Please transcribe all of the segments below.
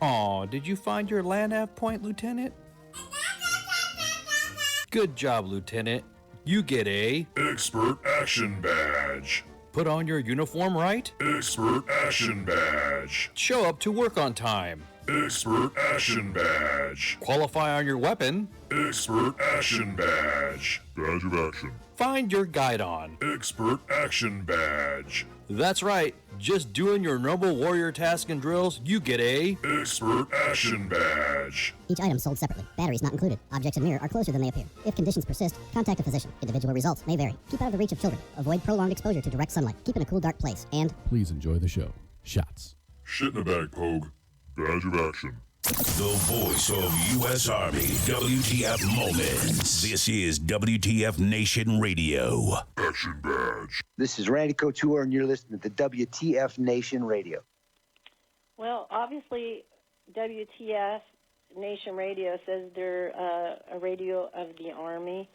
Aw, did you find your land nav point, Lieutenant? Good job, Lieutenant. You get a Expert Action Badge. Put on your uniform right. Expert Action Badge. Show up to work on time. Expert Action Badge. Qualify on your weapon. Expert Action Badge. Badge of Action. Find your guide on. Expert Action Badge. That's right. Just doing your normal warrior task and drills, you get a Expert Action Badge. Each item sold separately. Batteries not included. Objects in mirror are closer than they appear. If conditions persist, contact a physician. Individual results may vary. Keep out of the reach of children. Avoid prolonged exposure to direct sunlight. Keep in a cool, dark place. And please enjoy the show. Shots. Shit in a bag, Pogue. Badge of Action. The voice of U.S. Army, WTF Moments. This is WTF Nation Radio. Action Badge. This is Randy Couture, and you're listening to WTF Nation Radio. Well, obviously, WTF Nation Radio says they're a radio of the Army,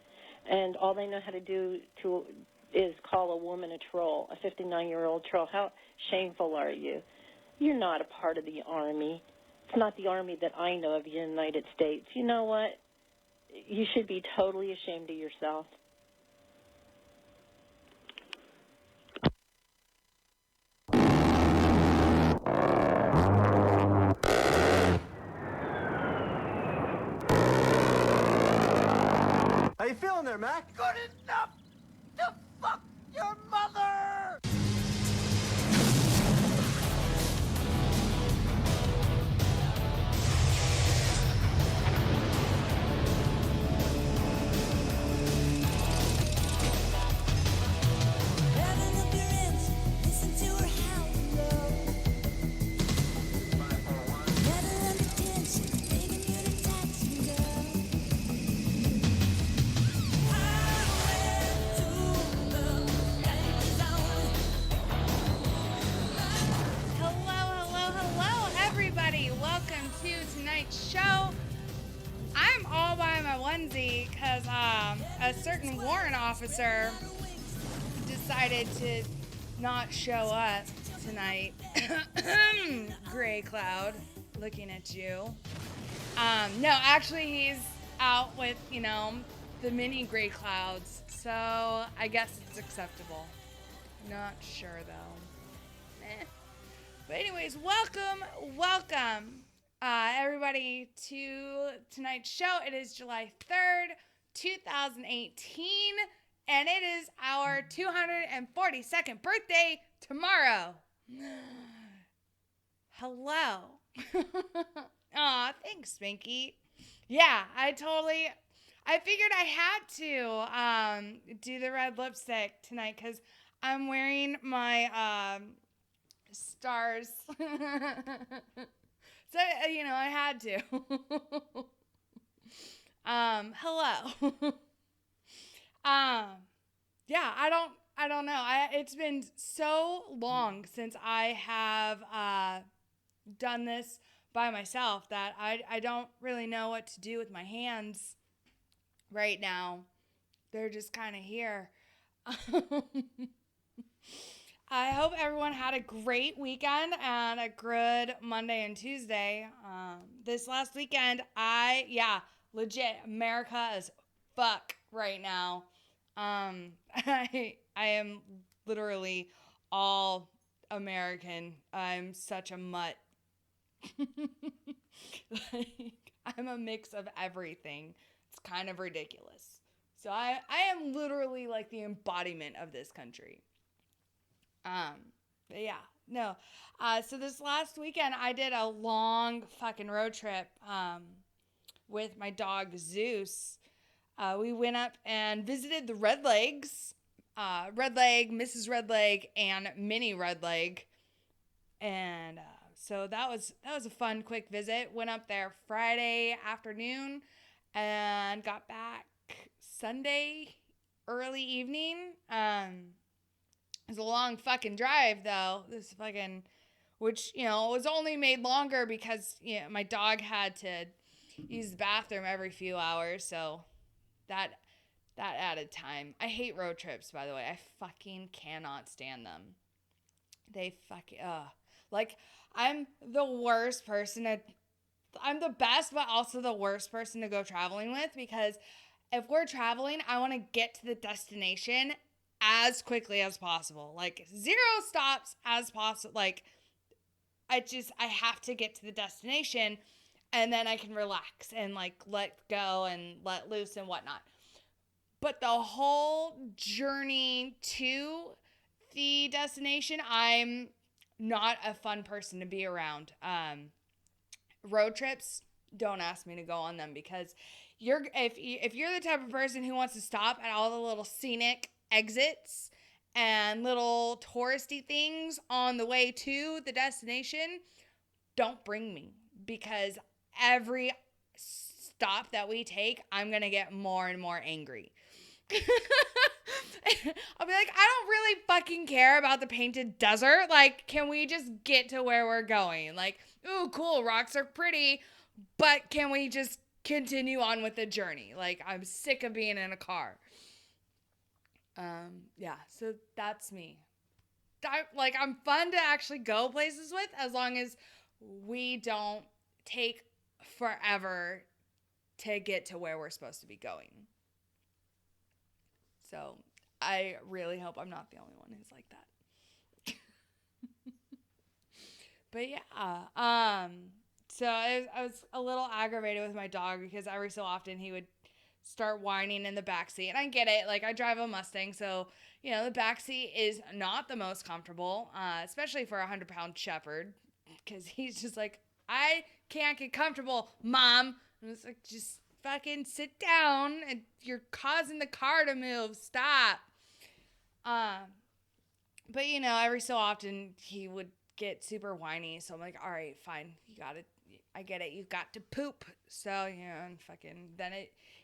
and all they know how to do is call a woman a troll, a 59-year-old troll. How shameful are you? You're not a part of the Army. It's not the Army that I know of in the United States. You know what? You should be totally ashamed of yourself. How you feeling there, Mac? Good enough to fuck your mother! Show. I'm all by my onesie because a certain warrant officer decided to not show up tonight. Gray Cloud, looking at you. No, actually he's out with, the mini gray clouds, so I guess it's acceptable. Not sure though. But anyways, welcome. Everybody, to tonight's show. It is July 3rd, 2018, and it is our 242nd birthday tomorrow. Hello. Aw, thanks, Spanky. Yeah, I figured I had to do the red lipstick tonight because I'm wearing my stars. So, I had to. Hello. Yeah, I don't know. It's been so long since I have done this by myself that I don't really know what to do with my hands right now. They're just kind of here. I hope everyone had a great weekend and a good Monday and Tuesday. This last weekend, legit, America is fuck right now. I am literally all American. I'm such a mutt. I'm a mix of everything. It's kind of ridiculous. So I am literally like the embodiment of this country. But yeah, no. So this last weekend, I did a long fucking road trip, with my dog Zeus. We went up and visited the Redlegs, Redleg, Mrs. Redleg, and Mini Redleg. And, so that was a fun, quick visit. Went up there Friday afternoon and got back Sunday early evening. It was a long fucking drive, though. Which, was only made longer because, my dog had to use the bathroom every few hours, so that added time. I hate road trips, by the way. I fucking cannot stand them. They fucking, I'm the worst person to I'm the best, but also the worst person to go traveling with, because if we're traveling, I want to get to the destination as quickly as possible. Like 0 stops as possible. Like I have to get to the destination, and then I can relax and like let go and let loose and whatnot. But the whole journey to the destination, I'm not a fun person to be around. Road trips, don't ask me to go on them, because if you're the type of person who wants to stop at all the little scenic exits and little touristy things on the way to the destination, don't bring me, because every stop that we take, I'm going to get more and more angry. I'll be like, I don't really fucking care about the painted desert. Like, can we just get to where we're going? Like, ooh, cool, rocks are pretty, but can we just continue on with the journey? Like, I'm sick of being in a car. Yeah, so that's me. I'm fun to actually go places with, as long as we don't take forever to get to where we're supposed to be going. So I really hope I'm not the only one who's like that. But yeah, so I was a little aggravated with my dog, because every so often he would start whining in the backseat. And I get it. Like, I drive a Mustang, so, you know, the backseat is not the most comfortable, especially for a 100-pound shepherd, because he's just like, I can't get comfortable, Mom. And it's like, just fucking sit down, and you're causing the car to move. Stop. But you know, every so often he would get super whiny, so I'm like, all right, fine, I get it, you've got to poop. So, you know, and fucking then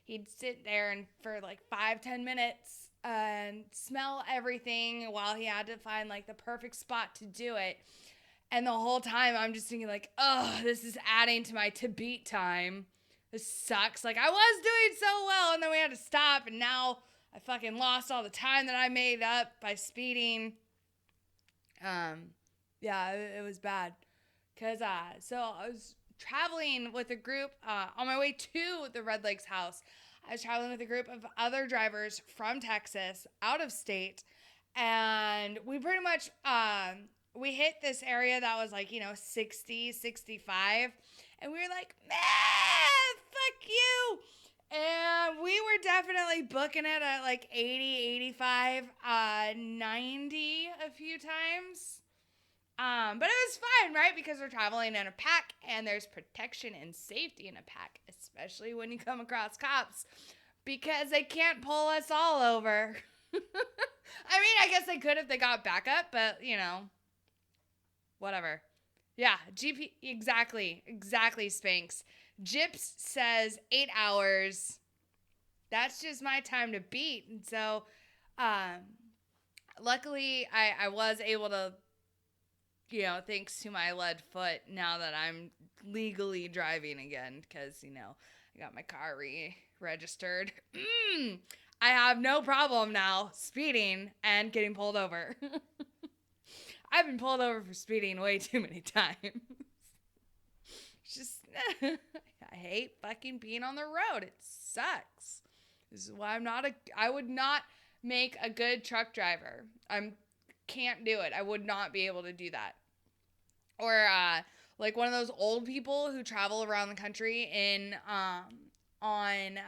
he'd sit there and for like 5-10 minutes and smell everything while he had to find like the perfect spot to do it. And the whole time I'm just thinking like, oh, this is adding to my to beat time. This sucks. Like, I was doing so well, and then we had to stop, and now I fucking lost all the time that I made up by speeding. Yeah, it was bad. Cause so I was traveling with a group on my way to the Red Lakes house. I was traveling with a group of other drivers from Texas, out of state, and we pretty much we hit this area that was like, you know, 60, 65, and we were like, man, fuck you. And we were definitely booking it at like 80, 85, 90 a few times. But it was fine, right? Because we're traveling in a pack, and there's protection and safety in a pack, especially when you come across cops, because they can't pull us all over. I mean, I guess they could if they got backup, but you know, whatever. Yeah, exactly, Spanx. Gyps says 8 hours. That's just my time to beat. And so, luckily, I was able to, you know, thanks to my lead foot, now that I'm legally driving again, because, you know, I got my car re-registered. I have no problem now speeding and getting pulled over. I've been pulled over for speeding way too many times. Just, I hate fucking being on the road. It sucks. This is why I would not make a good truck driver. Can't do it. I would not be able to do that. Or, like one of those old people who travel around the country in, on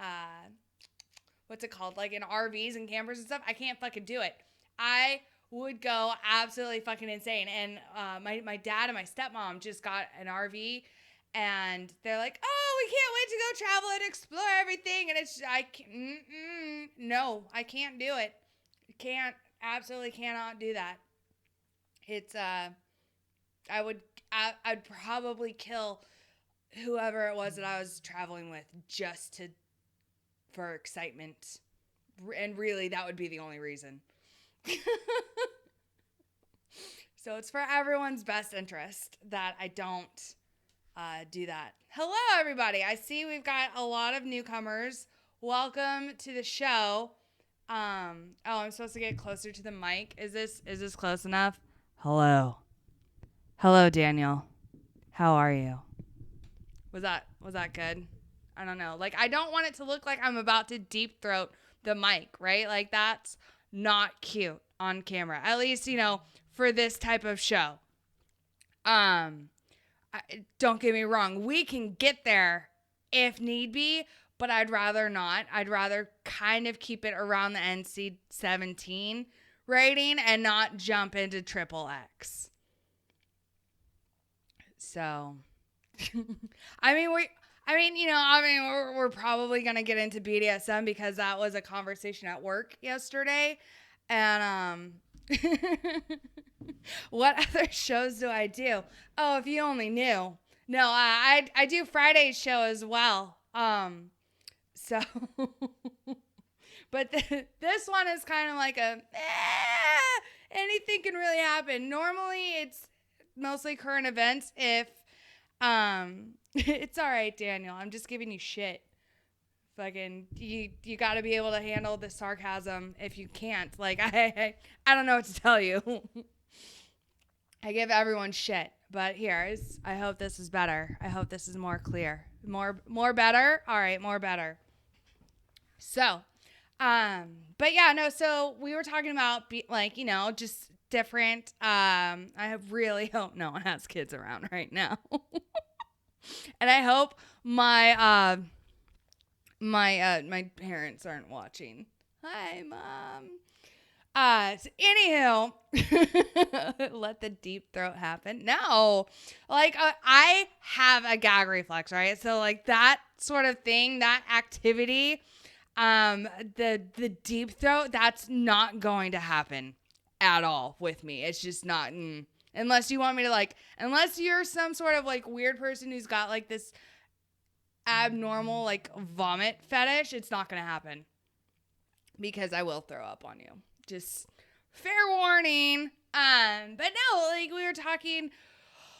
what's it called? Like in RVs and campers and stuff. I can't fucking do it. I would go absolutely fucking insane. And, my dad and my stepmom just got an RV. And they're like, oh, we can't wait to go travel and explore everything. And it's, no, I can't do it. Absolutely cannot do that. It's, I'd probably kill whoever it was that I was traveling with just for excitement. And really, that would be the only reason. So it's for everyone's best interest that I don't do that. Hello, everybody. I see we've got a lot of newcomers. Welcome to the show. I'm supposed to get closer to the mic. Is this close enough? Hello, Daniel. How are you? Was that good? I don't know. Like, I don't want it to look like I'm about to deep throat the mic, right? Like, that's not cute on camera. At least, for this type of show. Don't get me wrong. We can get there if need be, but I'd rather not. I'd rather kind of keep it around the NC-17 rating and not jump into XXX. So, we're probably going to get into BDSM because that was a conversation at work yesterday. And, what other shows do I do? Oh, if you only knew. No, I do Friday's show as well. So, but this one is kind of like anything can really happen. Normally it's mostly current events. If, it's all right, Daniel. I'm just giving you shit. Fucking, you got to be able to handle the sarcasm. If you can't, like, I don't know what to tell you. I give everyone shit, but I hope this is better. I hope this is more clear. More better. All right, more better. So, but yeah, no, so we were talking about just different, I really hope no one has kids around right now. And I hope my parents aren't watching. Hi, Mom. So anywho, let the deep throat happen. No, like, I have a gag reflex, right? So like that sort of thing, that activity, the deep throat, that's not going to happen at all with me. It's just not, unless you want me to unless you're some sort of like weird person who's got like this abnormal like vomit fetish, it's not going to happen because I will throw up on you. Just fair warning. But no, like we were talking,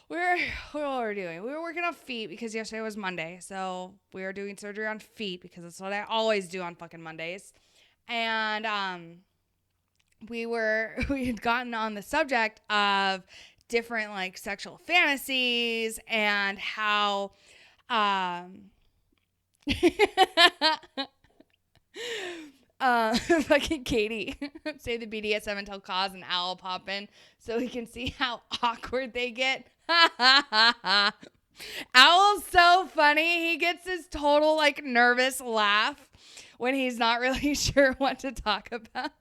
what were we doing? We were working on feet because yesterday was Monday. So we were doing surgery on feet because that's what I always do on fucking Mondays. And, we had gotten on the subject of different like sexual fantasies and how, fucking Katie say the BDSM until cause an owl pop in so we can see how awkward they get. Owl's so funny. He gets this total like nervous laugh when he's not really sure what to talk about.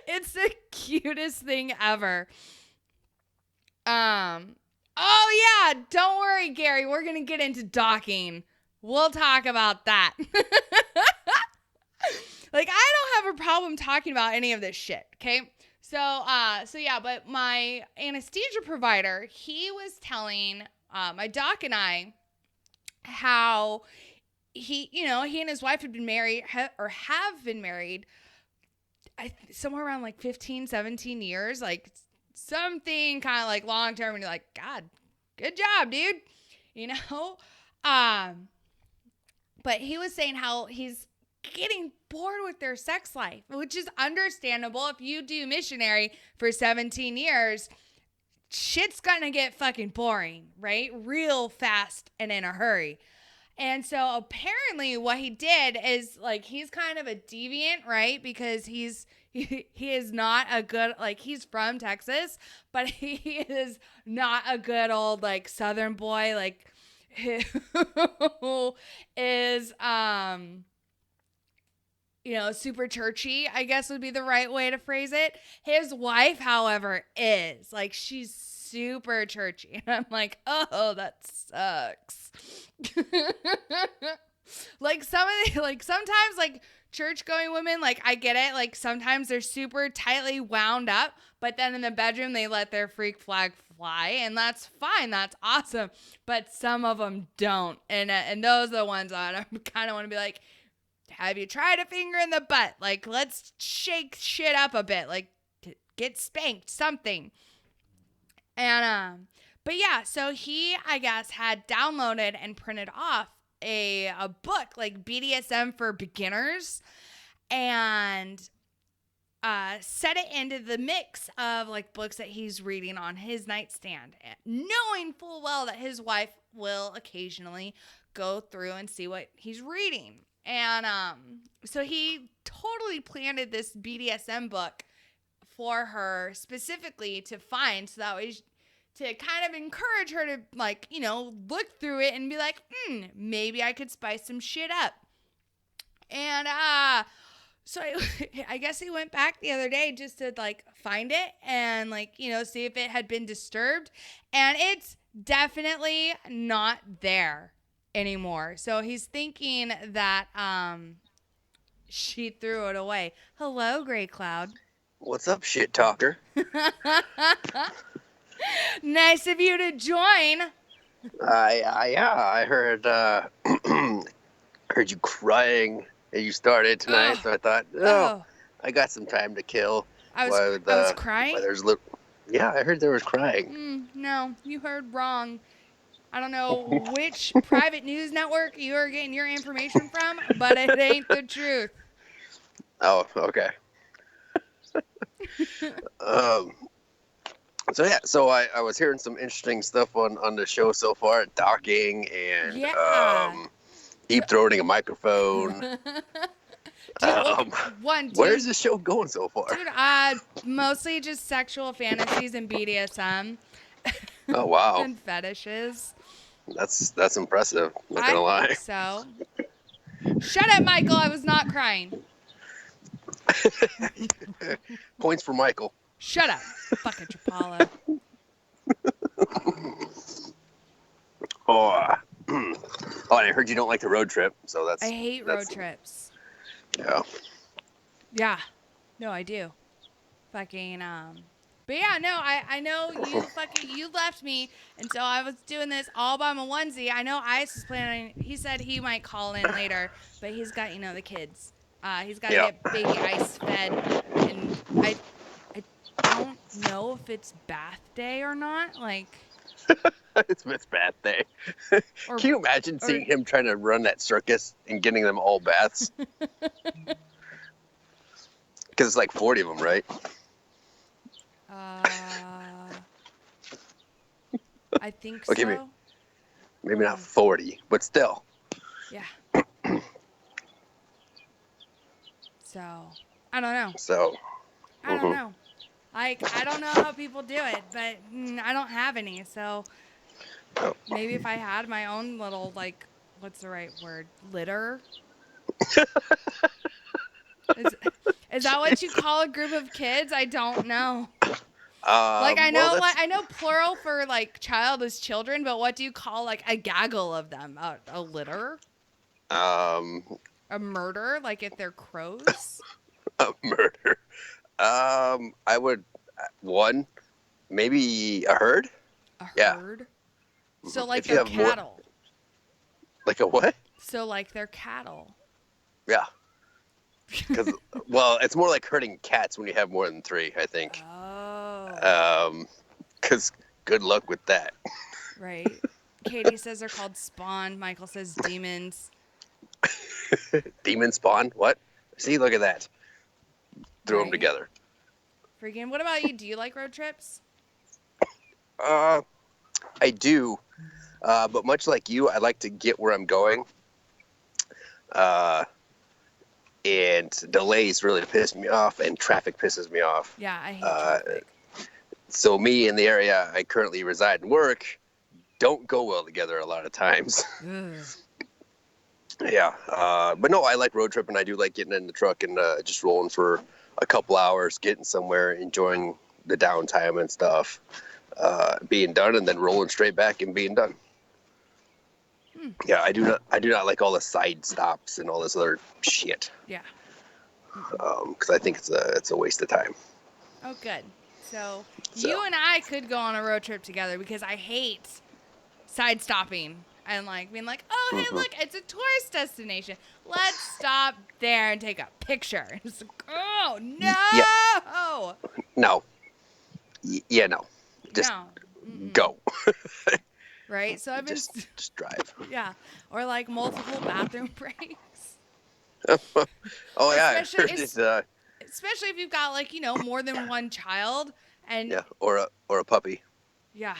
It's the cutest thing ever. Oh yeah, don't worry, Gary. We're gonna get into docking. We'll talk about that. Like, I don't have a problem talking about any of this shit, okay? So yeah, but my anesthesia provider, he was telling my doc and I how he and his wife had been married or have been married somewhere around like 15, 17 years, like something kind of like long term, and you're like, God, good job, dude. But he was saying how he's getting bored with their sex life, which is understandable. If you do missionary for 17 years, shit's gonna get fucking boring, right? Real fast and in a hurry. And so apparently what he did is like, he's kind of a deviant, right? Because he is not a good, like, he's from Texas, but he is not a good old like Southern boy, like who is super churchy, I guess would be the right way to phrase it. His wife, however, is like, she's super churchy. And I'm like, oh, that sucks. Like sometimes like church going women, like I get it. Like sometimes they're super tightly wound up, but then in the bedroom, they let their freak flag fly, and that's fine. That's awesome. But some of them don't. And those are the ones that I kind of want to be like, have you tried a finger in the butt? Like, let's shake shit up a bit. Like, get spanked, something. And, but yeah, so he, I guess, had downloaded and printed off a book, like BDSM for beginners. And set it into the mix of like books that he's reading on his nightstand, knowing full well that his wife will occasionally go through and see what he's reading. And so he totally planted this BDSM book for her specifically to find, so that way to kind of encourage her to, like, you know, look through it and be like, maybe I could spice some shit up. And so I guess he went back the other day just to like find it and like, you know, see if it had been disturbed, and it's definitely not there anymore. So he's thinking that she threw it away. Hello, Gray Cloud. What's up, shit talker? Nice of you to join. I heard heard you crying and you started tonight, so I thought, I got some time to kill. I was crying? Yeah, I heard there was crying. No, you heard wrong. I don't know which private news network you are getting your information from, but it ain't the truth. Oh, okay. So I was hearing some interesting stuff on the show so far, docking and deep throating a microphone. Dude, where's the show going so far? Dude, mostly just sexual fantasies and BDSM. Oh wow. And fetishes. That's impressive. Not gonna lie. Think so. Shut up, Michael. I was not crying. Points for Michael. Shut up, fucking Trapalo. And I heard you don't like the road trip, so I hate road trips. Yeah. Yeah. No, I do. Fucking, but yeah, no, I know you left me, and so I was doing this all by my onesie. I know Ice is planning, he said he might call in later, but he's got, you know, the kids. He's got to get baby Ice fed, and I don't know if it's bath day or not, like... It's bath day. Can you imagine seeing him trying to run that circus and getting them all baths? Because it's like 40 of them, right? I think so. Okay, maybe not 40, but still. Yeah. So, I don't know. I don't know. Like, I don't know how people do it, but I don't have any, so maybe if I had my own little, like, what's the right word? Litter? Is that what you call a group of kids? I don't know. Like, I know plural for, like, child is children, but what do you call, like, a gaggle of them? A litter? A murder? Like, if they're crows? A murder. I would maybe a herd. A herd. So like they're cattle. Like a what? So like they're cattle. Yeah. Because it's more like herding cats when you have more than 3, I think. Oh. Because good luck with that. Right. Katie says they're called spawn. Michael says demons. Demon spawn? What? See, look at that. Threw them together. Freaking. What about you? Do you like road trips? I do. But much like you, I like to get where I'm going. And delays really piss me off, and traffic pisses me off. Yeah, I hate traffic. So me and the area I currently reside and work don't go well together a lot of times. Yeah. But no, I like road tripping. I do like getting in the truck and just rolling for a couple hours, getting somewhere, enjoying the downtime and stuff, being done, and then rolling straight back and being done. Yeah, I do not like all the side stops and all this other shit. Yeah. Because I think it's a waste of time. Oh, good. So you and I could go on a road trip together, because I hate side stopping and like being like, oh, hey, look, it's a tourist destination. Let's stop there and take a picture. It's like, oh no. Yeah. No. Yeah, no. Just go. Right. So I've been just drive. Yeah. Or like multiple bathroom breaks. Oh yeah. especially if you've got like, more than one child and Yeah, or a puppy. yeah.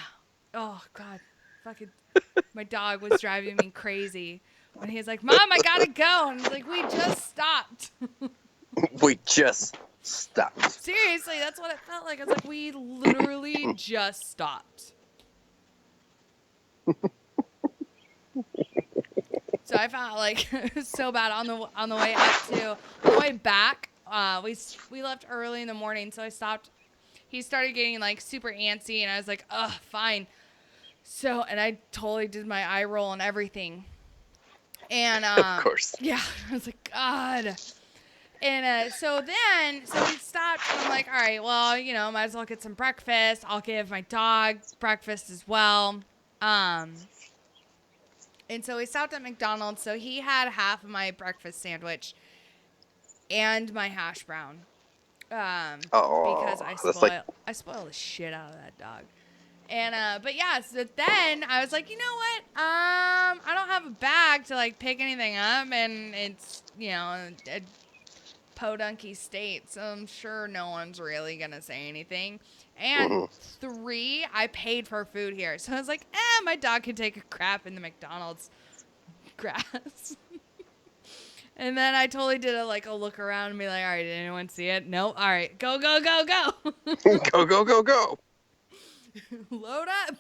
Oh God, fucking, my dog was driving me crazy when he was like, "Mom, I gotta go," and I was like, "We just stopped." We just stopped. Seriously, that's what it felt like. I was like, "We literally just stopped." So I found like it was so bad on the way up to on the way back. We left early in the morning, so I stopped. He started getting like super antsy, and I was like, "Ugh, fine." So, and I totally did my eye roll and everything. And Of course. yeah, I was like, God. And so we stopped, and I'm like, all right, well, might as well get some breakfast. I'll give my dog breakfast as well. And so we stopped at McDonald's. So he had half of my breakfast sandwich and my hash brown. Because I spoil the shit out of that dog. And but yeah, so then I was like, you know what? I don't have a bag to like pick anything up, and it's a podunky state, so I'm sure no one's really gonna say anything. And 3, I paid for food here, so I was like, my dog can take a crap in the McDonald's grass. And then I totally did a look around and be like, all right, did anyone see it? Nope. All right, go. Go. Load up.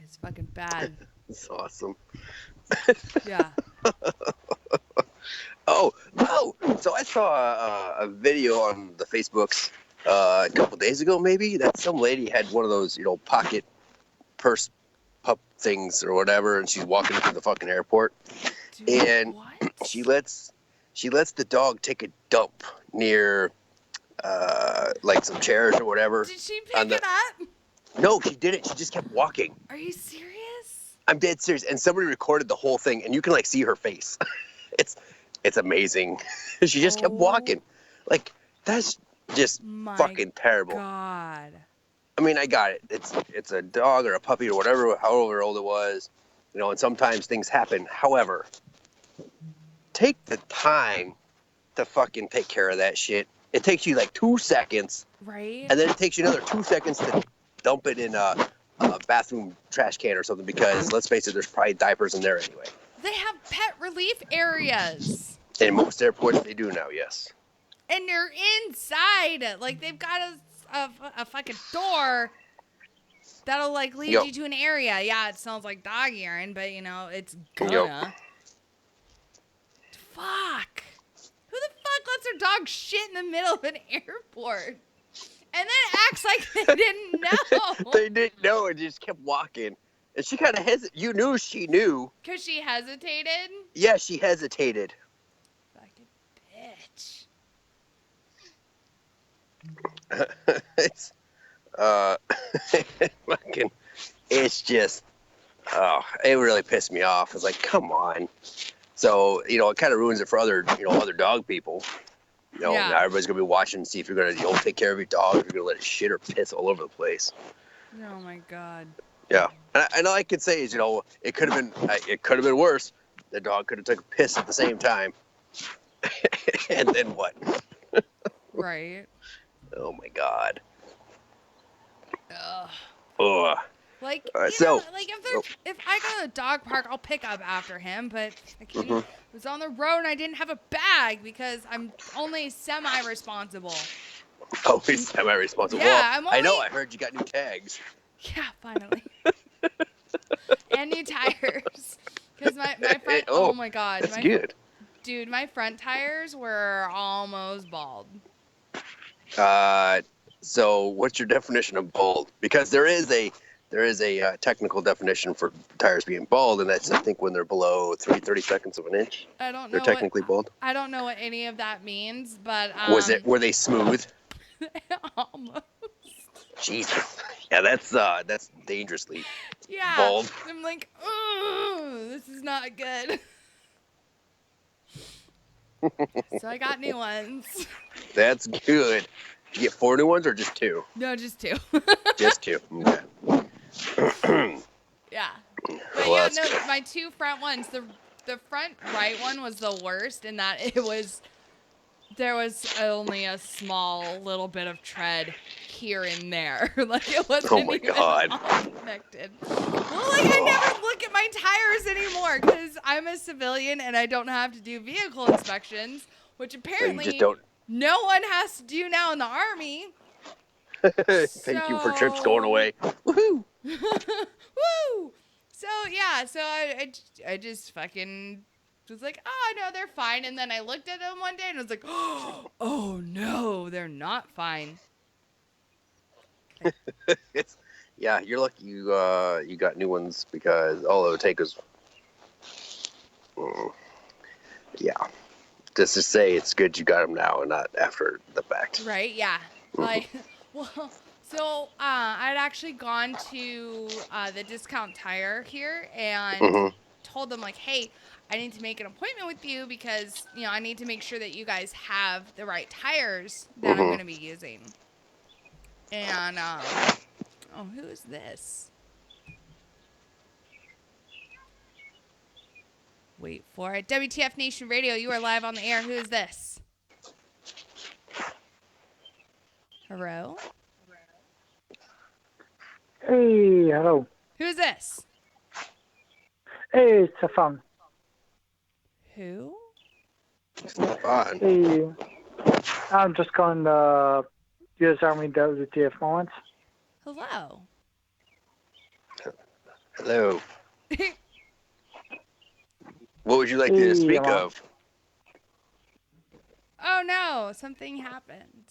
It's fucking bad. It's awesome. Yeah. Oh, so I saw a video on the Facebooks a couple days ago, maybe, that some lady had one of those, pocket purse pup things or whatever, and she's walking through the fucking airport. Dude, and what? she lets the dog take a dump near like some chairs or whatever. Did she pick it up? No, she didn't. She just kept walking. Are you serious? I'm dead serious. And somebody recorded the whole thing, and you can see her face. It's amazing. She just kept walking. Like, that's just fucking terrible. God. I mean, I got it. It's a dog or a puppy or whatever, however old it was, and sometimes things happen. However, take the time to fucking take care of that shit. It takes you like 2 seconds. Right. And then it takes you another 2 seconds to dump it in a bathroom trash can or something, because let's face it, there's probably diapers in there anyway. They have pet relief areas. In most airports, they do now, yes. And they're inside. Like, they've got a fucking door that'll, lead you to an area. Yeah, it smells like dog urine, but, it's gonna. Fuck. Who the fuck lets their dog shit in the middle of an airport? And then acts like they didn't know. They didn't know and just kept walking. And she kind of hesitated. You knew she knew. Because she hesitated? Yeah, she hesitated. Fucking bitch. It's, fucking, it's just, it really pissed me off. It's like, come on. So, it kind of ruins it for other dog people. Now everybody's going to be watching and see if you're going to, take care of your dog, if you're going to let it shit or piss all over the place. Oh, my God. Yeah, and all I could say is, it could have been worse. The dog could have took a piss at the same time, and then what? Right. Oh my God. Ugh. Ugh. Like, So if I go to the dog park, I'll pick up after him. But I was on the road and I didn't have a bag because I'm only semi-responsible. Always semi-responsible. Yeah, well, I know. I heard you got new tags. Yeah, finally. And new tires. Because my front, oh my God. That's good. Dude, my front tires were almost bald. So what's your definition of bald? Because there is a technical definition for tires being bald, and that's, I think, when they're below 30 seconds of an inch. I don't know. They're technically bald. I don't know what any of that means, but were they smooth? Almost. Jesus. Yeah, that's dangerously bald. I'm like, ooh, this is not good. So I got new ones. That's good. Did you get 4 new ones or just 2? No, just 2. Just 2. Okay. Yeah. But my 2 front ones, the front right one was the worst in that it was there was only a small little bit of tread here and there. Like it wasn't Oh my even God. all connected. Well, like I never look at my tires anymore because I'm a civilian and I don't have to do vehicle inspections, which So you apparently just don't. no one has to do now in the Army. Thank you for trips going away. Woohoo! Woo! So yeah, so I just fucking was like, oh no, they're fine. And then I looked at them one day and was like, oh no, they're not fine. It's yeah. You're lucky you got new ones because all it would take was yeah. Just to say it's good you got them now and not after the fact. Right? Yeah. Like, well, so I'd actually gone to the discount tire here and told them like, hey, I need to make an appointment with you because I need to make sure that you guys have the right tires that I'm going to be using. And oh, who is this? Wait for it. WTF Nation Radio, you are live on the air. Who is this? Hello? Hey, hello. Who is this? Hey, it's Stefan. Who? Stefan. Hey, I'm just calling the U.S. Army WTF moments. Hello. Hello. What would you like to speak of? Oh no, something happened.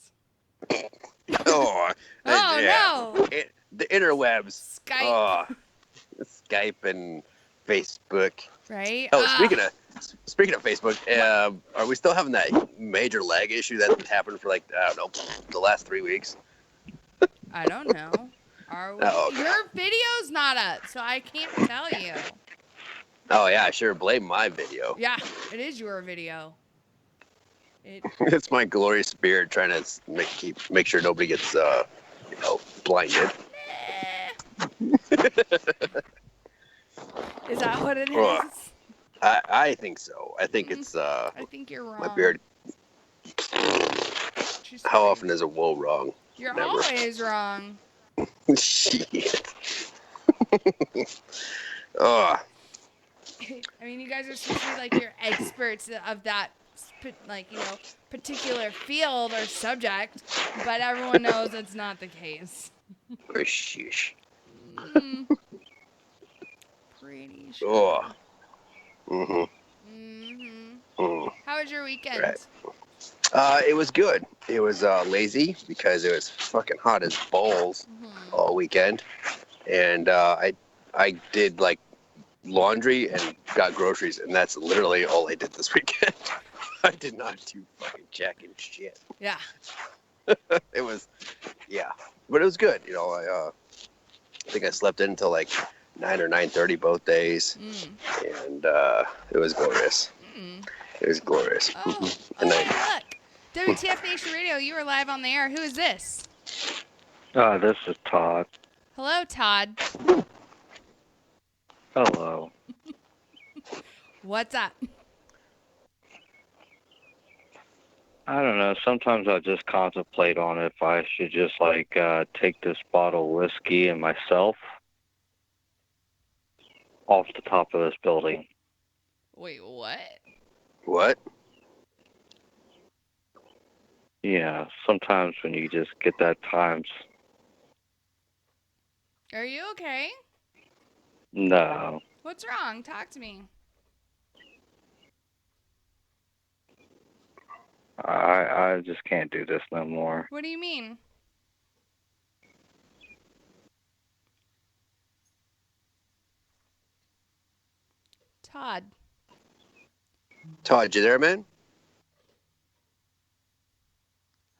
Oh, no. The interwebs. Skype. Oh, Skype and Facebook. Right? Oh, speaking of Facebook, are we still having that major lag issue that happened for like, I don't know, the last 3 weeks? I don't know. Are we? Oh, okay. Your video's not up, so I can't tell you. Oh yeah, I sure blame my video. Yeah, it is your video. It's my glorious spirit trying to make sure nobody gets blinded. Is that what it is? I think so. I think it's I think you're wrong. my beard. How often is a woe wrong? You're Never. always wrong. Shit. Oh. I mean, you guys are supposed to be like your experts of that, particular field or subject, but everyone knows it's not the case. Sheesh. Pretty sure. Oh. How was your weekend? Right. It was good. It was lazy because it was fucking hot as balls all weekend, and I did like laundry and got groceries, and that's literally all I did this weekend. I did not do fucking jack and shit. Yeah. It was, yeah, but it was good. I think I slept in until like 9 or 9:30 both days, and it was glorious. It was glorious. Oh, look. WTF Nation Radio, you are live on the air. Who is this? This is Todd. Hello, Todd. Hello. What's up? I don't know. Sometimes I just contemplate on if I should just take this bottle of whiskey and myself off the top of this building. Wait, what? What? Yeah, sometimes when you just get that times. Are you okay? No. What's wrong? Talk to me. I just can't do this no more. What do you mean? Todd. Todd, you there, man?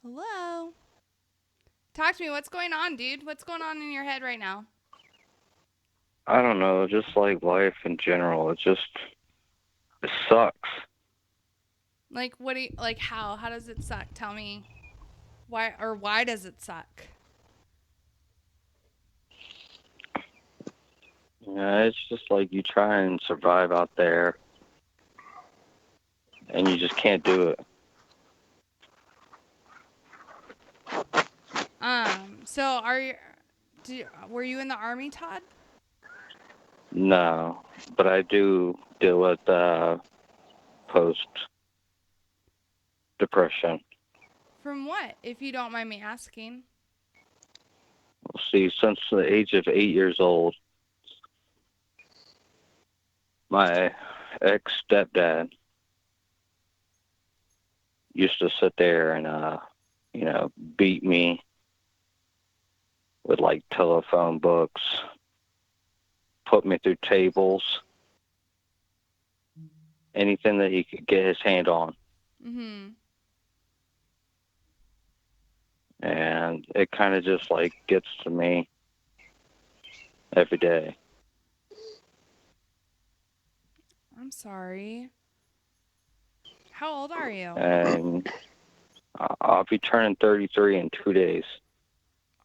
Hello? Talk to me. What's going on, dude? What's going on in your head right now? I don't know, just like life in general. It sucks. Like, what do you, like, how? How does it suck? Tell me. Why does it suck? Yeah, it's just like you try and survive out there, and you just can't do it. So were you in the Army, Todd? No, but I do deal with post-depression. From what, if you don't mind me asking? See, since the age of 8 years old, my ex-stepdad used to sit there and, beat me with, like, telephone books, put me through tables, anything that he could get his hand on. Mm-hmm. And it kind of just, like, gets to me every day. I'm sorry. How old are you? And I'll be turning 33 in 2 days.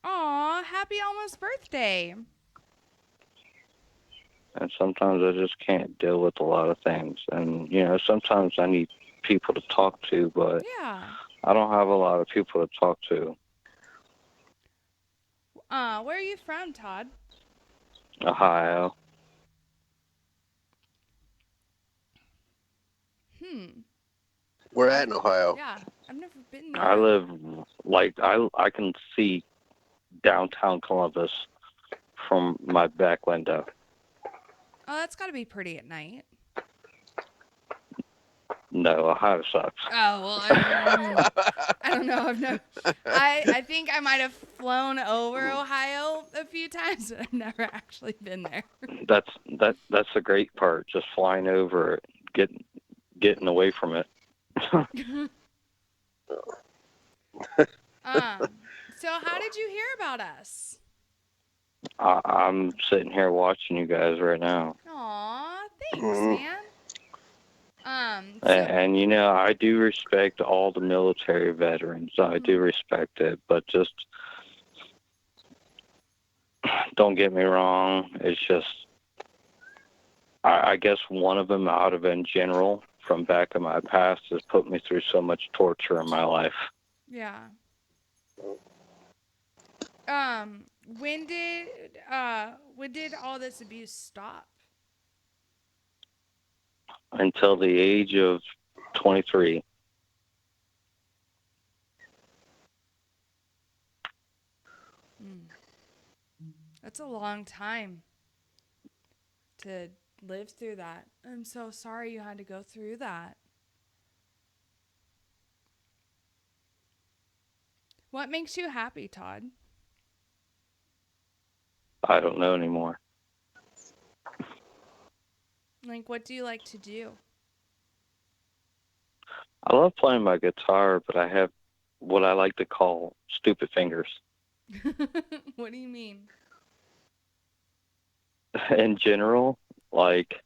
Aw, happy almost birthday. And sometimes I just can't deal with a lot of things. And, sometimes I need people to talk to, but Yeah. I don't have a lot of people to talk to. Where are you from, Todd? Ohio. We're at in Ohio. Yeah, I've never been there. I live, I can see downtown Columbus from my back window. Oh, that's got to be pretty at night. No, Ohio sucks. Oh, well, I don't know. I think I might have flown over Ohio a few times, but I've never actually been there. That's the great part, just flying over it, getting away from it. So how did you hear about us? I'm sitting here watching you guys right now. Aw, thanks, man. And I do respect all the military veterans. I do respect it, but just don't get me wrong. It's just, I guess one of them out of in general from back in my past has put me through so much torture in my life. Yeah. When did all this abuse stop? Until the age of 23. That's a long time to live through that. I'm so sorry you had to go through that. What makes you happy, Todd? I don't know anymore. Like, what do you like to do? I love playing my guitar, but I have what I like to call stupid fingers. What do you mean? In general, like,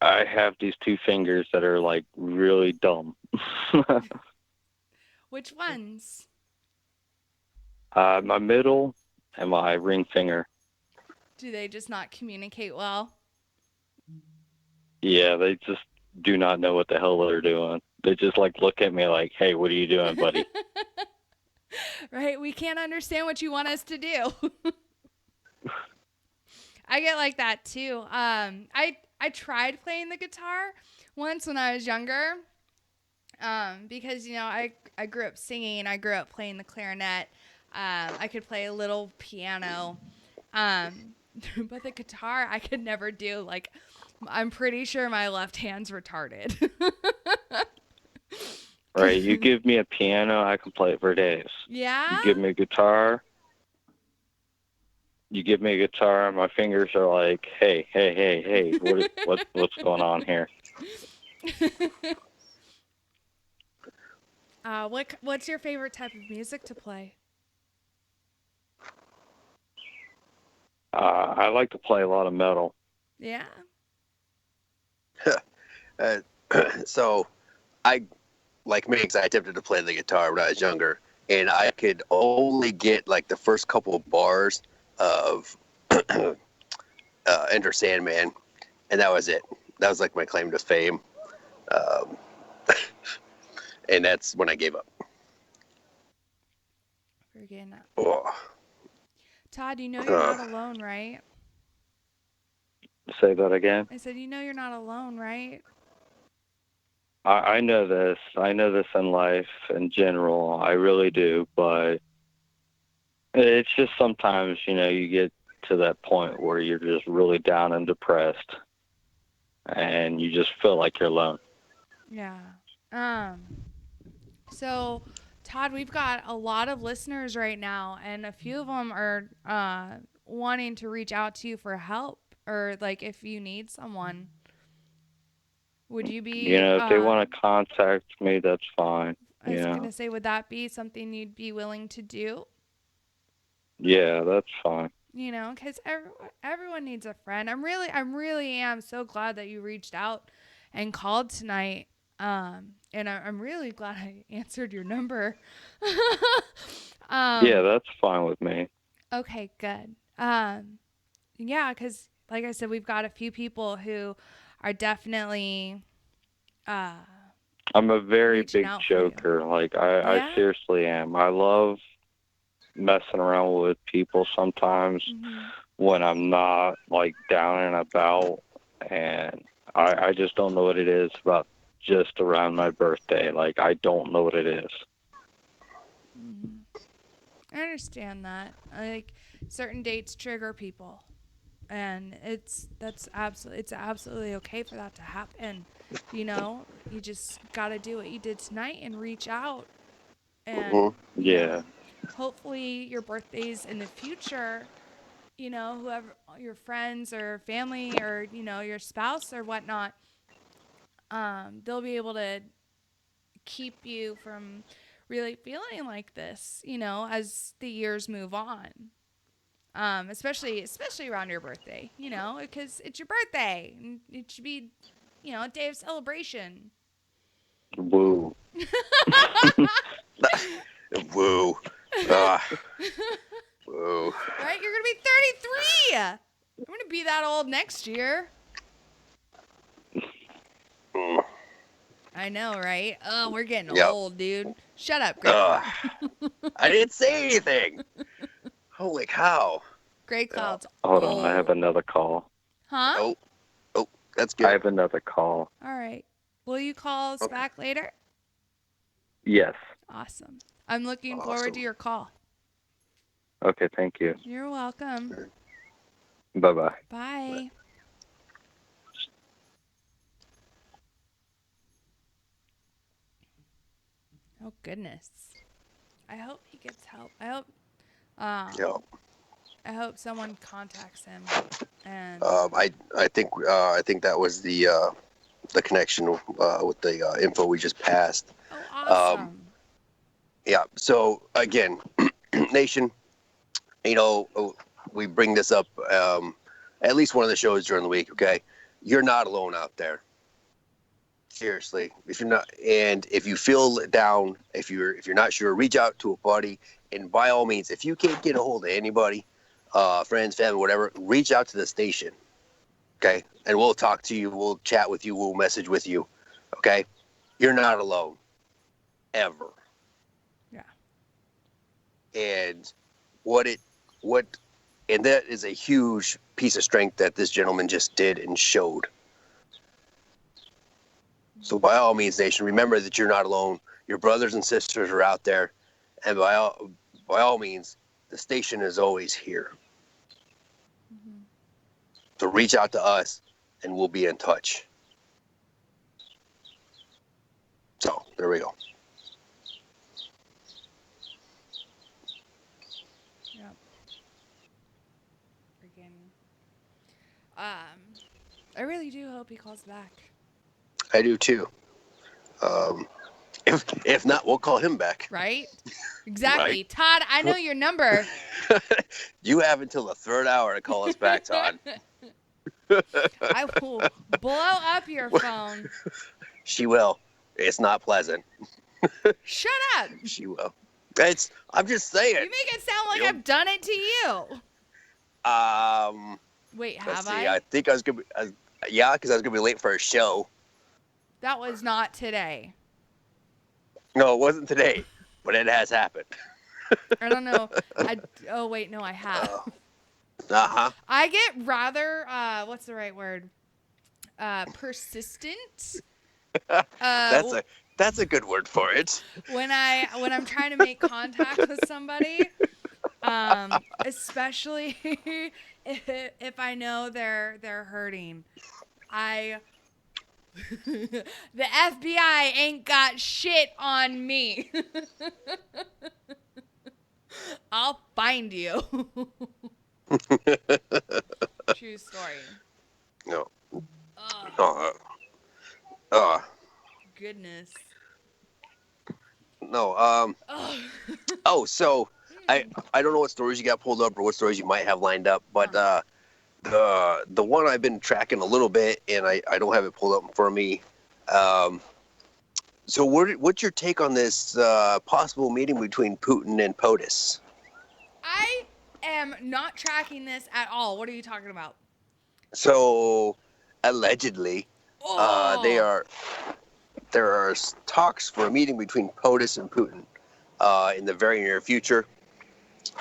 I have these two fingers that are, like, really dumb. Which ones? My middle and my ring finger. Do they just not communicate well? Yeah, they just do not know what the hell they're doing. They just, like, look at me like, hey, what are you doing, buddy? Right? We can't understand what you want us to do. I get like that too. I tried playing the guitar once when I was younger. Because I grew up singing. I grew up playing the clarinet. I could play a little piano. But the guitar I could never do. Like, I'm pretty sure my left hand's retarded. Right? You give me a piano, I can play it for days. Yeah? You give me a guitar, my fingers are like, hey, what's going on here? What's your favorite type of music to play? I like to play a lot of metal. Yeah. So I, like me, 'cause I attempted to play the guitar when I was younger, and I could only get like the first couple of bars of Enter Sandman, and that was it. That was like my claim to fame. And that's when I gave up. Freaking. Oh. Todd, you know you're not alone, right? Say that again. I said, you know you're not alone, right? I know this. I know this in life in general. I really do. But it's just sometimes, you get to that point where you're just really down and depressed, and you just feel like you're alone. Yeah. So, Todd, we've got a lot of listeners right now, and a few of them are wanting to reach out to you for help, or like if you need someone. Would you be? If they want to contact me, that's fine. I was gonna say, would that be something you'd be willing to do? Yeah, that's fine. Because everyone needs a friend. I really am so glad that you reached out and called tonight. And I'm really glad I answered your number. Yeah, that's fine with me. Okay, good. Yeah, because like I said, we've got a few people who are definitely. I'm a very big joker. Like I seriously am. I love messing around with people sometimes when I'm not like down and about, and I just don't know what it is about just around my birthday. Like I don't know what it is. I understand that. Like certain dates trigger people, and it's absolutely okay for that to happen. You just got to do what you did tonight and reach out, and hopefully your birthdays in the future, whoever your friends or family or your spouse or whatnot, they'll be able to keep you from really feeling like this, as the years move on. Especially around your birthday, because it's your birthday and it should be, a day of celebration. Woo. Woo. Woo. Right? You're going to be 33. I'm going to be that old next year. I know, right? Oh, we're getting old, dude. Shut up, Great Cloud. I didn't say anything. Holy cow. Great Cloud's Hold on, I have another call. Huh? Oh, that's good. I have another call. All right. Will you call us back later? Yes. Awesome. I'm looking forward to your call. Okay, thank you. You're welcome. Bye-bye. Bye. Oh, goodness. I hope he gets help. I hope someone contacts him. And I think that was the connection with the info we just passed. Oh, awesome. Yeah. So again, Nation, we bring this up at least one of the shows during the week. Okay, you're not alone out there. Seriously, if you're not, and if you feel down, if you're not sure, reach out to a buddy. And by all means, if you can't get a hold of anybody, friends, family, whatever, reach out to the station. Okay, and we'll talk to you. We'll chat with you. We'll message with you. Okay, you're not alone, ever. Yeah. And and that is a huge piece of strength that this gentleman just did and showed. So by all means, Nation, remember that you're not alone. Your brothers and sisters are out there, and by all means, the station is always here. So reach out to us, and we'll be in touch. So there we go. Yep. I really do hope he calls back. I do too. If not, we'll call him back. Right? Exactly. Right? Todd, I know your number. You have until the third hour to call us back, Todd. I will blow up your phone. She will. It's not pleasant. Shut up. She will. I'm just saying. You make it sound like I've done it to you. Wait, have I? I think I was gonna be. Yeah, because I was gonna be late for a show. That was not today. No, it wasn't today, but it has happened. I don't know. Oh wait, no, I have. I get rather what's the right word? Persistent. That's a good word for it. When I'm trying to make contact with somebody, especially if I know they're hurting, the FBI ain't got shit on me. I'll find you. True story. No. Goodness. No. Oh, so I don't know what stories you got pulled up or what stories you might have lined up, but the one I've been tracking a little bit, and I don't have it pulled up in front of me. So what's your take on this possible meeting between Putin and POTUS? I am not tracking this at all. What are you talking about? So allegedly, there are talks for a meeting between POTUS and Putin in the very near future,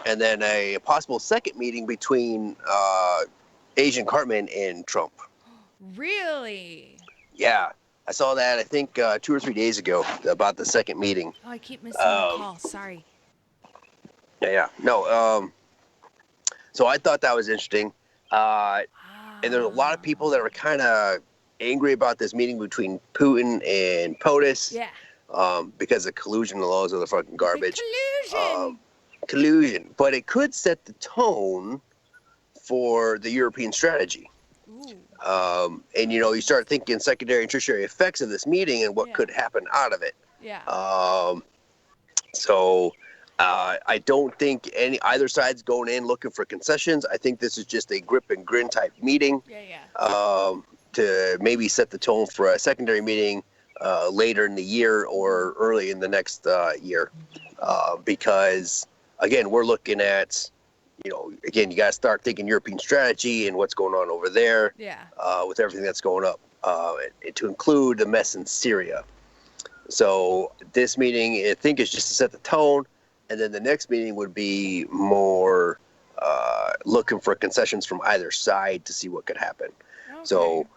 and then a possible second meeting between Asian Cartman and Trump. Really? Yeah, I saw that. I think 2 or 3 days ago about the second meeting. Oh, I keep missing your call. Sorry. Yeah. No. So I thought that was interesting. And there's a lot of people that are kind of angry about this meeting between Putin and POTUS. Yeah. Because of collusion and all those other fucking garbage. Collusion. Collusion. But it could set the tone for the European strategy. And, you start thinking secondary and tertiary effects of this meeting and what could happen out of it. Yeah. So I don't think either side's going in looking for concessions. I think this is just a grip and grin type meeting. Yeah. To maybe set the tone for a secondary meeting later in the year or early in the next year. Because, again, we're looking at, again, you got to start thinking European strategy and what's going on over there with everything that's going up, to include the mess in Syria. So this meeting, I think, is just to set the tone. And then the next meeting would be more looking for concessions from either side to see what could happen. Okay. So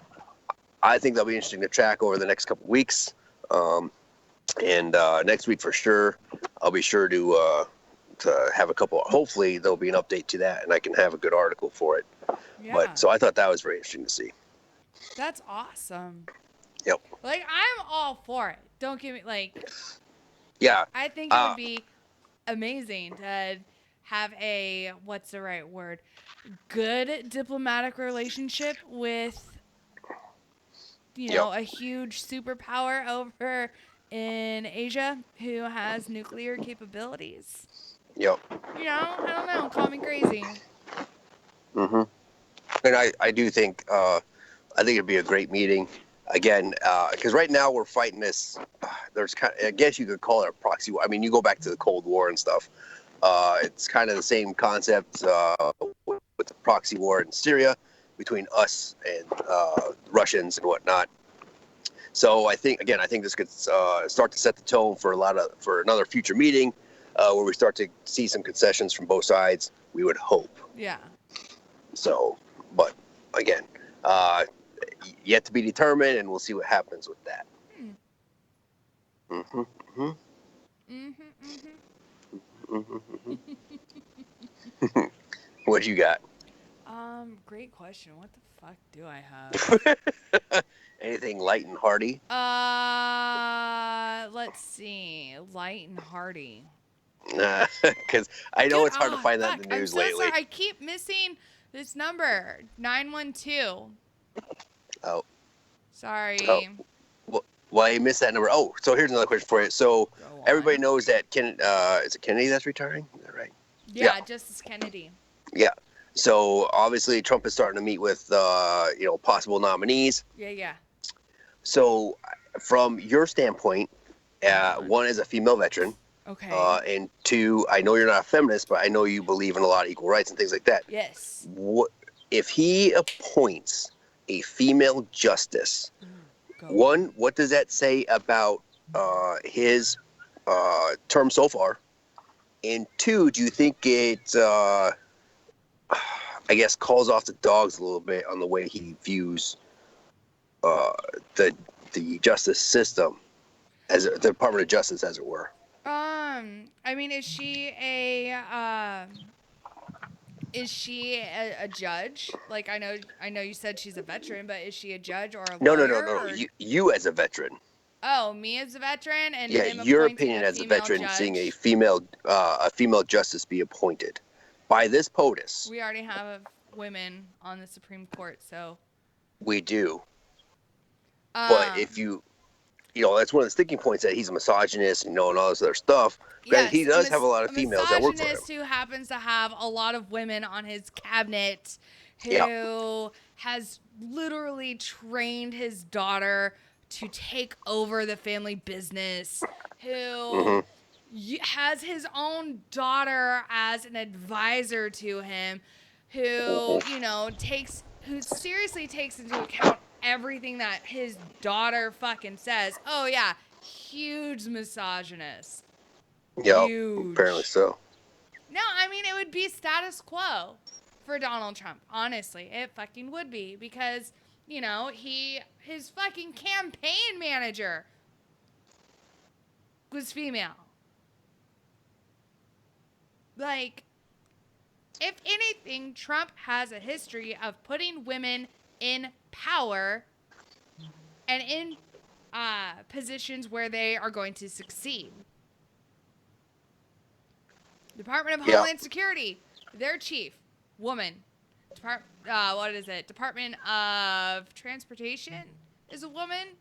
I think that'll be interesting to track over the next couple of weeks. And next week for sure, I'll be sure to have a couple. Hopefully there'll be an update to that and I can have a good article for it. Yeah. But so I thought that was very interesting to see. That's awesome. Yep. I'm all for it. Don't give me Yeah. I think it would be amazing to have a, what's the right word, good diplomatic relationship with, a huge superpower over in Asia who has nuclear capabilities. Yep. I don't know. Call me crazy. Mm-hmm. And I do think, I think it'd be a great meeting. Again, because right now we're fighting this. There's I guess you could call it a proxy war. I mean, you go back to the Cold War and stuff. It's kind of the same concept with the proxy war in Syria between us and Russians and whatnot. So I think this could start to set the tone for another future meeting where we start to see some concessions from both sides. We would hope. Yeah. So, but again. Yet to be determined, and we'll see what happens with that. Mm-hmm. Mm-hmm. Mm-hmm. What you got? Great question. What the fuck do I have? Anything light and hearty? Let's see. Light and hearty. Because I know it's hard to find that in the news lately. Sorry. I keep missing this number, 912. Oh. Sorry. Oh. Well, you missed that number. Oh, so here's another question for you. So everybody knows that is it Kennedy that's retiring? Is that right? Yeah, Justice Kennedy. Yeah. So obviously Trump is starting to meet with possible nominees. Yeah. So from your standpoint, one is a female veteran. Okay. And two, I know you're not a feminist, but I know you believe in a lot of equal rights and things like that. Yes. What if he appoints a female justice? One, what does that say about his term so far? And 2, do you think it, I guess, calls off the dogs a little bit on the way he views the justice system, as the Department of Justice, as it were? I mean, is she a judge? Like, I know you said she's a veteran, but is she a judge or a lawyer? No. You as a veteran. Oh, me as a veteran, and Yeah, him your appointing opinion a as a female veteran, judge? seeing a female justice be appointed by this POTUS. We already have women on the Supreme Court, so. We do. But if that's one of the sticking points, that he's a misogynist, and all this other stuff. Granted, he does have a lot of females that work for him. A misogynist who happens to have a lot of women on his cabinet, who has literally trained his daughter to take over the family business, who has his own daughter as an advisor to him, who seriously takes into account everything that his daughter fucking says. Oh yeah, huge misogynist. Yeah, huge. apparently so. No, I mean, it would be status quo for Donald Trump. Honestly, it fucking would be, because his fucking campaign manager was female. Like, if anything, Trump has a history of putting women in power and in positions where they are going to succeed. Department of Homeland Security, their chief, woman. Department of Transportation is a woman.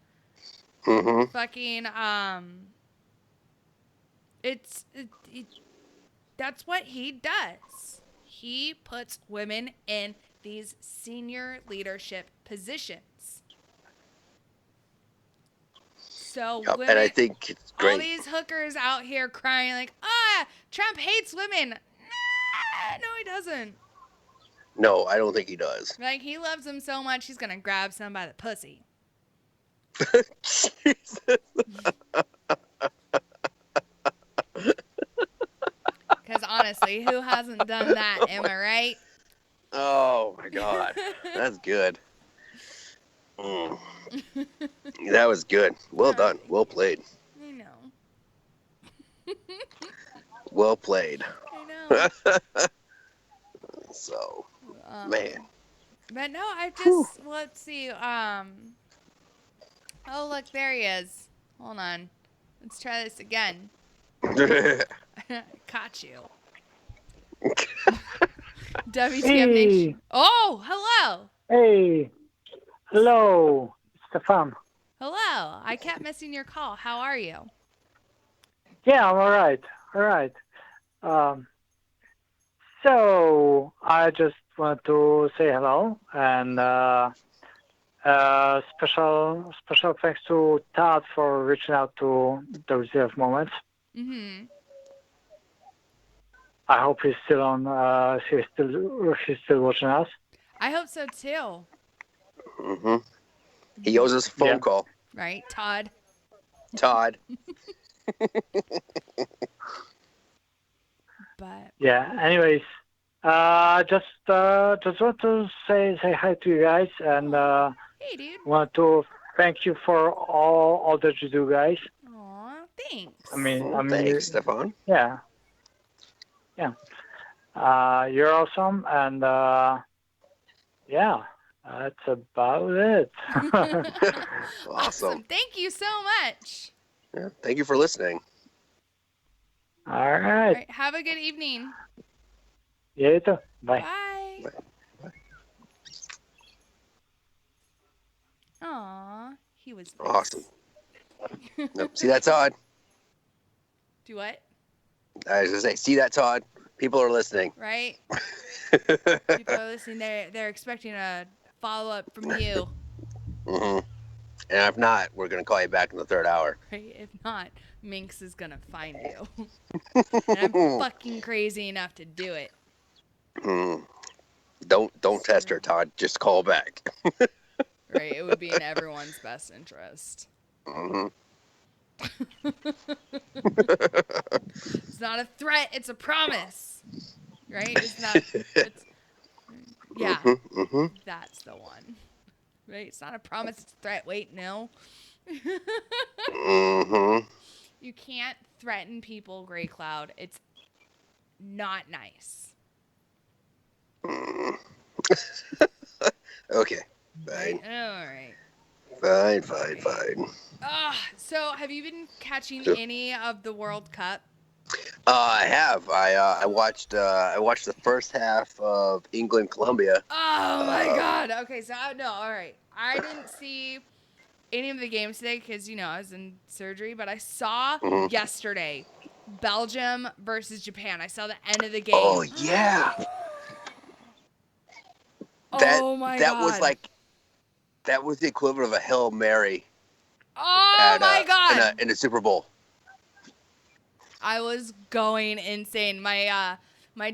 Fucking, that's what he does. He puts women in these senior leadership positions. So women, and I think it's great. All these hookers out here crying like, Trump hates women. Nah, no, he doesn't. No, I don't think he does. Like, he loves them so much, he's gonna grab some by the pussy. Jesus. Because honestly, who hasn't done that? Am I right? Oh my God, that's good. That was good. Well done. Well played. I know. Well played. I know. So, man. But no, let's see. Oh, look, there he is. Hold on. Let's try this again. Caught you. WTF Nation. Oh, hello. Hey. Hello, Stefan. Hello. I kept missing your call. How are you? Yeah, I'm all right. So I just want to say hello, and special thanks to Todd for reaching out to the WTF Moments. Mm-hmm. I hope he's still on. He's still watching us. I hope so too. Mm-hmm. He owes us a phone call. Right, Todd. But yeah. Anyways, just want to say hi to you guys, and hey, dude. Want to thank you for all that you do, guys. Aw, thanks. I mean, thanks, Stefan. Yeah. You're awesome, and that's about it. Awesome. Thank you so much. Yeah, thank you for listening. All right. Have a good evening. Yeah, you too. Bye. Bye. Aw, he was nice. Awesome. Nope. See that, Todd? Do what? I was going to say, see that, Todd? People are listening. Right? People are listening. They're expecting a follow-up from you. Mm-hmm. And if not, we're going to call you back in the third hour. Right? If not, Minx is going to find you. And I'm fucking crazy enough to do it. Don't test her, Todd. Just call back. Right? It would be in everyone's best interest. Mm-hmm. It's not a threat, it's a promise. Right? Yeah. Mm-hmm. That's the one. Right? It's not a promise, it's a threat. Wait, no. Mm-hmm. You can't threaten people, Gray Cloud. It's not nice. Okay. Fine. All right. Fine. So have you been catching any of the World Cup? I have. I watched the first half of England Colombia. Oh my God. Okay, so no, all right. I didn't see any of the games today because I was in surgery, but I saw yesterday Belgium versus Japan. I saw the end of the game. Oh yeah. Oh my God. That was the equivalent of a Hail Mary. Oh my God. In a Super Bowl. I was going insane. My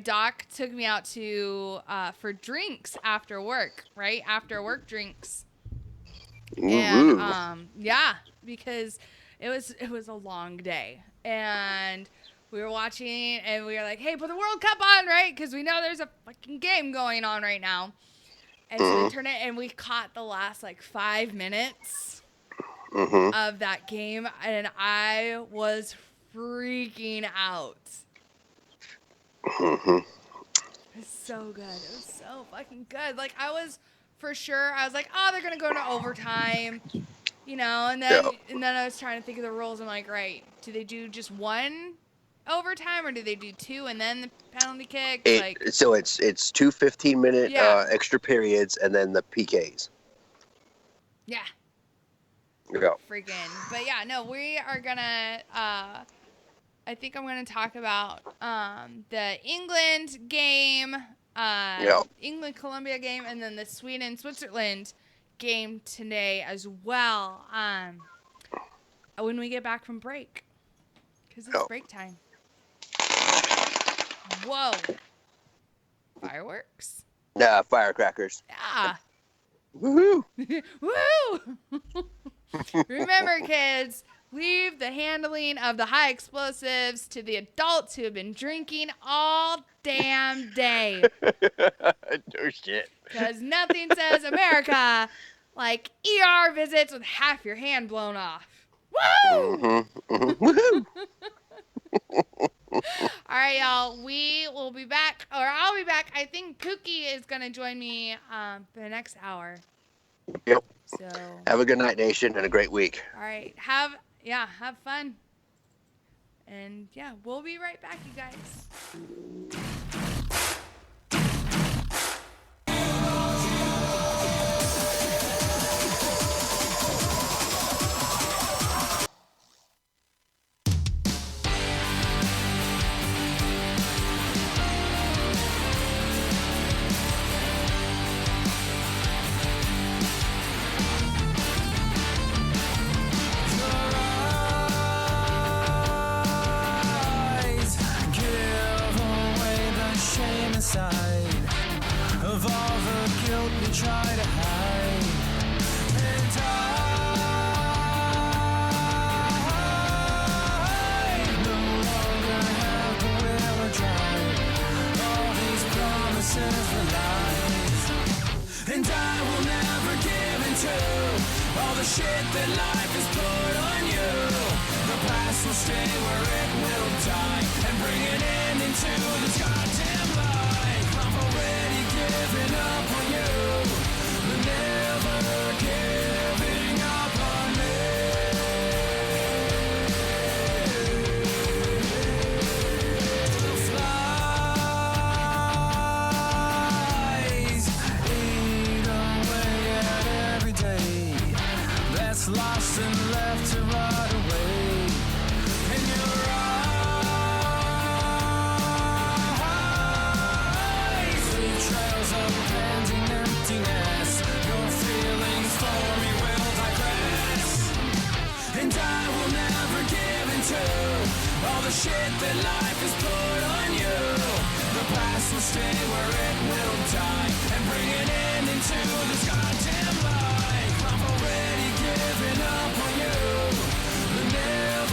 doc took me out to for drinks after work, right? After work drinks. And yeah, because it was a long day. And we were watching and we were like, "Hey, put the World Cup on, right? Cuz we know there's a fucking game going on right now." And so we turned it and we caught the last 5 minutes of that game and I was freaking out. It was so good. It was so fucking good. I was for sure. I was like, oh, they're gonna go into overtime, and then I was trying to think of the rules. I'm like, right? Do they do just one overtime or do they do two and then the penalty kick? So it's 2 15-minute extra periods and then the PKs. Yeah. Yeah. Freaking. But yeah, no, we are gonna. I think I'm gonna talk about the England game, England-Colombia game, and then the Sweden-Switzerland game today as well. When we get back from break, because it's break time. Whoa! Fireworks? Nah, firecrackers. Yeah. Woohoo! Woo! Remember, kids. Leave the handling of the high explosives to the adults who have been drinking all damn day. No shit. Because nothing says America like ER visits with half your hand blown off. Woo! Woohoo! All right, y'all. We will be back, or I'll be back. I think Kookie is going to join me for the next hour. Yep. So have a good night, Nation, and a great week. All right. Have fun. And yeah, we'll be right back, you guys. Of all the guilt we try to hide, and I no longer have the will to drive all these promises for lies, and I will never give into all the shit that life has put on you. The past will stay where it will die and bring an end into this goddamn life. I'm already giving up on you, but never giving up on me. Flies eat away at every day that's lost and left to rot away. And your eyes leave trails of panting emptiness. Your feelings for me will digress, and I will never give into all the shit that life has put on you. The past will stay where it will die and bring an end into this goddamn life. I've already given up on you, but never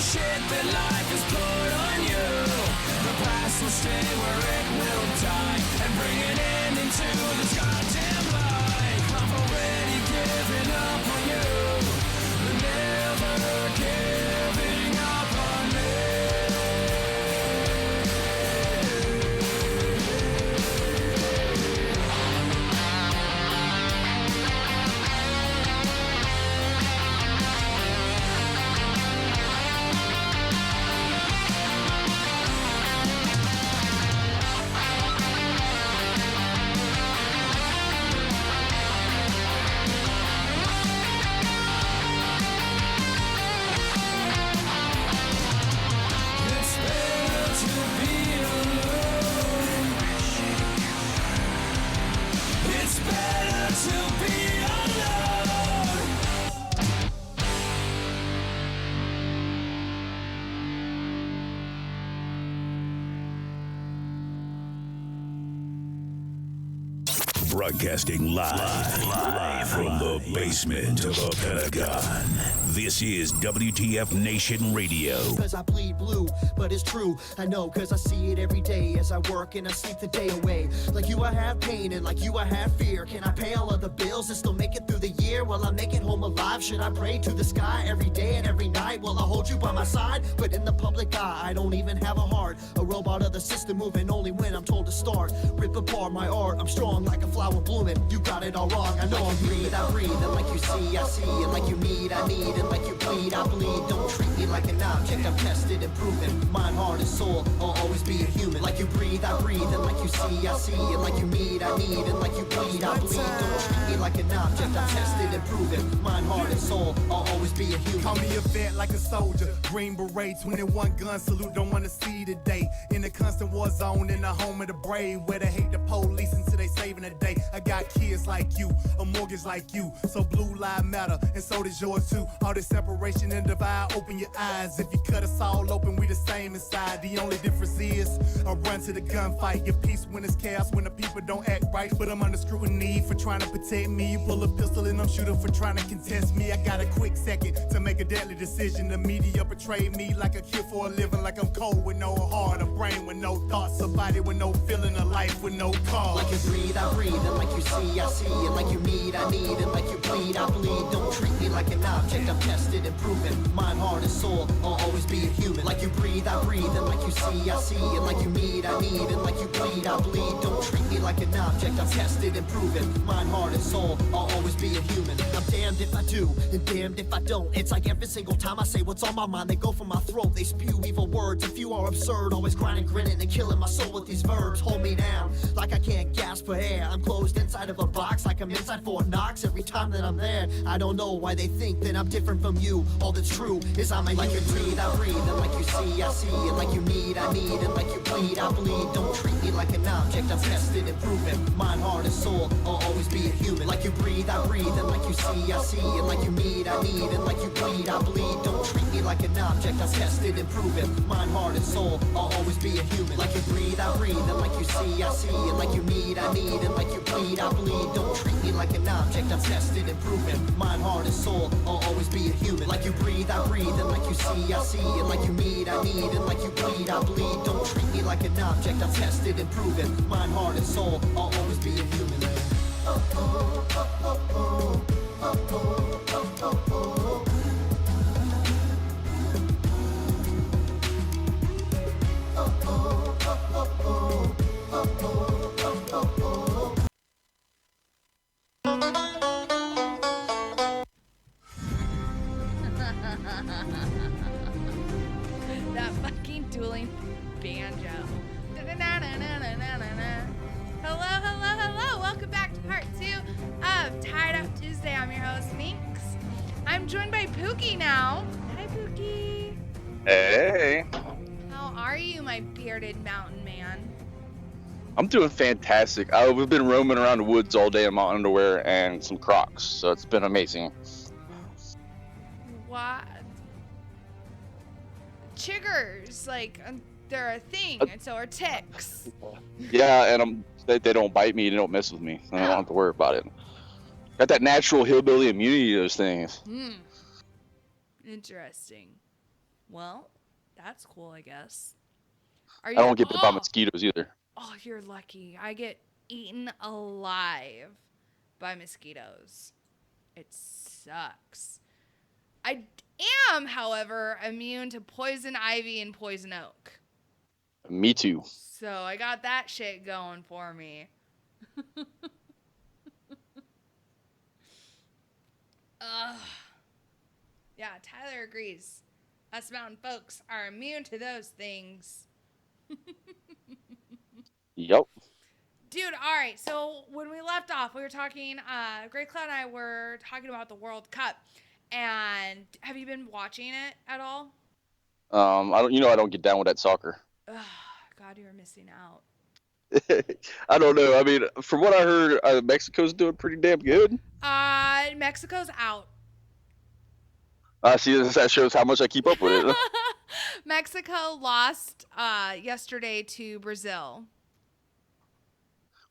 shit that life has put on you. The past will stay where it will die and bring an end into this goddamn life. I've already given up on you, but never giving up on me. It's better to be alone. It's better to be alone. Broadcasting live from the basement of a Pentagon. This is WTF Nation Radio. Cause I bleed blue, but it's true. I know cause I see it every day as I work and I sleep the day away. Like you I have pain and like you I have fear. Can I pay all of the bills and still make it through the year? Will I make it home alive? Should I pray to the sky every day and every night? Will I hold you by my side? But in the public eye, I don't even have a heart. A robot of the system moving only when I'm told to start. Rip apart my art, I'm strong like a flower blooming. You got it all wrong, I know I'm breathe. I breathe and like you see, I see. And like you need, I need. And like you bleed, I bleed. Don't treat me like an object, I'm tested and proven. Mind, heart, and soul, I'll always be a human. Like you breathe, I breathe. And like you see, I see. And like you need, I need. And like you bleed, I bleed. Don't treat me like an object, I'm tested and proven. Mind, heart, and soul, I'll always be a human. Call me a vet like a soldier. Green beret, 21 gun salute, don't wanna see today. In the constant war zone, in the home of the brave, where they hate the police until they saving the day. I got kids like you, a mortgage like you, so blue lives matter, and so does yours too. All this separation and divide, open your eyes. If you cut us all open, we the same inside. The only difference is I run to the gunfight. Get peace when it's chaos, when the people don't act right. But I'm under scrutiny for trying to protect me. You pull a pistol and I'm shooting for trying to contest me. I got a quick second to make a deadly decision. The media betrayed me like a kid for a living, like I'm cold with no heart, a brain with no thoughts, a body with no feeling, a life with no cause. Like you breathe, I breathe, and like you see, I see. And like you need, I need. And like you bleed, I bleed. Don't treat me like an object, I'm tested and proven. Mind, heart, and soul, I'll always be a human. Like you breathe, I breathe. And like you see, I see. And like you need, I need. And like you bleed, I bleed. Don't treat me like an object, I'm tested and proven. Mind, heart, and soul, I'll always be a human. I'm damned if I do, and damned if I don't. It's like every single time I say what's on my mind, they go for my throat, they spew evil words. If you are absurd, always grinding, grinning, and killing my soul with these verbs. Hold me down, like I can't gasp for air. I'm closed inside of a box, like I'm inside Fort Knox. Every time that I'm there, I don't know why they think that I'm different from you. All that's true is I'm a like you breathe, I breathe. And like you see, I see. And like you need, I need. And like you bleed, I bleed. Don't treat me like an object, I'm tested and proven. Mind, heart, and soul, I'll always be a human. Like you breathe, I breathe. And like you see, I see. And like you need, I need. And like you bleed, I bleed. Don't treat me like an object, I'm tested and proven. Mind, heart, and soul, I'll always be a human. Like you breathe, I breathe. And like you see, I see. And like you need, I need. And like you bleed, I bleed. Don't treat me like an object, I'm tested and proven. Mind, heart, and soul, I'll always be a human. Like you breathe, I breathe. And like you see, I see. And like you need, I need. And like you bleed, I bleed. Don't treat me like an object, I'm tested and proven. Mind, heart, and soul, I'll always be a human. That fucking dueling banjo. Hello, hello, hello. Welcome back to part 2 of Tied Up Tuesday. I'm your host, Minx. I'm joined by Pookie now. Hi, Pookie. Hey. How are you, my bearded mountain man? I'm doing fantastic. We've been roaming around the woods all day in my underwear and some Crocs, so it's been amazing. What? Chiggers, like, they're a thing, and so are ticks. Yeah, and they don't bite me, they don't mess with me, and I don't have to worry about it. Got that natural hillbilly immunity to those things. Interesting. Well, that's cool, I guess. I don't get bit by mosquitoes either. Oh, you're lucky. I get eaten alive by mosquitoes. It sucks. I am, however, immune to poison ivy and poison oak. Me too. So I got that shit going for me. Ugh. Yeah, Tyler agrees. Us mountain folks are immune to those things. Yep. Dude, all right. So when we left off, we were talking, Great Cloud and I were talking about the World Cup. And have you been watching it at all? I don't get down with that soccer. Ugh, God, you're missing out. I don't know. I mean, from what I heard, Mexico's doing pretty damn good. Mexico's out. See, that shows how much I keep up with it. Mexico lost yesterday to Brazil.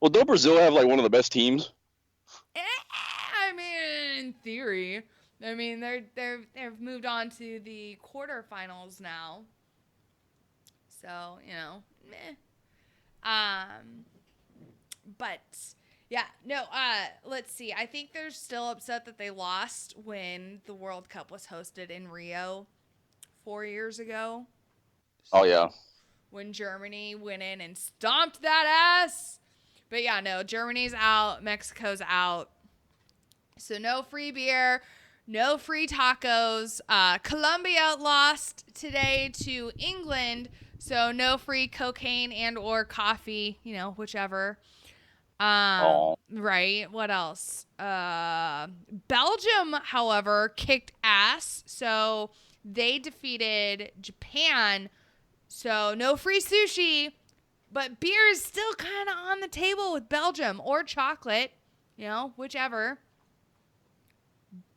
Well, don't Brazil have like one of the best teams? I mean, in theory. I mean, they've moved on to the quarterfinals now. So, meh. But yeah, no, let's see. I think they're still upset that they lost when the World Cup was hosted in Rio 4 years ago. Oh, yeah. When Germany went in and stomped that ass. But yeah, no, Germany's out. Mexico's out. So no free beer, no free tacos. Colombia lost today to England. So no free cocaine and or coffee, whichever. Right. What else? Belgium, however, kicked ass. So they defeated Japan. So no free sushi, but beer is still kind of on the table with Belgium, or chocolate, whichever.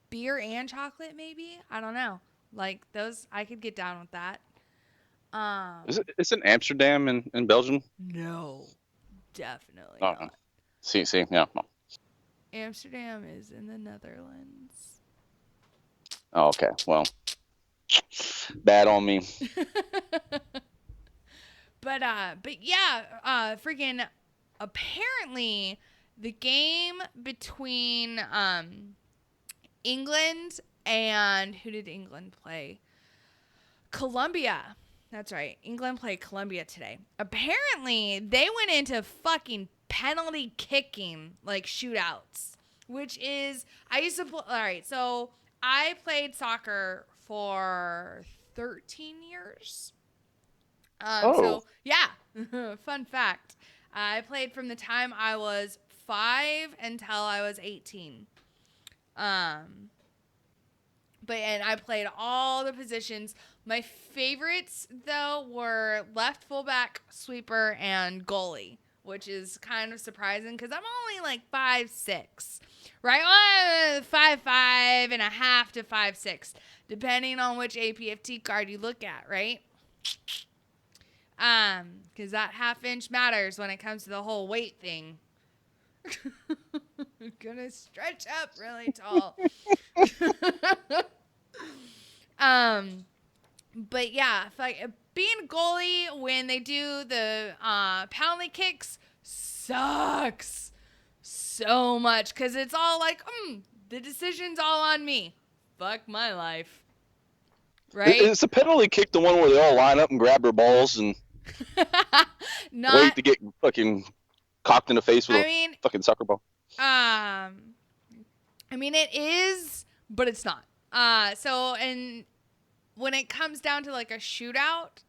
Beer and chocolate, maybe? I don't know. Like those, I could get down with that. Is it Amsterdam in Belgium? No, definitely not. See, yeah. Amsterdam is in the Netherlands. Oh, okay. Well, bad on me. But yeah, freaking apparently the game between England and who did England play? Colombia. That's right. England played Colombia today. Apparently, they went into fucking penalty kicking, like shootouts, which is, all right, so I played soccer for 13 years. So, yeah, fun fact. I played from the time I was 5 until I was 18. And I played all the positions. My favorites, though, were left fullback, sweeper, and goalie, which is kind of surprising because I'm only like 5'6", right? 5'5.5" to 5'6", depending on which APFT card you look at, right? Because that half-inch matters when it comes to the whole weight thing. Gonna stretch up really tall. But yeah, being goalie when they do the penalty kicks sucks so much because it's all like, the decision's all on me. Fuck my life. Right? Is the penalty kick the one where they all line up and grab their balls and wait to get fucking cocked in the face with a fucking soccer ball? I mean, it is, but it's not. And when it comes down to like a shootout,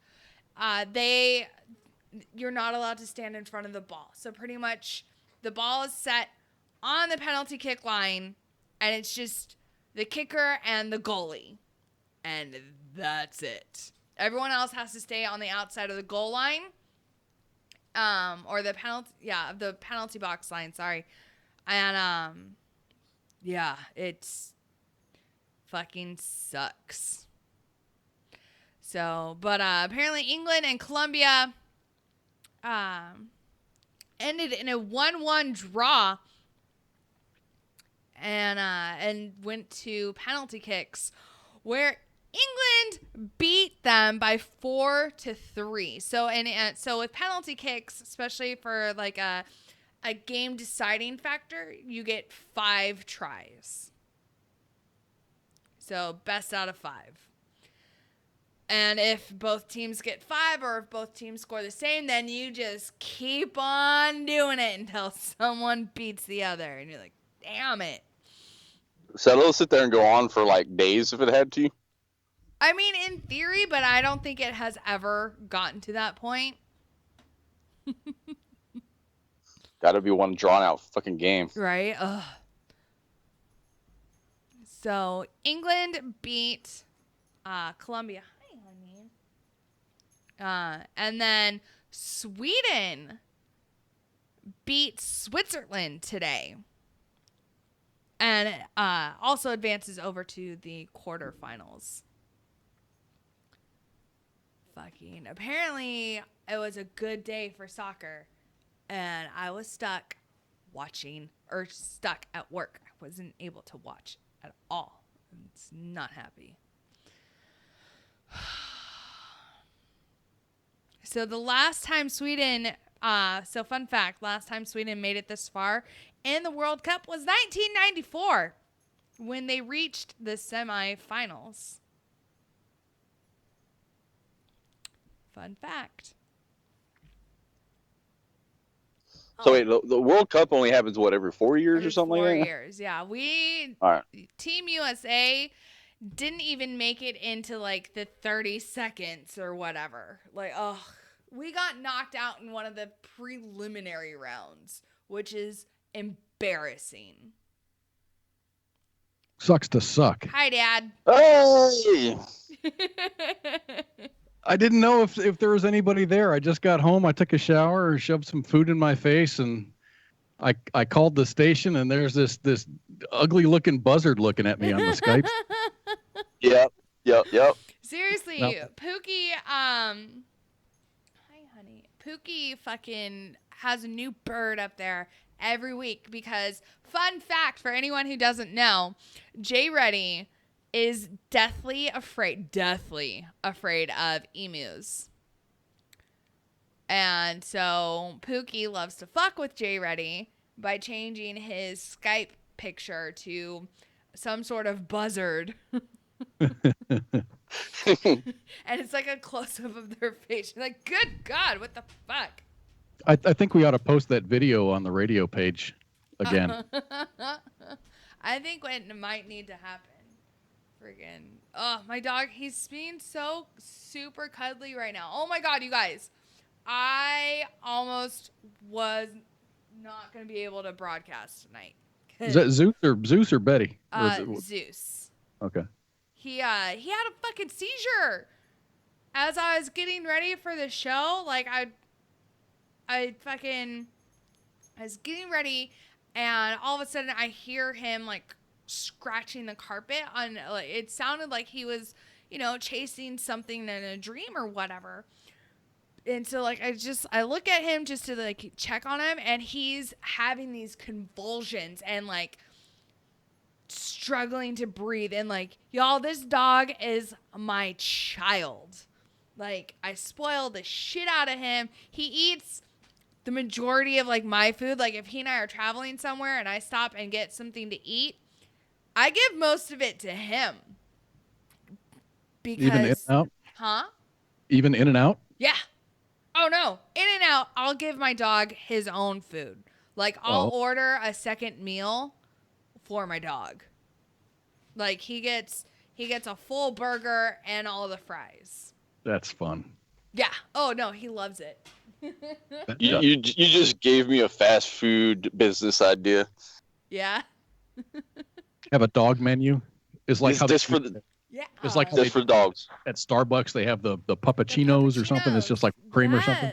you're not allowed to stand in front of the ball. So pretty much the ball is set on the penalty kick line, and it's just the kicker and the goalie. And that's it. Everyone else has to stay on the outside of the goal line. Or the penalty box line, sorry. And, yeah, it's fucking sucks. So, but, apparently England and Colombia, ended in a 1-1 draw and went to penalty kicks, where England beat them by 4-3. So with penalty kicks, especially for like a game deciding factor, you get 5 tries. So best out of 5. And if both teams get 5 or if both teams score the same, then you just keep on doing it until someone beats the other. And you're like, damn it. So it'll sit there and go on for like days if it had to? I mean, in theory, but I don't think it has ever gotten to that point. Gotta be one drawn out fucking game. Right? Ugh. So England beat Colombia. And then Sweden beat Switzerland today. And also advances over to the quarterfinals. Fucking. Apparently, it was a good day for soccer. And I was stuck at work. I wasn't able to watch at all. It's not happy. So the last time Sweden, fun fact, last time Sweden made it this far in the World Cup was 1994 when they reached the semifinals. Fun fact. So wait, the World Cup only happens, every 4 years or something like that? 4 years, yeah. All right. Team USA didn't even make it into, like, the 30 seconds or whatever. Like, we got knocked out in one of the preliminary rounds, which is embarrassing. Sucks to suck. Hi, Dad. Hey! I didn't know if there was anybody there. I just got home. I took a shower, shoved some food in my face, and I called the station, and there's this ugly-looking buzzard looking at me on the Skype. Yep. Seriously, No. Pookie, hi, honey. Pookie fucking has a new bird up there every week because, fun fact for anyone who doesn't know, Jay Reddy is deathly afraid of emus. And so Pookie loves to fuck with Jay Reddy by changing his Skype picture to some sort of buzzard. And it's like a close-up of their face. You're like, good God, what the fuck? I think we ought to post that video on the radio page again. I think it might need to happen. Friggin'. Oh, my dog, he's being so super cuddly right now. Oh my God, you guys. I almost was not going to be able to broadcast tonight. Is that Zeus or Betty? Zeus. Okay. He had a fucking seizure as I was getting ready for the show. Like I was getting ready, and all of a sudden I hear him like scratching the carpet on. Like, it sounded like he was, chasing something in a dream or whatever. And so like I look at him just to like check on him, and he's having these convulsions and like struggling to breathe. And like, y'all, this dog is my child. Like, I spoil the shit out of him. He eats the majority of like my food. Like, if he and I are traveling somewhere and I stop and get something to eat, I give most of it to him. Because, even In-N-Out? Huh? Even In-N-Out? Yeah. Oh no, In-N-Out, I'll give my dog his own food. Like, I'll order a second meal for my dog. Like, he gets a full burger and all the fries. That's fun. Yeah. Oh no, he loves it. You just gave me a fast food business idea. Yeah. Have a dog menu. It's like It's for dogs. At Starbucks, they have the puppuccinos or something. It's just like cream or something.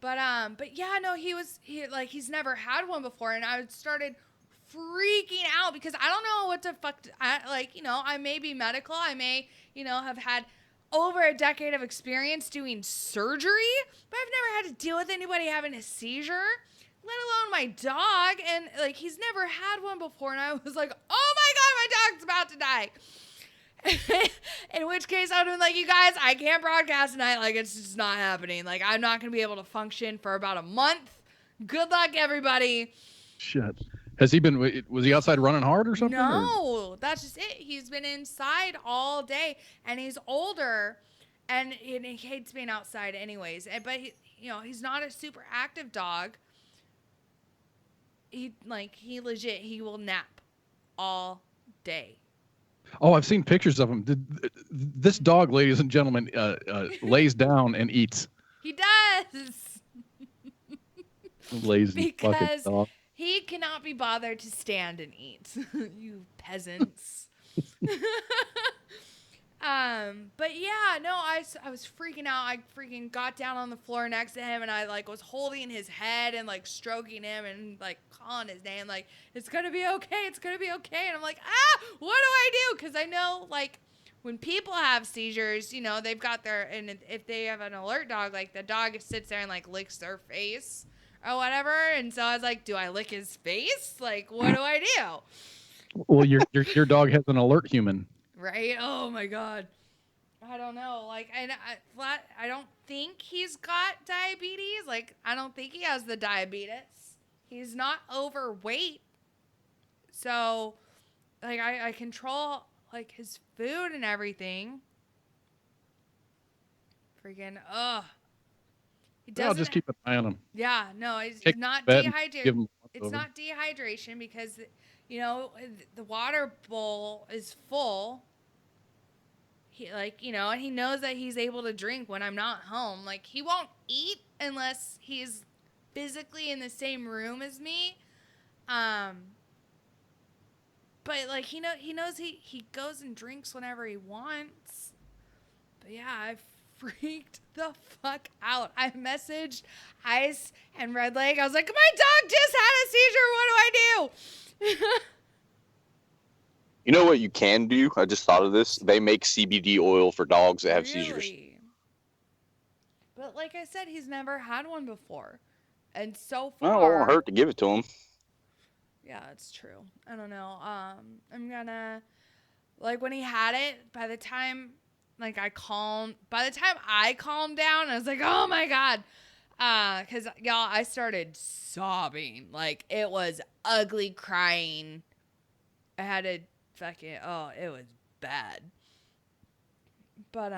But yeah, no, he's never had one before, and I started freaking out because I don't know what the fuck. I may be medical. I may, have had over a decade of experience doing surgery, but I've never had to deal with anybody having a seizure, let alone my dog. And like, he's never had one before, and I was like, oh my God, my dog's about to die. In which case, I'd been like, you guys, I can't broadcast tonight. Like, it's just not happening. Like, I'm not going to be able to function for about a month. Good luck, everybody. Shit. Was he outside running hard or something? No, that's just it. He's been inside all day, and he's older, and he hates being outside anyways. But he's not a super active dog. He will nap all day. Oh, I've seen pictures of him. This dog, ladies and gentlemen, lays down and eats. He does. Lazy fucking dog. He cannot be bothered to stand and eat. You peasants. But yeah, no, I was freaking out. I freaking got down on the floor next to him, and I was holding his head and stroking him and calling his name, it's gonna be okay, it's gonna be okay. And I'm like, what do I do? Because I know when people have seizures, they've got and if they have an alert dog, the dog sits there and licks their face or whatever. And so I was like, do I lick his face? What do I do? Well, your dog has an alert human. Right? Oh my God. I don't know. I don't think he's got diabetes. I don't think he has the diabetes. He's not overweight. So, I control, his food and everything. Freaking, ugh. I'll just keep an eye on him. Yeah, no, it's not dehydrated. It's not dehydration because, the water bowl is full. He and he knows that he's able to drink when I'm not home. He won't eat unless he's physically in the same room as me. But he knows he goes and drinks whenever he wants. But yeah, I freaked the fuck out. I messaged Ice and Red Leg. I was like, my dog just had a seizure. What do I do? You know what you can do? I just thought of this. They make CBD oil for dogs that have seizures. But like I said, he's never had one before. And so far... Well, it won't hurt to give it to him. Yeah, it's true. I don't know. I'm gonna... when he had it, by the time I calmed down, I was like, oh my God. Because, y'all, I started sobbing. It was ugly crying. I had to... it was bad. But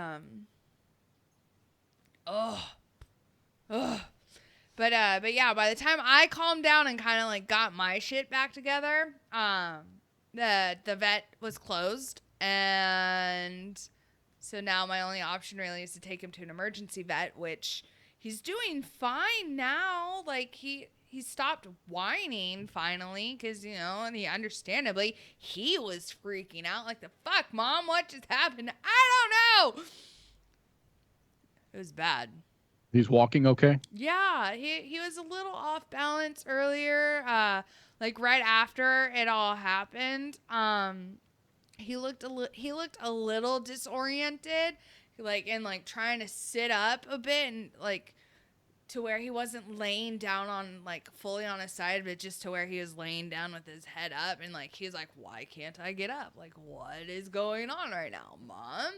but yeah, by the time I calmed down and kind of got my shit back together, the vet was closed, and so now my only option really is to take him to an emergency vet, which he's doing fine now. He stopped whining finally because, and he understandably, he was freaking out. The fuck, Mom? What just happened? I don't know. It was bad. He's walking okay? Yeah, he was a little off balance earlier, right after it all happened. He looked a little disoriented, and trying to sit up a bit and to where he wasn't laying down on fully on his side, but just to where he was laying down with his head up, and he's like, why can't I get up? What is going on right now, Mom?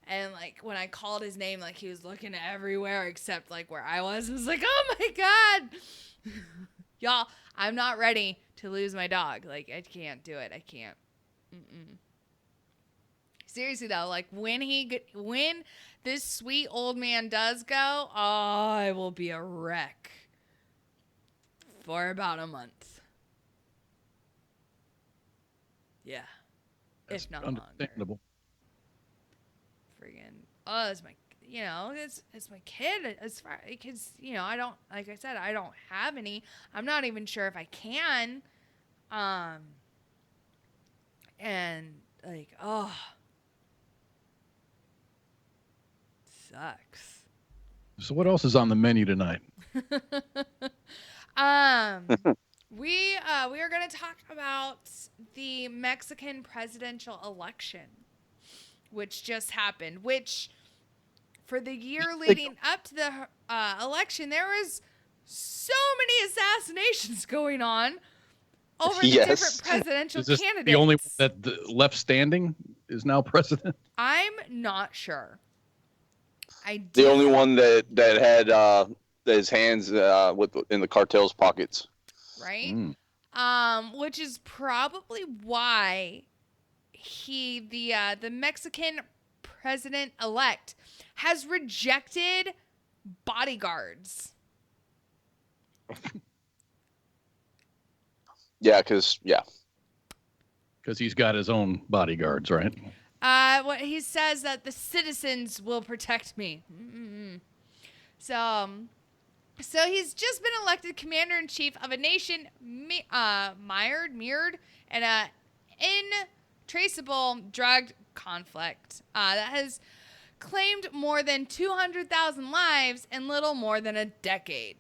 And when I called his name, he was looking everywhere except where I was. I was like, oh my God. Y'all, I'm not ready to lose my dog. I can't do it. I can't. Seriously though, when this sweet old man does go, I will be a wreck for about a month. Yeah. That's if not understandable. Longer. It's my, it's my kid as far, because, I don't, like I said, I don't have any. I'm not even sure if I can. And sucks. So what else is on the menu tonight? We are going to talk about the Mexican presidential election, which just happened, which for the year leading up to the election, there was so many assassinations going on over the different presidential Is this candidates. the only one that left standing is now president? I'm not sure. The only one that had his hands in the cartel's pockets. Right? Which is probably why the Mexican president-elect has rejected bodyguards. Because he's got his own bodyguards, right? What he says that the citizens will protect me. So he's just been elected commander-in-chief of a nation mired in a intraceable drug conflict that has claimed more than 200,000 lives in little more than a decade.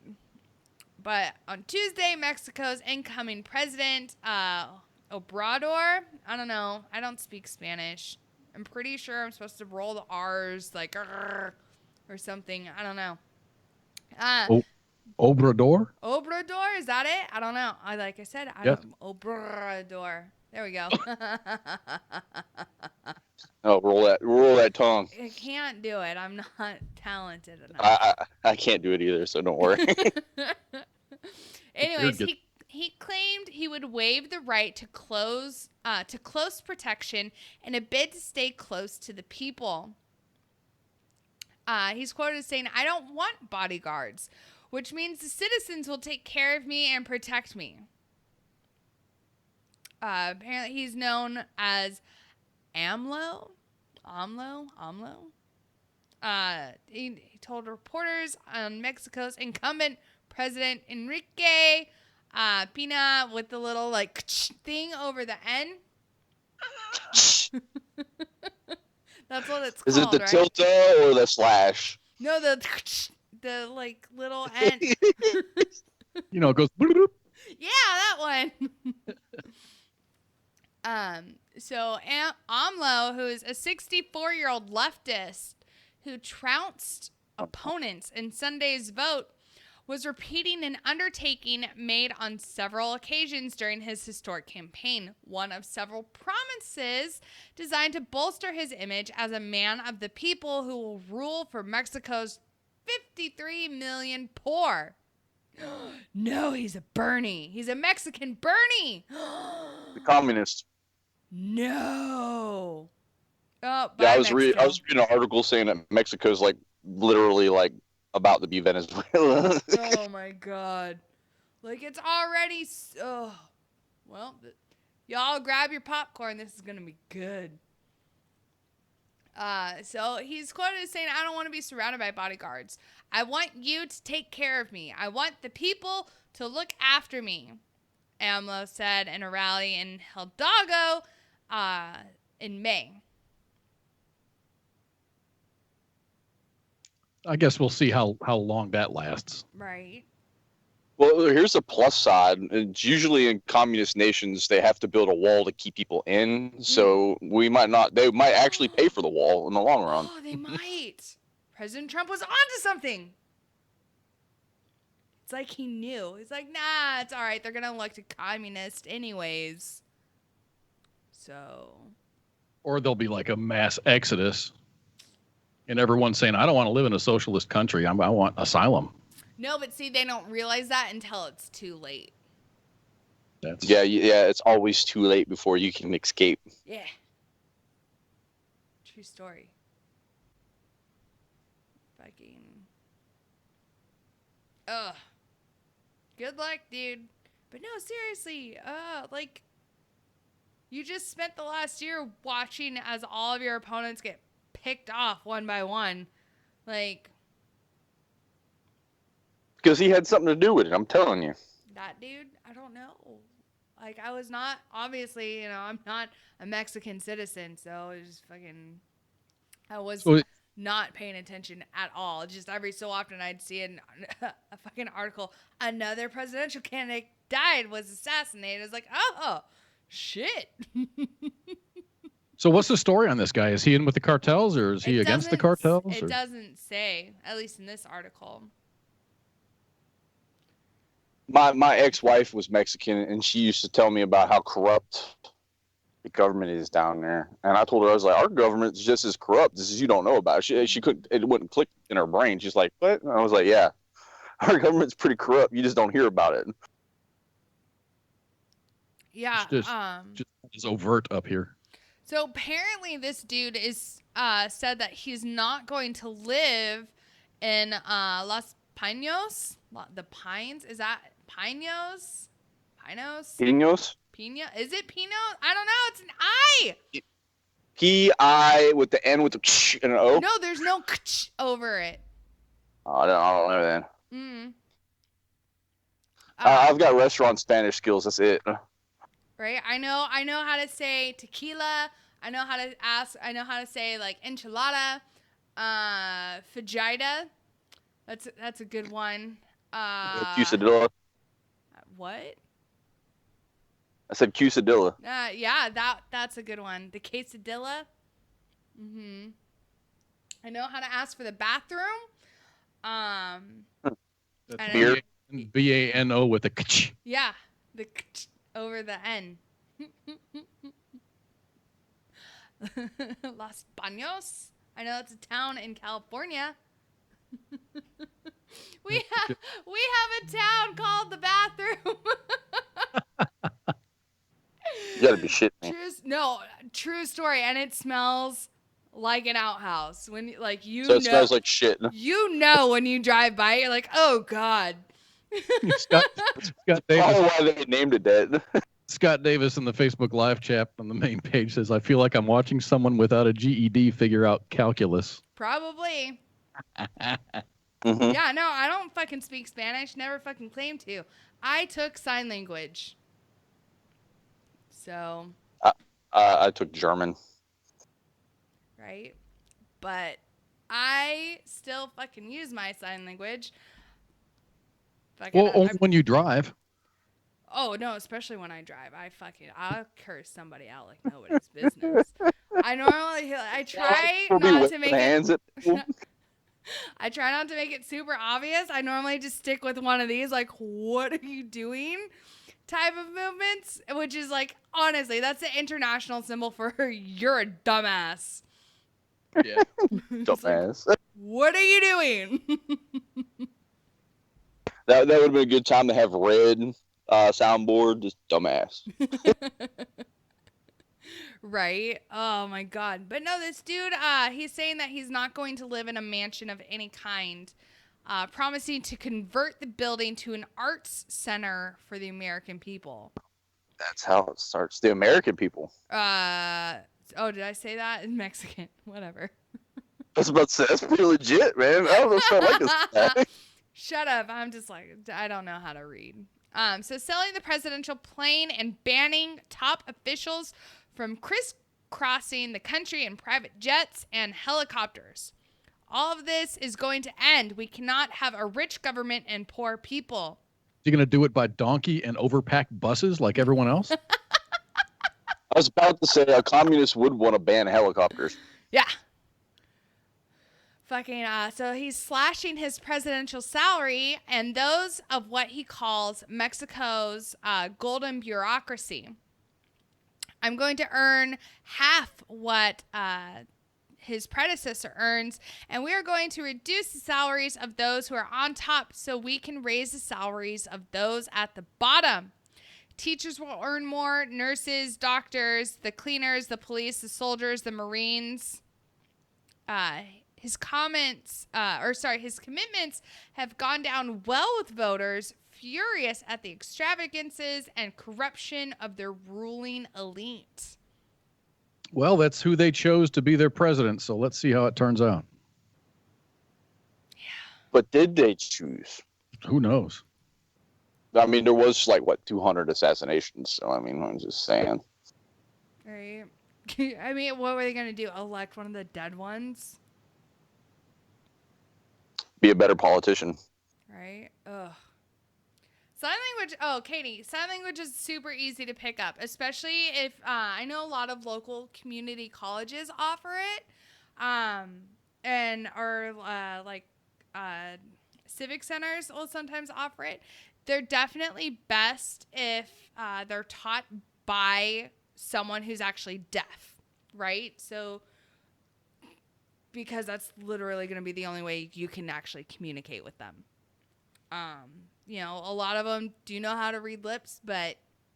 But on Tuesday, Mexico's incoming president, Obrador, I don't know, I don't speak Spanish. I'm pretty sure I'm supposed to roll the R's like or something. I don't know. Obrador? Obrador, is that it? I don't know. Like I said, Obrador. There we go. Oh, roll that tongue. I can't do it. I'm not talented enough. I can't do it either, so don't worry. Anyways, he claimed he would waive the right to close protection in a bid to stay close to the people. He's quoted as saying, "I don't want bodyguards, which means the citizens will take care of me and protect me." Apparently, he's known as AMLO. He told reporters on Mexico's incumbent President Enrique Pena with the little like thing over the N. That's what it's called, Is it the right? tilde or the slash? No, the like little N. It goes. Bloop. Yeah, that one. So AMLO, who is a 64-year-old leftist who trounced opponents in Sunday's vote, was repeating an undertaking made on several occasions during his historic campaign, one of several promises designed to bolster his image as a man of the people who will rule for Mexico's 53 million poor. No, he's a Bernie. He's a Mexican Bernie. The communist. No. Oh, I was reading an article saying that Mexico's like literally like about to be Venezuela. Oh my God. Like it's already well, y'all grab your popcorn. This is going to be good. So he's quoted as saying, "I don't want to be surrounded by bodyguards. I want you to take care of me. I want the people to look after me," AMLO said in a rally in Hidalgo in May. I guess we'll see how long that lasts. Right. Well, here's a plus side. It's usually in communist nations, they have to build a wall to keep people in. So they might actually pay for the wall in the long run. Oh, they might. President Trump was onto something. It's like he knew. He's like, nah, it's all right. They're going to elect a communist anyways. So. Or there'll be like a mass exodus. And everyone's saying, I don't want to live in a socialist country. I want asylum. No, but see, they don't realize that until it's too late. Yeah, it's always too late before you can escape. Yeah. True story. Fucking. Ugh. Good luck, dude. But no, seriously, like, you just spent the last year watching as all of your opponents get picked off one by one. Like. Because he had something to do with it, I'm telling you. That dude, I don't know. Like, I was not, obviously, I'm not a Mexican citizen, so it was just fucking, I was not paying attention at all. Just every so often I'd see a fucking article, another presidential candidate died, was assassinated. I was like, oh, shit. So what's the story on this guy? Is he in with the cartels, or is he against the cartels? It doesn't say, at least in this article. My ex-wife was Mexican, and she used to tell me about how corrupt the government is down there. And I told her, I was like, our government's just as corrupt as you don't know about. She couldn't, it wouldn't click in her brain. She's like, what? And I was like, yeah, our government's pretty corrupt. You just don't hear about it. Yeah. Just as overt up here. So apparently this dude is said that he's not going to live in Los Pinos. The Pines? Is that Pinos? Pinos? Pinos? Pino? Is it Pino? I don't know. It's an I. P-I with the N with the ch and an O? No, there's no ch over it. Oh, I don't know then. Mm. I've got restaurant Spanish skills. That's it. Right? I know how to say tequila. I know how to say like enchilada, fajita. That's a good one. Quesadilla. What? I said quesadilla. Yeah, that's a good one. The quesadilla. Mm-hmm. I know how to ask for the bathroom. That's B-A-N-O with a k. Yeah, the k over the N. Los Baños. I know it's a town in California. we have a town called the Bathroom. You gotta be shitting me. True story, and it smells like an outhouse. When So it smells like shit. You know when you drive by, you're like, oh God. Scott Davis. Probably why they named it that. Scott Davis in the Facebook Live chat on the main page says, I feel like I'm watching someone without a GED figure out calculus. Probably. Mm-hmm. Yeah, no, I don't fucking speak Spanish. Never fucking claimed to. I took sign language. So. I took German. Right? But I still fucking use my sign language. Well, only when you drive. Oh, no, especially when I drive. I'll curse somebody out like nobody's business. I try not to make it... I try not to make it super obvious. I normally just stick with one of these, like, what are you doing? Type of movements, which is like, honestly, that's the international symbol for you're a dumbass. Yeah. Dumbass. Like, what are you doing? That would have been a good time to have red soundboard, just dumbass. Right? Oh my God. But no, this dude, he's saying that he's not going to live in a mansion of any kind, promising to convert the building to an arts center for the American people. That's how it starts. The American people. Oh, did I say that? In Mexican. Whatever. I was about to say, that's pretty legit, man. I don't know if I like this. Shut up. I'm just like, I don't know how to read. So selling the presidential plane and banning top officials from crisscrossing the country in private jets and helicopters. All of this is going to end. We cannot have a rich government and poor people. You going to do it by donkey and overpacked buses like everyone else? I was about to say a communist would want to ban helicopters. Yeah. Fucking, so he's slashing his presidential salary and those of what he calls Mexico's golden bureaucracy. I'm going to earn half what his predecessor earns, and we are going to reduce the salaries of those who are on top so we can raise the salaries of those at the bottom. Teachers will earn more, nurses, doctors, the cleaners, the police, the soldiers, the Marines. His commitments have gone down well with voters, furious at the extravagances and corruption of their ruling elite. Well, that's who they chose to be their president, so let's see how it turns out. Yeah. But did they choose? Who knows? I mean, there was 200 assassinations, so I mean, I'm just saying. Right. I mean, what were they going to do? Elect one of the dead ones? Be a better politician. Right? Ugh. Sign language. Oh, Katie, sign language is super easy to pick up, especially if I know a lot of local community colleges offer it, civic centers will sometimes offer it. They're definitely best if they're taught by someone who's actually deaf, right? So, because that's literally going to be the only way you can actually communicate with them. You know, a lot of them do know how to read lips, but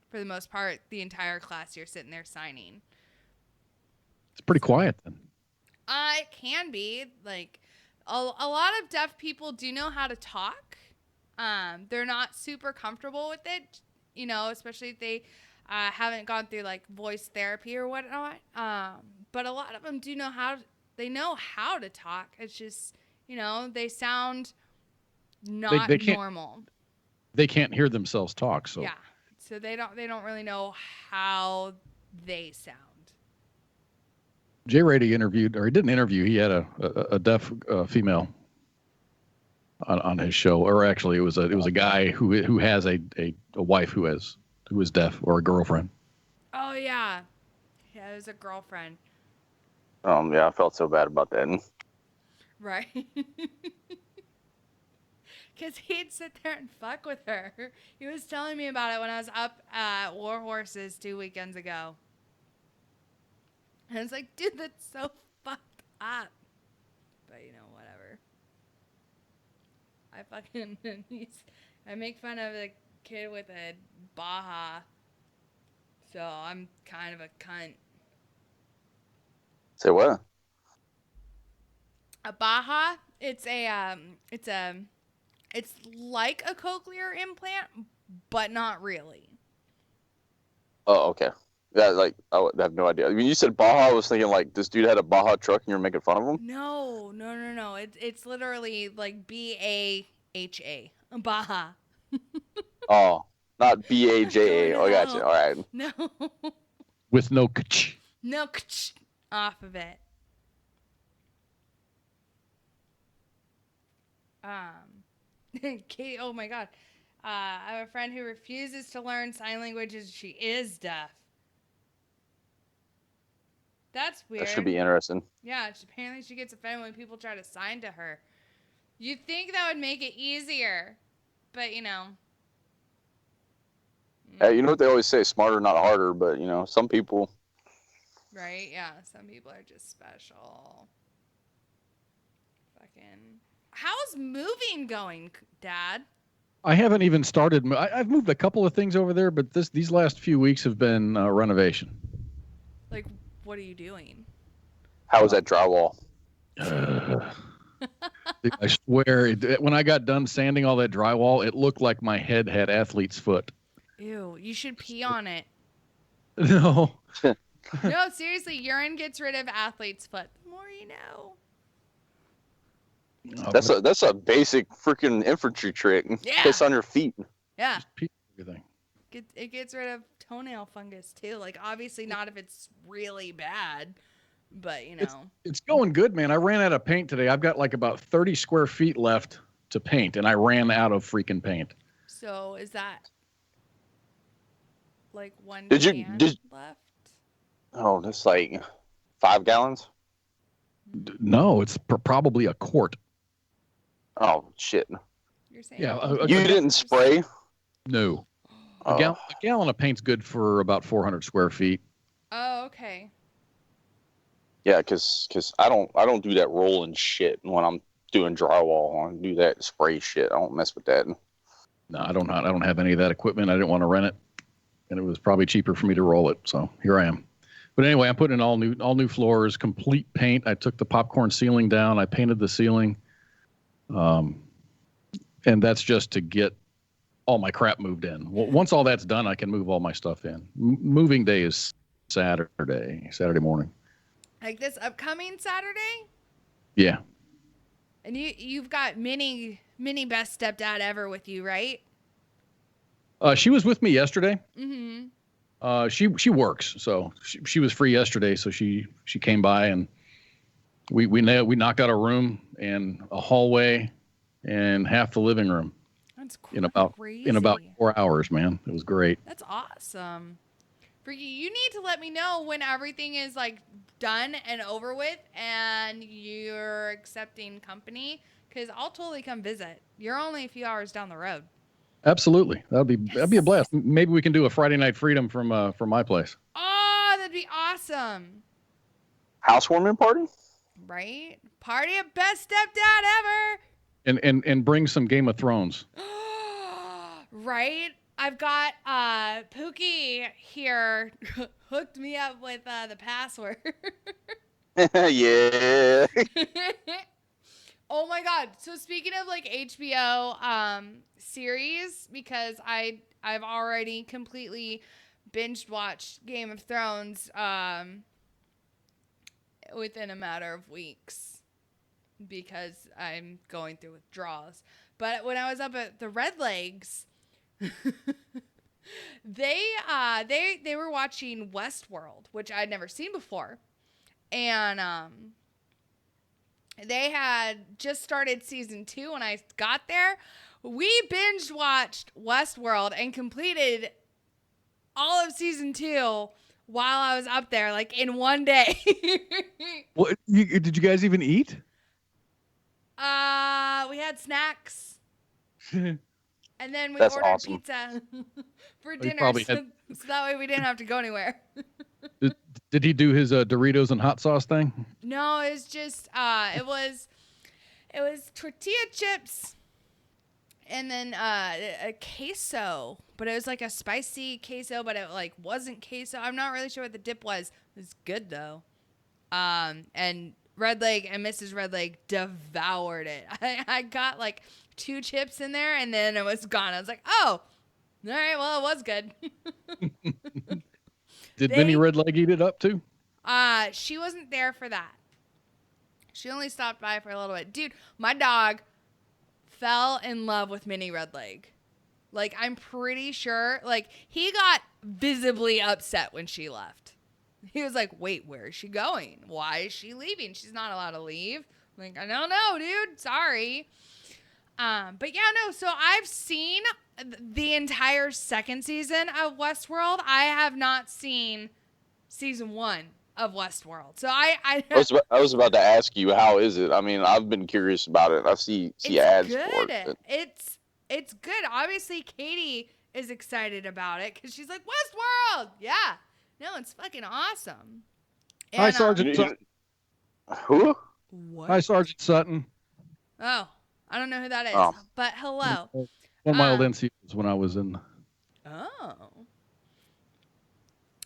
for the most part, the entire class you're sitting there signing. It's pretty quiet then. It can be. Like, a lot of deaf people do know how to talk. They're not super comfortable with it, you know, especially if they haven't gone through, like, voice therapy or whatnot. But a lot of them do know they know how to talk. It's just, you know, they sound not they can't, normal. They can't hear themselves talk, so. Yeah. So they don't really know how they sound. Jay Rady interviewed, or he didn't interview, he had a deaf female on his show, or actually it was a guy who has a wife who is deaf, or a girlfriend. Oh yeah. Yeah, it was a girlfriend. Yeah, I felt so bad about that. Right. Because he'd sit there and fuck with her. He was telling me about it when I was up at War Horses 2 weekends ago. And I was like, dude, that's so fucked up. But, you know, whatever. I make fun of the kid with a Baja. So I'm kind of a cunt. Say what? A Baja, it's like a cochlear implant, but not really. Oh, okay. Yeah, like, I have no idea. I mean, you said Baja, I was thinking, like, this dude had a Baja truck and you're making fun of him? No. It's literally like B-A-H-A. Baja. Oh, not B-A-J-A. Oh, I got you. All right. No. With no kch. No kch off of it. Katie, oh my God. I have a friend who refuses to learn sign language as she is deaf. That's weird. That should be interesting. Yeah, apparently she gets offended when people try to sign to her. You'd think that would make it easier, but you know. Hey, you know what they always say, smarter, not harder, but, you know, some people... Right, yeah, some people are just special. Fucking... How's moving going, Dad? I haven't even started. I've moved a couple of things over there, but these last few weeks have been renovation. Like, what are you doing? How was that drywall? I swear, when I got done sanding all that drywall, it looked like my head had athlete's foot. Ew, you should pee on it. No. No, seriously, urine gets rid of athlete's foot. The more you know. That's a basic freaking infantry trick. Yeah. Piss on your feet. Yeah. Everything. It gets rid of toenail fungus too. Like, obviously not if it's really bad, but you know. It's going good, man. I ran out of paint today. I've got like about 30 square feet left to paint, and I ran out of freaking paint. So is that like one Did can left? Oh, that's like 5 gallons? No, it's probably a quart. Oh, shit. You're saying you didn't spray? No. Oh. A gallon of paint's good for about 400 square feet. Oh, okay. Yeah, because I don't do that rolling shit when I'm doing drywall. I do that spray shit. I don't mess with that. No, I don't have any of that equipment. I didn't want to rent it, and it was probably cheaper for me to roll it. So here I am. But anyway, I'm putting in all new floors, complete paint. I took the popcorn ceiling down. I painted the ceiling, and that's just to get all my crap moved in. Well, once all that's done, I can move all my stuff in. Moving day is Saturday morning. Like this upcoming Saturday? Yeah. And you've got mini best stepdad ever with you, right? She was with me yesterday. Mm-hmm. She works, so she was free yesterday, so she came by, and we knocked out a room and a hallway and half the living room. That's in about 4 hours, man. It was great. That's awesome. Freaky, you need to let me know when everything is like done and over with and you're accepting company, because I'll totally come visit. You're only a few hours down the road. Absolutely. That'd be a blast. Maybe we can do a Friday Night Freedom from my place. Oh, awesome. Housewarming party? Right? Party of best stepdad ever. And bring some Game of Thrones. Right? I've got Pookie here hooked me up with the password. Yeah. Oh my god. So speaking of like HBO series, because I've already completely binge watched Game of Thrones within a matter of weeks because I'm going through withdrawals. But when I was up at the Red Legs, they were watching Westworld, which I'd never seen before. And they had just started season 2 when I got there. We binge watched Westworld and completed all of season 2 while I was up there, like in one day. What did you guys even eat? We had snacks. And then we That's ordered awesome. pizza for He dinner, probably so, had- so that way we didn't have to go anywhere. Did he do his Doritos and hot sauce thing? No, it was just it was tortilla chips and then a queso, but it was like a spicy queso, but it like wasn't queso. I'm not really sure what the dip was. It was good though. And Red Leg and Mrs. Red Leg devoured it. I got like 2 chips in there and then it was gone. I was like, oh, all right, well, it was good. Did Minnie Red Leg eat it up too? She wasn't there for that. She only stopped by for a little bit. Dude, my dog fell in love with Minnie Red Leg. Like, I'm pretty sure, like, he got visibly upset when she left. He was like, wait, where is she going? Why is she leaving? She's not allowed to leave. I'm like, I don't know, dude. Sorry. But yeah, no, so I've seen the entire second season of Westworld. I have not seen season 1 of Westworld. So I was about to ask you, how is it? I mean, I've been curious about it. I see ads for it. It's good. Obviously, Katie is excited about it because she's like, Westworld! Yeah. No, it's fucking awesome. And, Hi, Sergeant Sutton. Who? What? Hi, Sergeant Sutton. Oh, I don't know who that is. Oh. But hello. One of my old NCOs when I was in. Oh.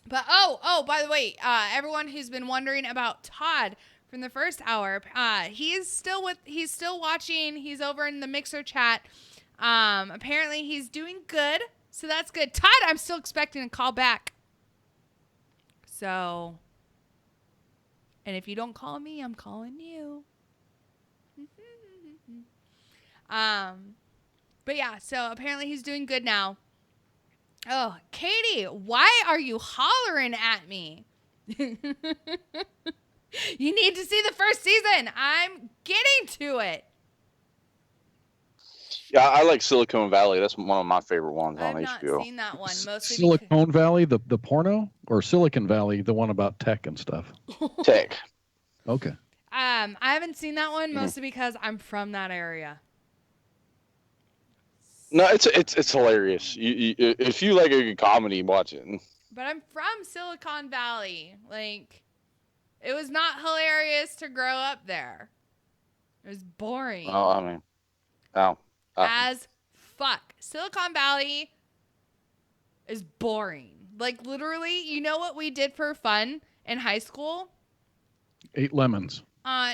But by the way, everyone who's been wondering about Todd from the first hour, he's still watching. He's over in the Mixer chat. Apparently he's doing good, so that's good. Todd, I'm still expecting a call back. So, and if you don't call me, I'm calling you. But yeah, so apparently he's doing good now. Oh, Katie, why are you hollering at me? You need to see the first season. I'm getting to it. Yeah, I like Silicon Valley. That's one of my favorite ones on HBO. I've not seen that one. Mostly Silicon Valley, the porno, or Silicon Valley, the one about tech and stuff? Tech. Okay. I haven't seen that one mostly because I'm from that area. No, it's hilarious. If you like a good comedy, watch it. But I'm from Silicon Valley. Like, it was not hilarious to grow up there. It was boring. Oh, I mean, As fuck. Silicon Valley is boring. Like, literally, you know what we did for fun in high school? 8 lemons.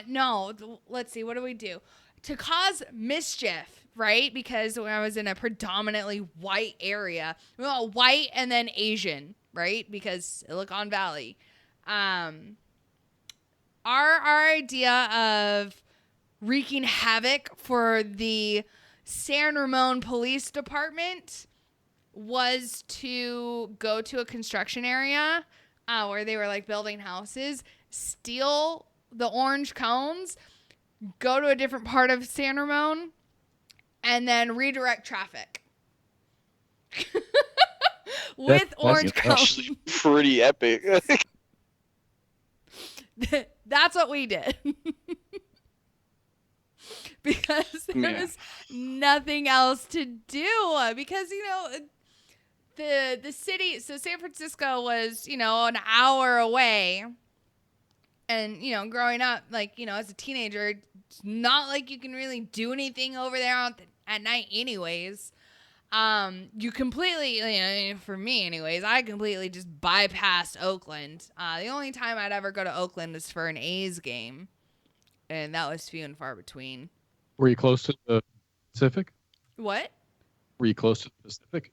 No. Let's see. What do we do? To cause mischief, right? Because when I was in a predominantly white area, well, white and then Asian, right? Because Silicon Valley. Our idea of wreaking havoc for the San Ramon Police Department was to go to a construction area where they were like building houses, steal the orange cones, go to a different part of San Ramon, and then redirect traffic with orange cones. Actually pretty epic. That's what we did. Because there was nothing else to do. Because, the city, so San Francisco was, an hour away. And, growing up, as a teenager, it's not like you can really do anything over there at night anyways. You completely, for me anyways, I completely just bypassed Oakland. The only time I'd ever go to Oakland was for an A's game. And that was few and far between. Were you close to the Pacific? What? Were you close to the Pacific?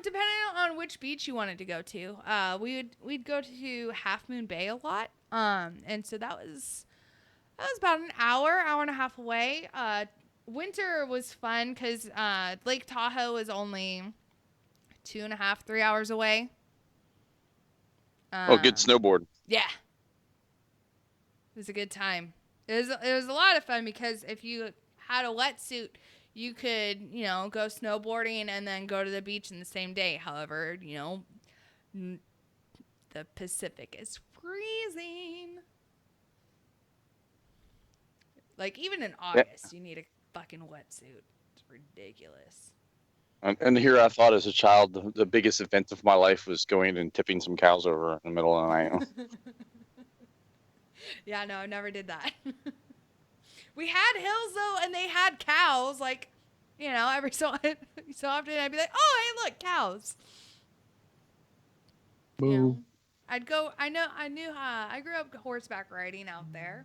Depending on which beach you wanted to go to, we'd go to Half Moon Bay a lot. And so that was about an hour and a half away. Winter was fun because Lake Tahoe was only 2.5, 3 hours away. Good snowboard. Yeah, it was a good time. It was a lot of fun because if you had a wetsuit, you could, go snowboarding and then go to the beach in the same day. However, the Pacific is freezing. Like, even in August, you need a fucking wetsuit. It's ridiculous. And here I thought as a child, the biggest event of my life was going and tipping some cows over in the middle of the night. Yeah, no, I never did that. We had hills, though, and they had cows. Like, every so often I'd be like, oh, hey, look, cows. Boo. I grew up horseback riding out there.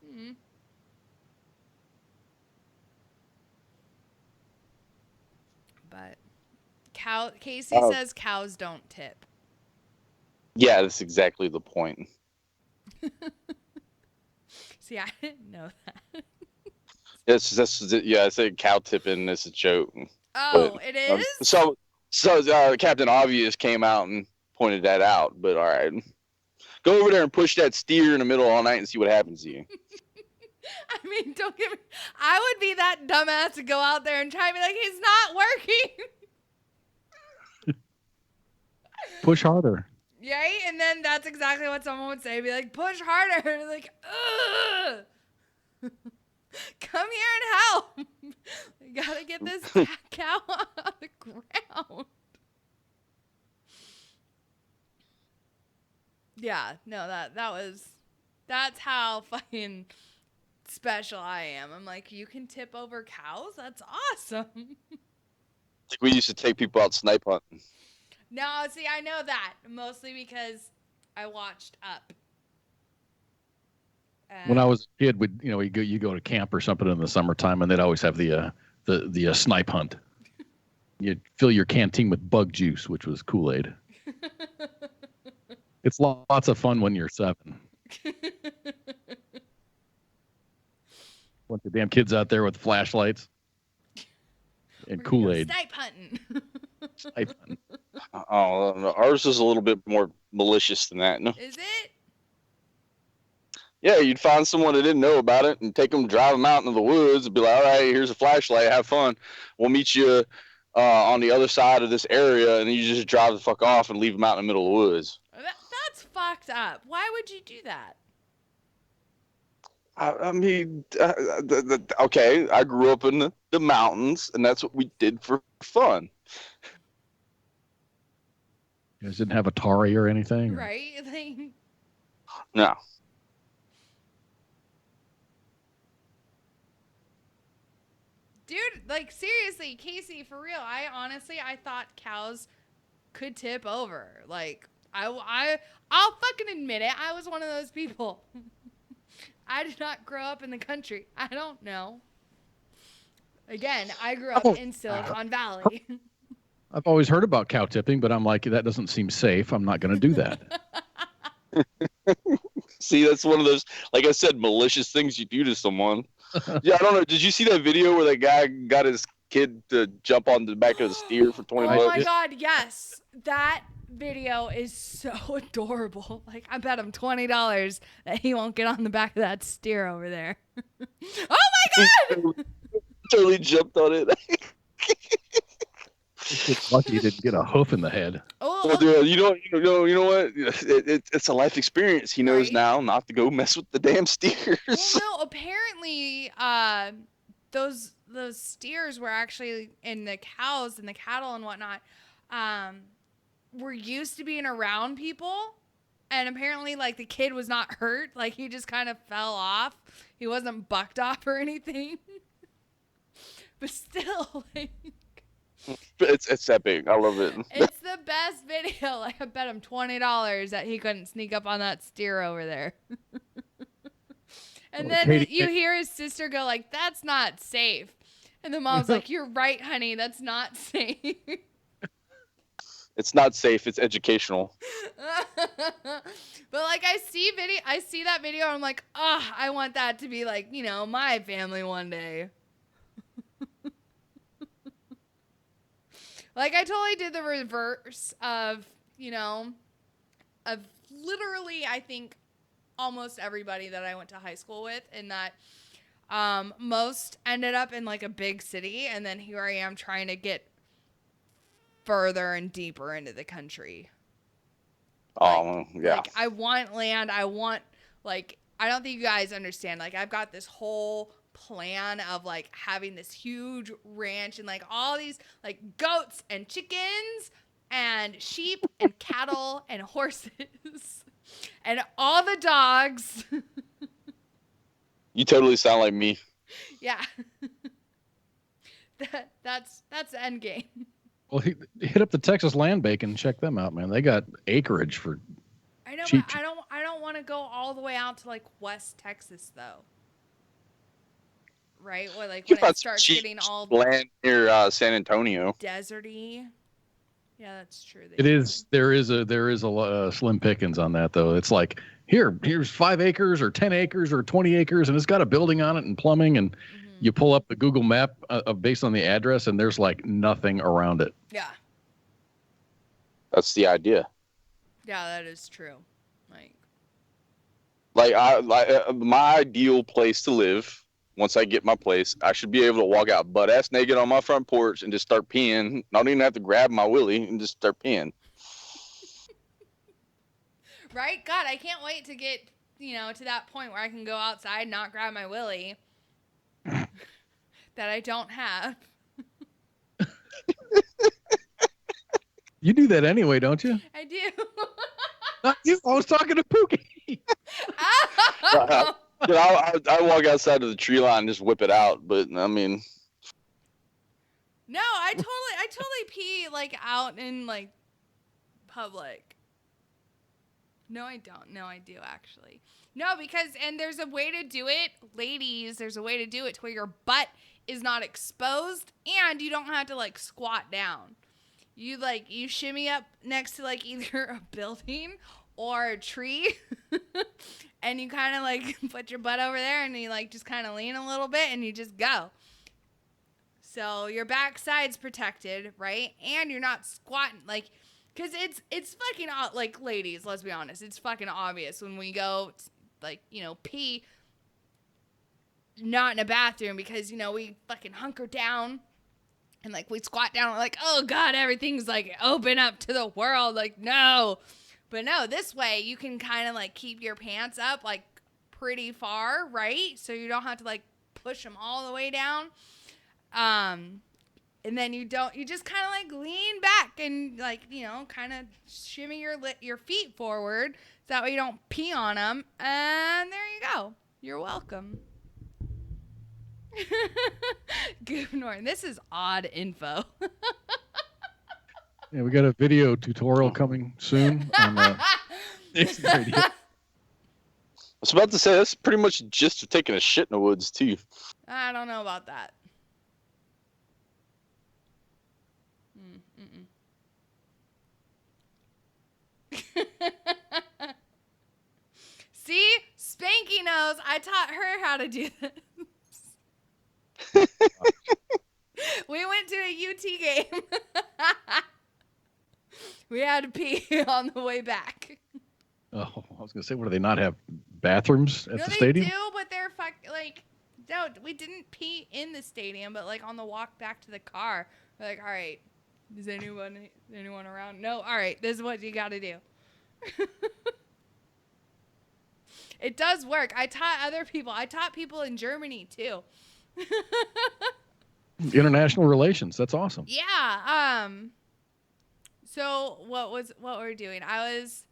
Mm-hmm. But Casey says cows don't tip. Yeah, that's exactly the point. See, I didn't know that. I said cow tipping is a joke. Oh, but, it is? So Captain Obvious came out and pointed that out, but all right. Go over there and push that steer in the middle all night and see what happens to you. I mean, don't get me... I would be that dumbass to go out there and try and be like, he's not working. Push harder. Right? And then that's exactly what someone would say. Be like, push harder. Like, ugh. Come here and help. We gotta get this cow on the ground. Yeah, no, that's how fucking special I am. I'm like, you can tip over cows? That's awesome. Like we used to take people out snipe hunting. No, see, I know that mostly because I watched Up. When I was a kid, you go to camp or something in the summertime, and they'd always have the snipe hunt. You'd fill your canteen with bug juice, which was Kool-Aid. It's lots of fun when you're 7. Bunch of damn kids out there with flashlights and Kool-Aid. Snipe hunting. Snipe hunting. Oh, no, ours is a little bit more malicious than that. No. Is it? Yeah, you'd find someone that didn't know about it and take them, drive them out into the woods and be like, all right, here's a flashlight, have fun. We'll meet you on the other side of this area, and you just drive the fuck off and leave them out in the middle of the woods. That's fucked up. Why would you do that? I mean, okay, I grew up in the mountains, and that's what we did for fun. You guys didn't have Atari or anything? Right? Like... No. Dude, like, seriously, Casey, for real, I thought cows could tip over. Like, I'll fucking admit it. I was one of those people. I did not grow up in the country. I don't know. Again, I grew up in Silicon Valley. I've always heard about cow tipping, but I'm like, that doesn't seem safe. I'm not going to do that. See, that's one of those, like I said, malicious things you do to someone. Yeah, I don't know. Did you see that video where that guy got his kid to jump on the back of the steer for 20 bucks? Oh my God, yes. That video is so adorable. Like, I bet him $20 that he won't get on the back of that steer over there. Oh my God! Totally jumped on it. It's lucky he didn't get a hoof in the head. Well, dude, you know what? It's a life experience. He knows now not to go mess with the damn steers. Well, no, apparently, those steers were actually, and the cows and the cattle and whatnot, were used to being around people. And apparently, like, the kid was not hurt. Like, he just kind of fell off. He wasn't bucked off or anything. But still, like... It's epic. I love it. It's the best video. Like, I bet him $20 that he couldn't sneak up on that steer over there. And then you hear his sister go like, "That's not safe." And the mom's like, "You're right, honey. That's not safe." It's not safe. It's educational. But like, I see that video, and I'm like, I want that to be like, my family one day. Like, I totally did the reverse of, of literally, I think, almost everybody that I went to high school with, in that most ended up in like a big city, and then here I am trying to get further and deeper into the country. Yeah. Like, I want land. I don't think you guys understand. Like, I've got this whole plan of like having this huge ranch and like all these like goats and chickens and sheep and cattle and horses and all the dogs. You totally sound like me. Yeah. That's the end game. Well, hit up the Texas Land Bank and check them out, man. They got acreage for I know, cheap. but I don't want to go all the way out to like West Texas though. Right? Or like when it starts getting all land near San Antonio. Deserty. Yeah, that's true. There is a slim pickings on that though. It's like here's 5 acres or 10 acres or 20 acres, and it's got a building on it and plumbing, and you pull up the Google map based on the address, and there's like nothing around it. Yeah. That's the idea. Yeah, that is true. Like my ideal place to live. Once I get my place, I should be able to walk out butt ass naked on my front porch and just start peeing. Not even have to grab my willy and just start peeing. Right? God, I can't wait to get, to that point where I can go outside, not grab my willy that I don't have. You do that anyway, don't you? I do. Not you. I was talking to Pookie. I walk outside to the tree line and just whip it out, but I mean, no, I totally pee like out in like public. No, I don't. No, I do actually. No, because there's a way to do it, ladies. There's a way to do it to where your butt is not exposed, and you don't have to like squat down. You shimmy up next to like either a building or a tree, and you kind of like put your butt over there, and you like just kind of lean a little bit, and you just go. So your backside's protected, right? And you're not squatting, like, because it's fucking, like, ladies, let's be honest, it's fucking obvious when we go, like, pee, not in a bathroom, because, we fucking hunker down, and, like, we squat down, we're like, oh, God, everything's, like, open up to the world, like, no. But no, this way, you can kind of, like, keep your pants up, like, pretty far, right? So you don't have to, like, push them all the way down. And then you just kind of, like, lean back and, like, kind of shimmy your feet forward. So that way you don't pee on them. And there you go. You're welcome. Goof Norton. This is odd info. Yeah, we got a video tutorial coming soon on Nation Radio. I was about to say, that's pretty much just for taking a shit in the woods, too. I don't know about that. See? Spanky knows. I taught her how to do this. We went to a UT game. We had to pee on the way back. Oh, I was going to say, what, do they not have bathrooms at the stadium? They do, but they're no, we didn't pee in the stadium, but like on the walk back to the car, we're like, all right, is anyone around? No, all right, this is what you got to do. It does work. I taught other people. I taught people in Germany too. International relations. That's awesome. Yeah. So what were we doing? I was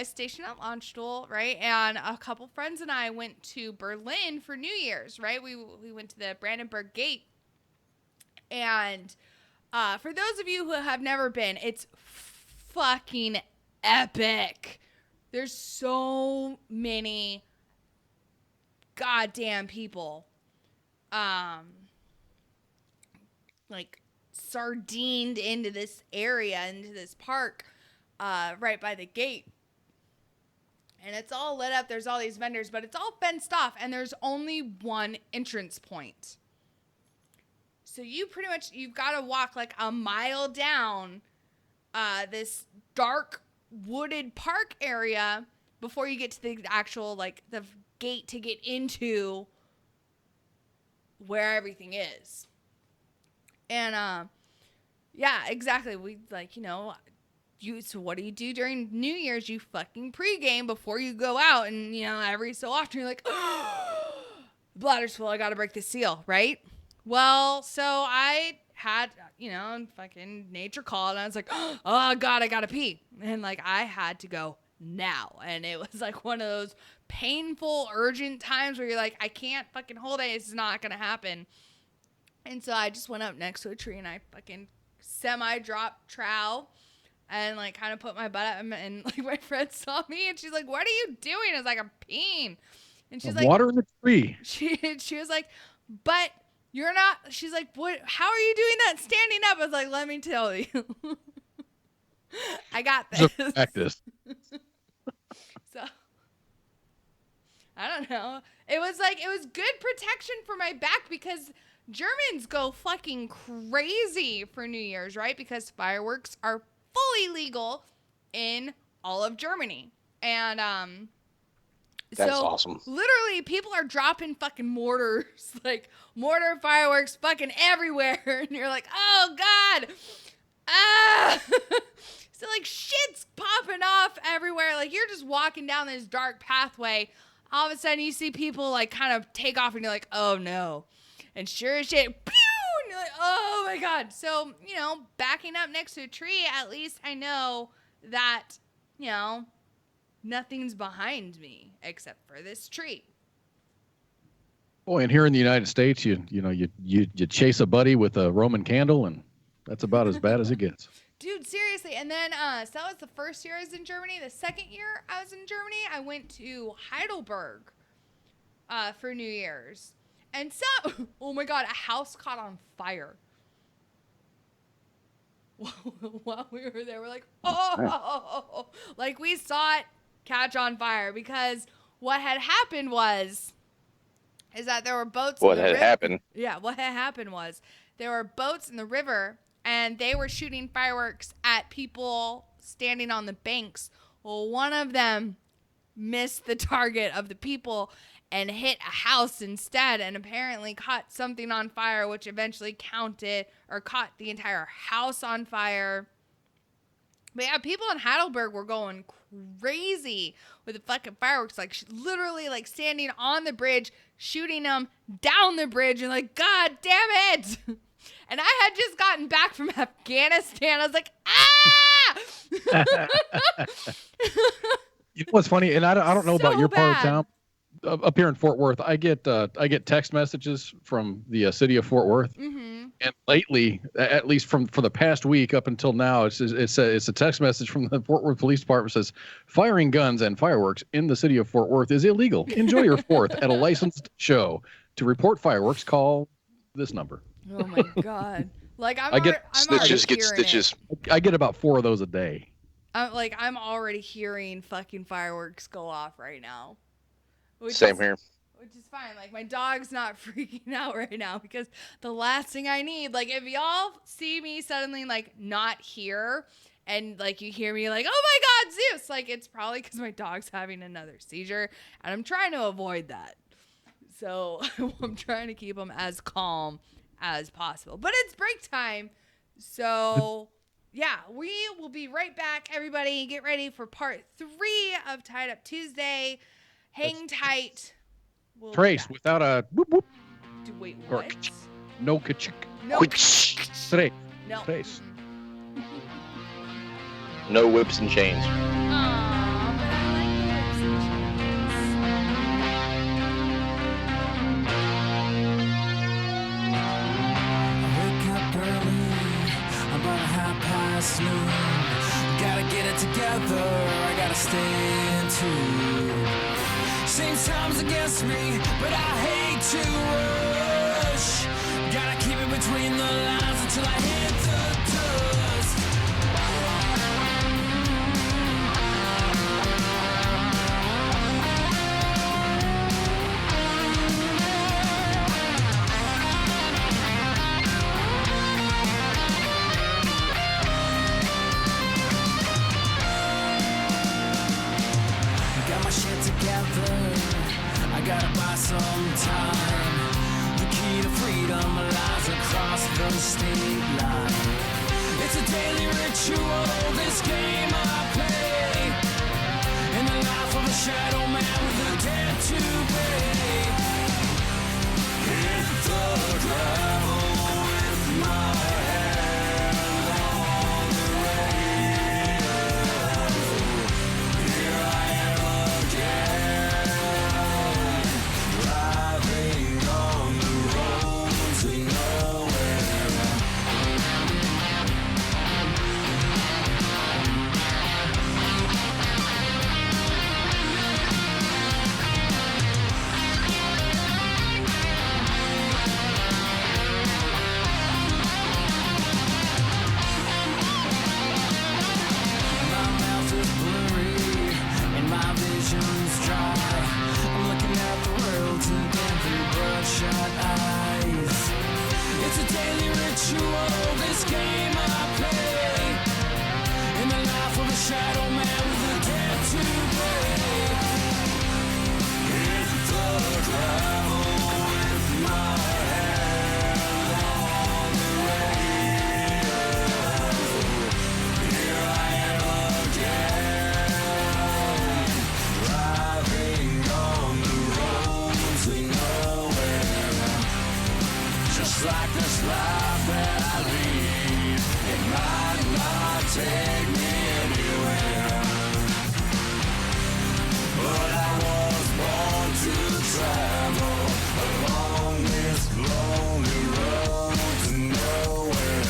stationed at Launchstool, right? And a couple friends and I went to Berlin for New Year's, right? We went to the Brandenburg Gate. And for those of you who have never been, it's fucking epic. There's so many goddamn people. Like sardined into this area, into this park, right by the gate. And it's all lit up. There's all these vendors, but it's all fenced off, and there's only one entrance point. So you've got to walk like a mile down this dark wooded park area before you get to the actual, like, the gate to get into where everything is. And, yeah, exactly. We, like, so what do you do during New Year's? You fucking pregame before you go out. And, every so often you're like, oh, bladder's full. I got to break the seal, right? Well, so I had, fucking nature called. And I was like, oh, God, I got to pee. And, like, I had to go now. And it was, like, one of those painful, urgent times where you're like, I can't fucking hold it. It's not going to happen. And so I just went up next to a tree and I fucking semi-dropped trowel and, like, kind of put my butt up. And, like, my friend saw me and she's like, what are you doing? I was like, I'm peeing. And she's like, water in the tree. She was like, but you're not. She's like, what? How are you doing that standing up? I was like, let me tell you. I got this. Practice. So, I don't know. It was good protection for my back because Germans go fucking crazy for New Year's, right? Because fireworks are fully legal in all of Germany. And, that's awesome. Literally, people are dropping fucking mortars, like mortar fireworks fucking everywhere. And you're like, oh, God. Ah! So, like, shit's popping off everywhere. Like, you're just walking down this dark pathway. All of a sudden, you see people, like, kind of take off, and you're like, oh, no. And sure as shit, pew! And you're like, oh, my God. So, backing up next to a tree, at least I know that, nothing's behind me except for this tree. Boy, and here in the United States, you chase a buddy with a Roman candle, and that's about as bad as it gets. Dude, seriously. And then, so that was the first year I was in Germany. The second year I was in Germany, I went to Heidelberg for New Year's. And so, oh my God, a house caught on fire. While we were there, we're like, oh, like we saw it catch on fire because what had happened is that there were boats in the river. What had happened was there were boats in the river and they were shooting fireworks at people standing on the banks. Well, one of them missed the target of the people and hit a house instead and apparently caught something on fire, which eventually caught the entire house on fire. But yeah, people in Heidelberg were going crazy with the fucking fireworks, like literally like standing on the bridge, shooting them down the bridge and like, God damn it. And I had just gotten back from Afghanistan. I was like, ah! You know what's funny? And I don't know about your part of town. Up here in Fort Worth, I get text messages from the city of Fort Worth, and lately, at least for the past week up until now, it's a text message from the Fort Worth Police Department that says firing guns and fireworks in the city of Fort Worth is illegal. Enjoy your Fourth at a licensed show. To report fireworks, call this number. Oh my God! Like I get stitches. I get about 4 of those a day. I'm already hearing fucking fireworks go off right now. Same here. Which is fine. Like, my dog's not freaking out right now because the last thing I need, like, if y'all see me suddenly, like, not here and, like, you hear me like, oh, my God, Zeus, like, it's probably because my dog's having another seizure, and I'm trying to avoid that. So I'm trying to keep him as calm as possible. But it's break time, so... yeah, we will be right back, everybody. Get ready for part 3 of Tied Up Tuesday. Hang tight. Trace, without a whoop whoop. Wait, Or what? no kachik. No. Tres. No. Tres. No whips and chains. Aw, but I like the whips and Wake up early, about 12:30. Gotta get it together, I gotta stay in tune. Same time's against me, but I hate to rush. Gotta keep it between the lines until I hit the dust. Got my shit together, I gotta buy some time. The key to freedom lies across the state line. It's a daily ritual, this game I play. In the life of a shadow man with a debt to pay. Hit the gravel with my hand on the radio. Here I am again, driving on the road to nowhere. My mouth is blurry and my vision's dry. I'm looking at the world deep in through bloodshot eyes. It's a daily ritual, this game I play. In the life of a shadow man with a debt to pay. Hit the gravel with my hand on the radio. Here I am again, driving on the road to nowhere. Just like this life that I lead, it might not take me anywhere. But I was born to travel along this lonely road to nowhere.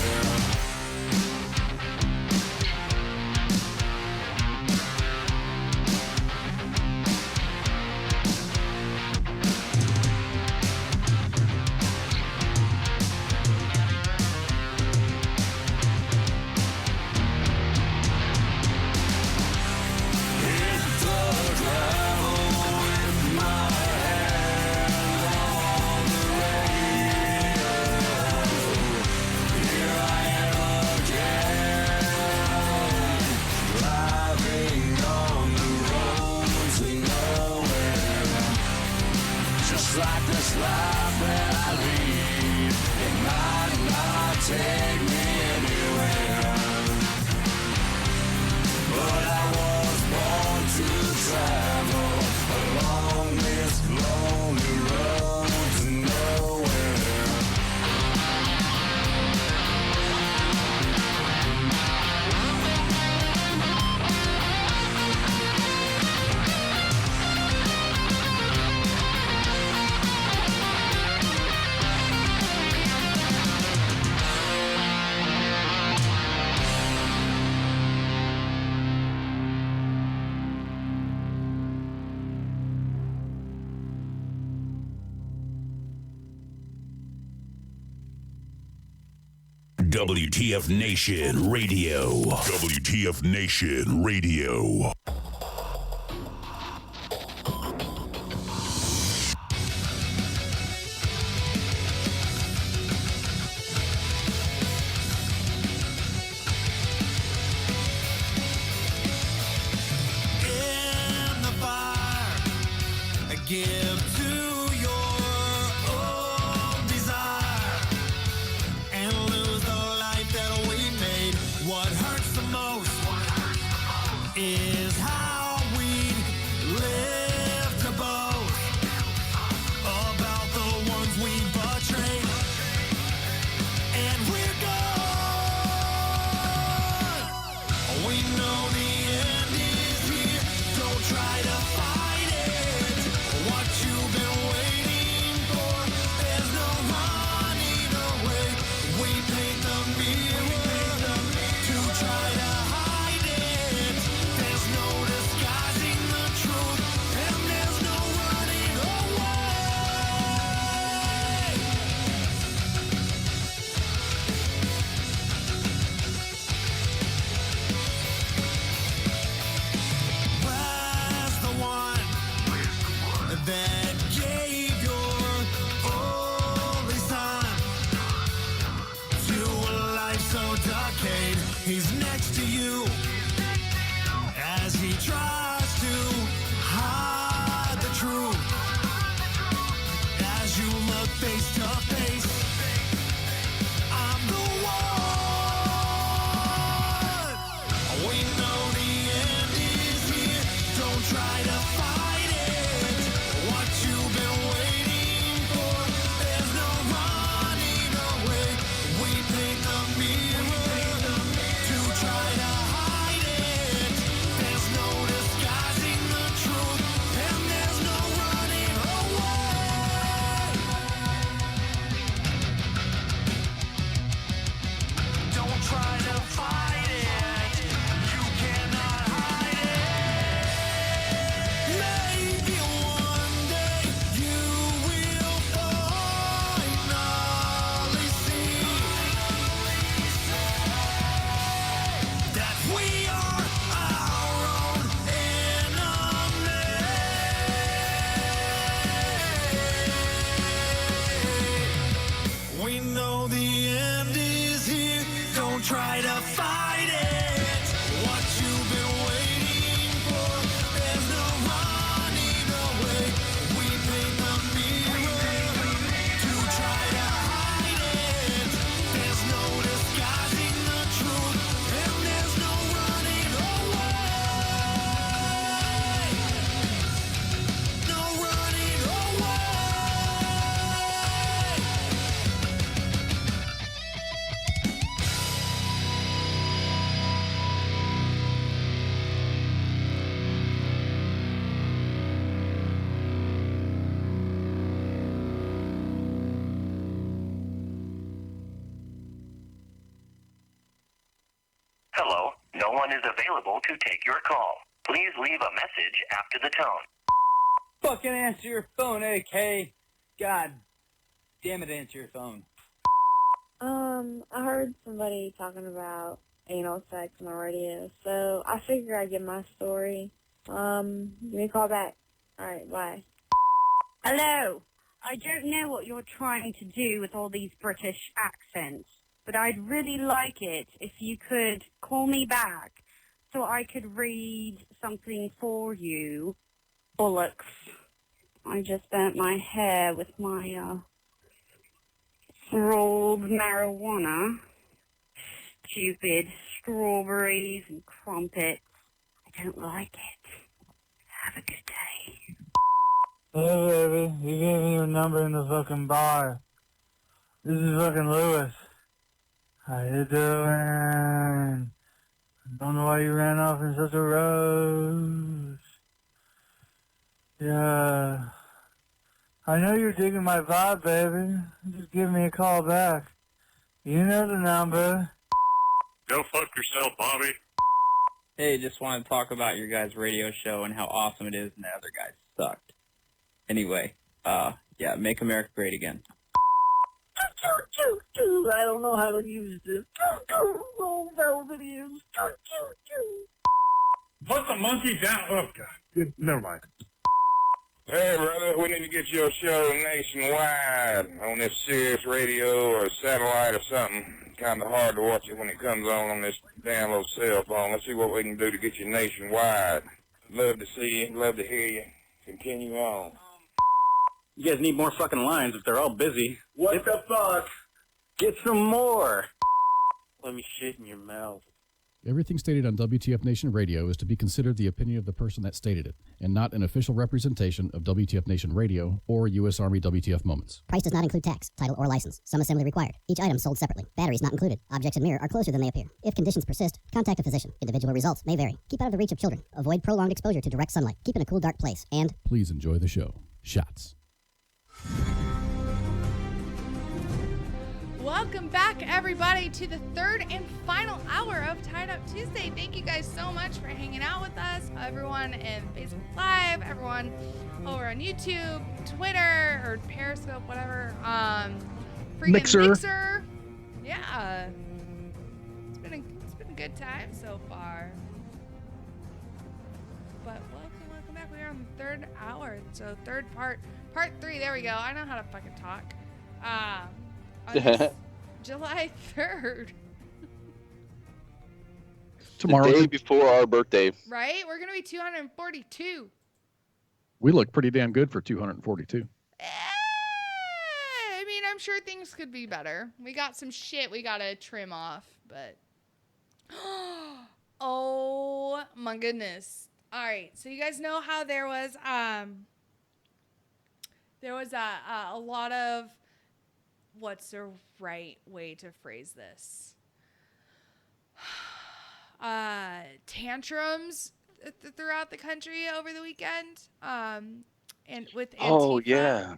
Hit the gravel with my hand on the radio. Here I am again, driving on the road to nowhere. Just like this life that I lead, it might not take me anywhere. But I was born to travel along this lonely road to nowhere. WTF Nation Radio. WTF Nation Radio. In the fire, give to your own desire and lose the life that we made. What hurts the most is how we live to boast about the ones we bust. We know the end is here. Don't try to fight it. What you've been waiting for, there's no running away. We paint the mirror to try to hide it. There's no disguising the truth, and there's no running away. No running away. Hello, no one is available to take your call. Please leave a message after the tone. Fucking answer your phone, AK. God damn it, answer your phone. I heard somebody talking about anal sex on the radio, so I figured I'd give my story. Give me a call back. Alright, bye. Hello. I don't know what you're trying to do with all these British accents, but I'd really like it if you could call me back so I could read something for you. Bollocks. I just burnt my hair with my, rolled marijuana. Stupid strawberries and crumpets. I don't like it. Have a good day. Hey baby, you gave me your number in the fucking bar. This is fucking Lewis. How you doing? I don't know why you ran off in such a rush. Yeah. I know you're digging my vibe, baby. Just give me a call back. You know the number. Go fuck yourself, Bobby. Hey, just want to talk about your guys' radio show and how awesome it is and the other guys sucked. Anyway, yeah, make America great again. I don't know how to use this. Roll velvet ears. Put the monkey down. Oh, God. Never mind. Hey, brother, we need to get your show nationwide on this Sirius radio or satellite or something. Kind of hard to watch it when it comes on this damn little cell phone. Let's see what we can do to get you nationwide. Love to see you. Love to hear you. Continue on. You guys need more fucking lines if they're all busy. What the fuck? Get some more. Let me shit in your mouth. Everything stated on WTF Nation Radio is to be considered the opinion of the person that stated it, and not an official representation of WTF Nation Radio or U.S. Army WTF Moments. Price does not include tax, title, or license. Some assembly required. Each item sold separately. Batteries not included. Objects in mirror are closer than they appear. If conditions persist, contact a physician. Individual results may vary. Keep out of the reach of children. Avoid prolonged exposure to direct sunlight. Keep in a cool, dark place. And please enjoy the show. Shots. Welcome back, everybody, to the third and final hour of Tied Up Tuesday. Thank you guys so much for hanging out with us. Everyone in Facebook Live, everyone over on YouTube, Twitter, or Periscope, whatever. Freaking Mixer. Yeah. It's been a good time so far. But welcome back. We are on the third hour. So third part 3. There we go. I know how to fucking talk. On this July 3rd. Tomorrow. The day before our birthday. Right? We're going to be 242. We look pretty damn good for 242. I mean, I'm sure things could be better. We got some shit we got to trim off, but... Oh, my goodness. All right. So you guys know how there was a lot of... What's the right way to phrase this? Tantrums throughout the country over the weekend. And with Antifa. Oh, yeah.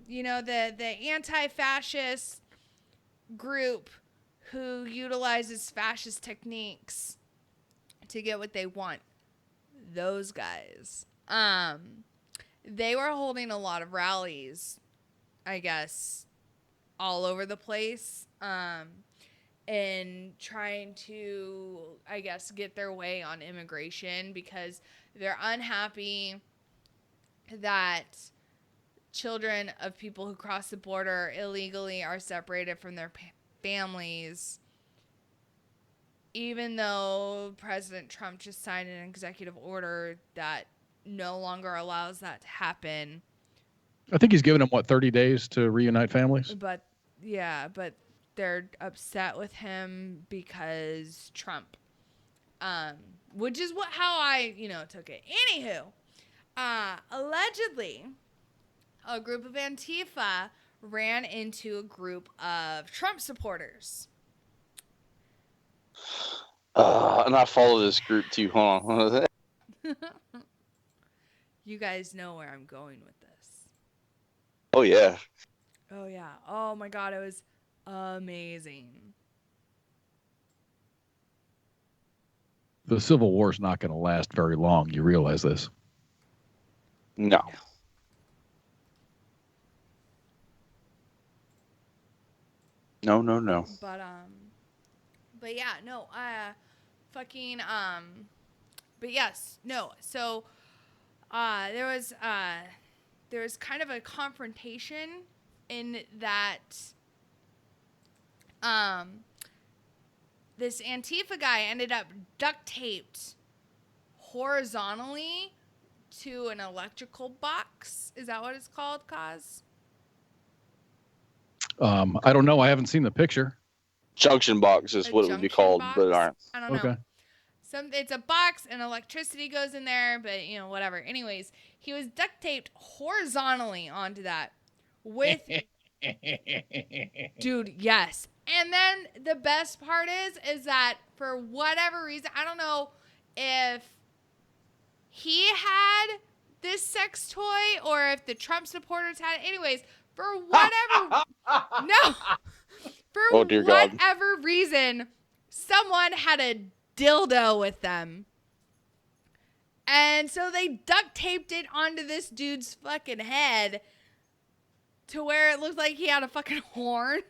You know, the anti-fascist group who utilizes fascist techniques to get what they want. Those guys. They were holding a lot of rallies, I guess, all over the place, and trying to, I guess, get their way on immigration because they're unhappy that children of people who cross the border illegally are separated from their families, even though President Trump just signed an executive order that no longer allows that to happen. I think he's given them, 30 days to reunite families? But they're upset with him because Trump, which is how I, took it. Anywho, allegedly, a group of Antifa ran into a group of Trump supporters. And I follow this group too. Hold on. You guys know where I'm going with this. Oh, yeah. Oh, yeah. Oh, my God. It was amazing. The Civil War's not going to last very long. You realize this? No. No. But yeah, no, but yes, no. So, there was kind of a confrontation in that, this Antifa guy ended up duct taped horizontally to an electrical box. Is that what it's called, Kaz? I don't know. I haven't seen the picture. Junction box is what it would be called, but aren't. I don't know. It's a box and electricity goes in there, but whatever. Anyways, he was duct taped horizontally onto that with dude, yes. And then the best part is that for whatever reason, I don't know if he had this sex toy or if the Trump supporters had it. Anyways, for whatever whatever reason, someone had a dildo with them. And so they duct taped it onto this dude's fucking head to where it looked like he had a fucking horn.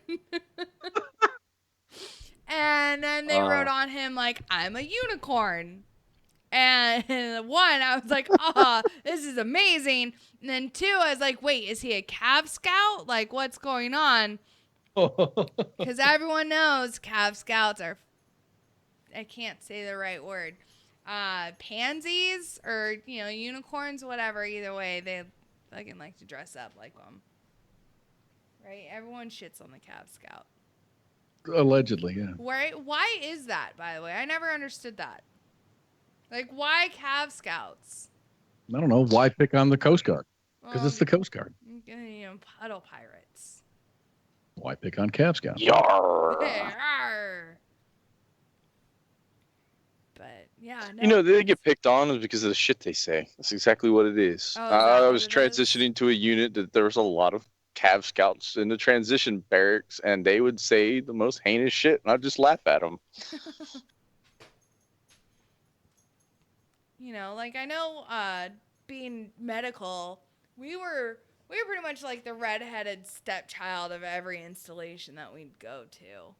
And then they wrote on him like, I'm a unicorn. And one, I was like, this is amazing. And then two, I was like, wait, is he a Cav Scout? Like, what's going on? Because everyone knows Cav Scouts are, I can't say the right word, pansies or, unicorns, whatever. Either way, they fucking like to dress up like them. Right? Everyone shits on the Cav Scout. Allegedly, yeah. Why is that, by the way? I never understood that. Like, why Cav Scouts? I don't know. Why pick on the Coast Guard? Because it's the Coast Guard. Puddle pirates. Why pick on Cav Scouts? Yarr. Yarr. But, yeah. No. They get picked on because of the shit they say. That's exactly what it is. I was transitioning to a unit that there was a lot of Cav Scouts in the transition barracks, and they would say the most heinous shit, and I'd just laugh at them. Like I know, being medical, we were pretty much like the redheaded stepchild of every installation that we'd go to.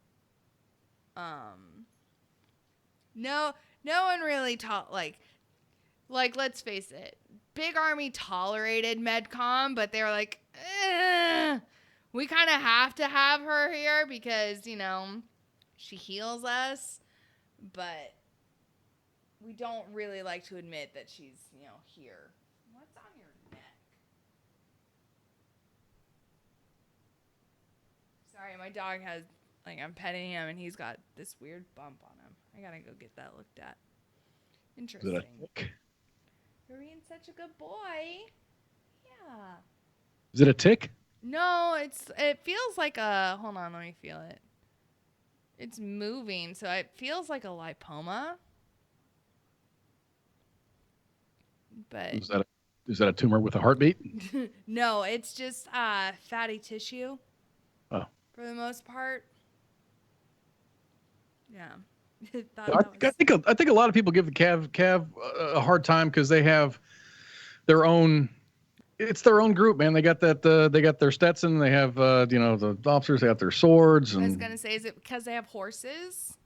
No one really taught like let's face it, Big Army tolerated MedCom, but they were like, we kind of have to have her here because she heals us, but we don't really like to admit that she's, here. What's on your neck? Sorry, my dog has, I'm petting him and he's got this weird bump on him. I gotta go get that looked at. Interesting. You're being such a good boy. Yeah. Is it a tick? No, it feels like a, hold on, let me feel it. It's moving, so it feels like a lipoma. But is that a tumor with a heartbeat? No, it's just fatty tissue. Oh. For the most part. Yeah. I think a lot of people give the Cav a hard time because they have their own. It's their own group, man. They got that. They got their Stetson. They have the officers. They got their swords. And I was gonna say, is it because they have horses?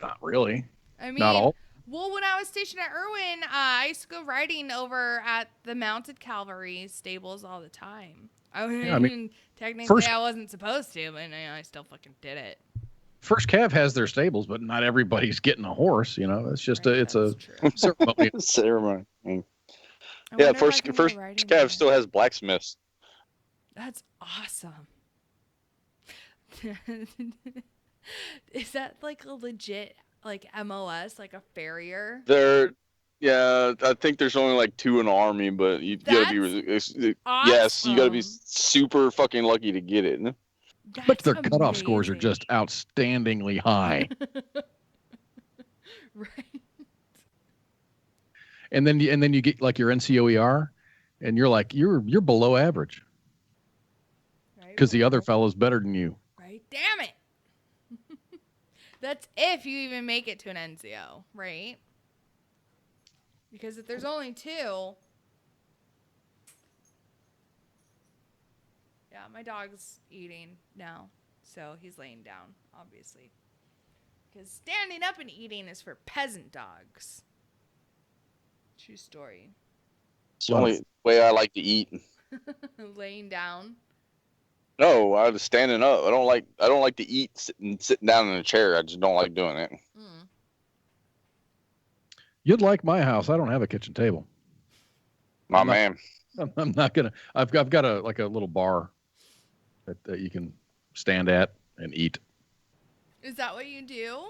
Not really. I mean, not all. Well, when I was stationed at Irwin, I used to go riding over at the Mounted Cavalry stables all the time. I mean technically I wasn't supposed to, but I still fucking did it. First Cav has their stables, but not everybody's getting a horse. It's just it's a ceremony. Ceremony. Yeah, first Cav still has blacksmiths. That's awesome. Is that like a legit MOS, like a farrier? I think there's only like 2 in the army, but you gotta be yes, you gotta be super fucking lucky to get it. But their cutoff scores are just outstandingly high. Right. And then you get like your NCOER, and you're like you're below average. Because the other fellow's better than you. Right. Damn it. That's if you even make it to an NCO, right? Because if there's only 2. Yeah, my dog's eating now, so he's laying down, obviously. Because standing up and eating is for peasant dogs. True story. It's the only way I like to eat. Laying down. No, I was standing up. I don't like to eat sitting down in a chair. I just don't like doing it. You'd like my house. I don't have a kitchen table. My man. I'm not gonna. I've got a little bar that you can stand at and eat. Is that what you do?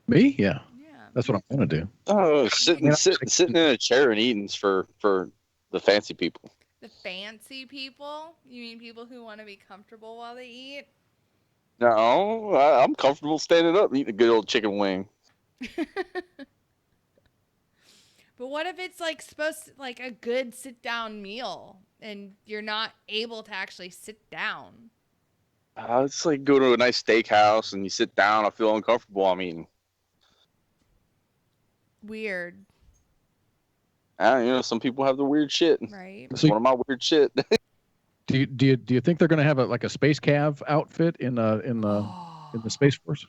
Me? Yeah. That's what I'm gonna do. Oh, sitting in a chair and eating's for the fancy people. The fancy people? You mean people who want to be comfortable while they eat? No, I'm comfortable standing up and eating a good old chicken wing. But what if it's supposed to a good sit down meal and you're not able to actually sit down? It's like go to a nice steakhouse and you sit down. I feel uncomfortable. I'm eating. Weird. Some people have the weird shit. Right. It's one of my weird shit. Do you think they're gonna have a space cav outfit in the Space Force?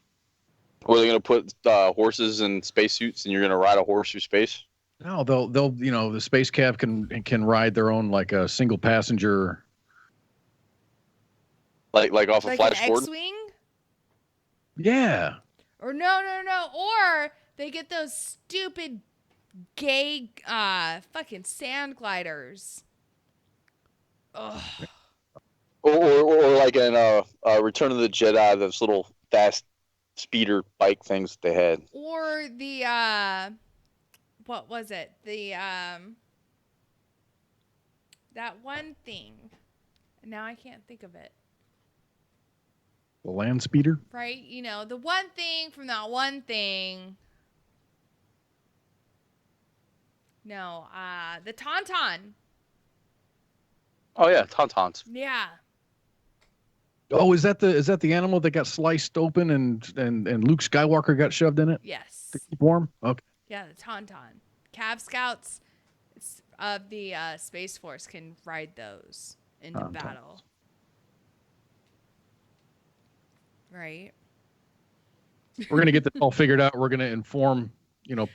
Or are they gonna put horses in spacesuits and you're gonna ride a horse through space? No, they'll the space cav can ride their own a single passenger. Like off a Flash an Gordon? X-wing? Yeah. Or no. Or they get those stupid gay fucking sand gliders. Ugh. Or like in Return of the Jedi, those little fast speeder bike things that they had. Or the what was it? The that one thing. Now I can't think of it. The land speeder? Right? The one thing from that one thing. No, the Tauntaun. Oh yeah, Tauntauns. Yeah. Oh, is that the animal that got sliced open and Luke Skywalker got shoved in it? Yes. To keep warm? Okay. Yeah, the Tauntaun. Cav Scouts of the Space Force can ride those into battle. Right. We're gonna get this all figured out. We're gonna inform,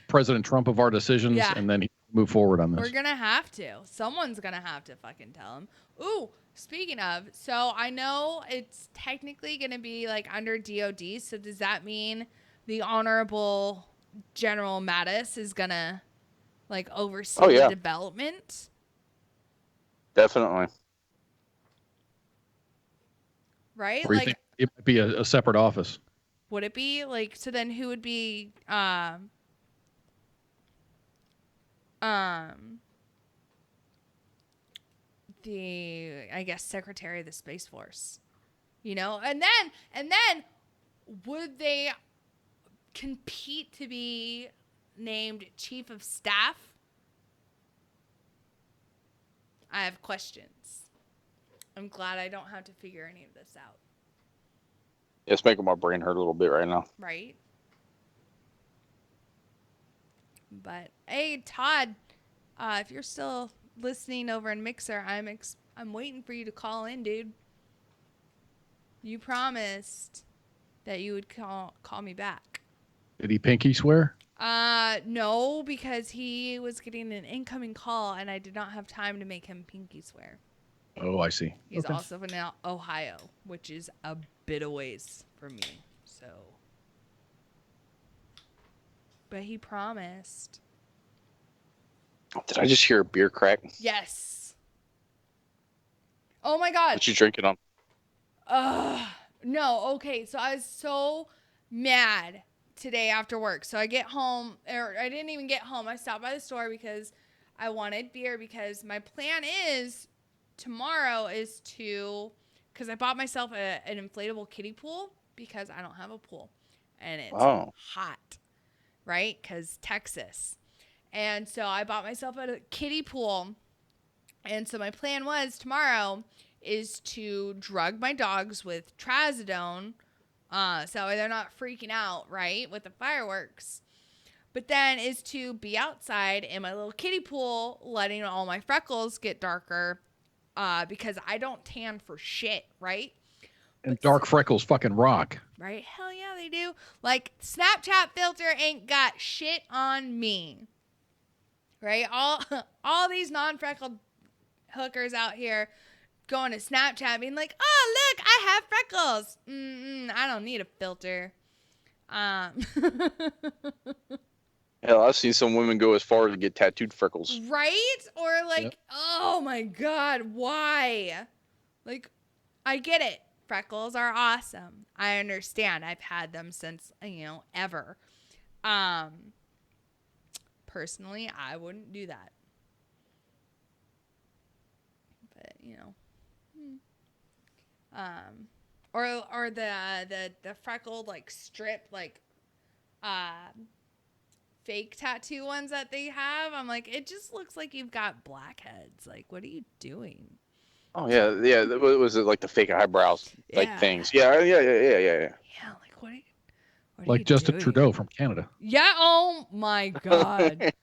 President Trump of our decisions, and then move forward on this. We're gonna have to. Someone's gonna have to fucking tell him. Ooh, speaking of, so I know it's technically gonna be under DOD. So does that mean the Honorable General Mattis is gonna oversee the development? Definitely. Right? Or you think it might be a separate office? Would it be so? Then who would be the Secretary of the Space Force, and then would they compete to be named Chief of Staff? I have questions. I'm glad I don't have to figure any of this out. It's making my brain hurt a little bit right now. Right. But hey, Todd, if you're still listening over in Mixer, I'm waiting for you to call in, dude. You promised that you would call me back. Did he pinky swear? No, because he was getting an incoming call, and I did not have time to make him pinky swear. Oh, I see. He's Okay. also from Ohio, which is a bit of ways from me. So, but he promised. Did I just hear a beer crack? Yes. Oh my God. What you drinking on? No. Okay. So I was so mad today after work. So I get home, or I didn't even get home. I stopped by the store because I wanted beer, because my plan is tomorrow is to, because I bought myself an inflatable kiddie pool because I don't have a pool and it's hot, right? Because Texas. And so I bought myself a kiddie pool. And so my plan was tomorrow is to drug my dogs with trazodone, so they're not freaking out, right, with the fireworks. But then is to be outside in my little kiddie pool, letting all my freckles get darker, because I don't tan for shit, right? And dark freckles fucking rock. Right? Hell yeah, they do. Like, Snapchat filter ain't got shit on me. Right? All these non-freckled hookers out here going to Snapchat being like, oh, look, I have freckles. I don't need a filter. Hell, I've seen some women go as far as to get tattooed freckles. Right? Or like, oh my God, why? Like, I get it. Freckles are awesome. I understand. I've had them since, ever. Personally, I wouldn't do that. But, or the freckled, like, strip, like, fake tattoo ones that they have. I'm like, it just looks like you've got blackheads. Like, what are you doing? Oh yeah. Was it like the fake eyebrows things? Yeah. Yeah, like what? Like Justin Trudeau from Canada. Yeah. Oh my God.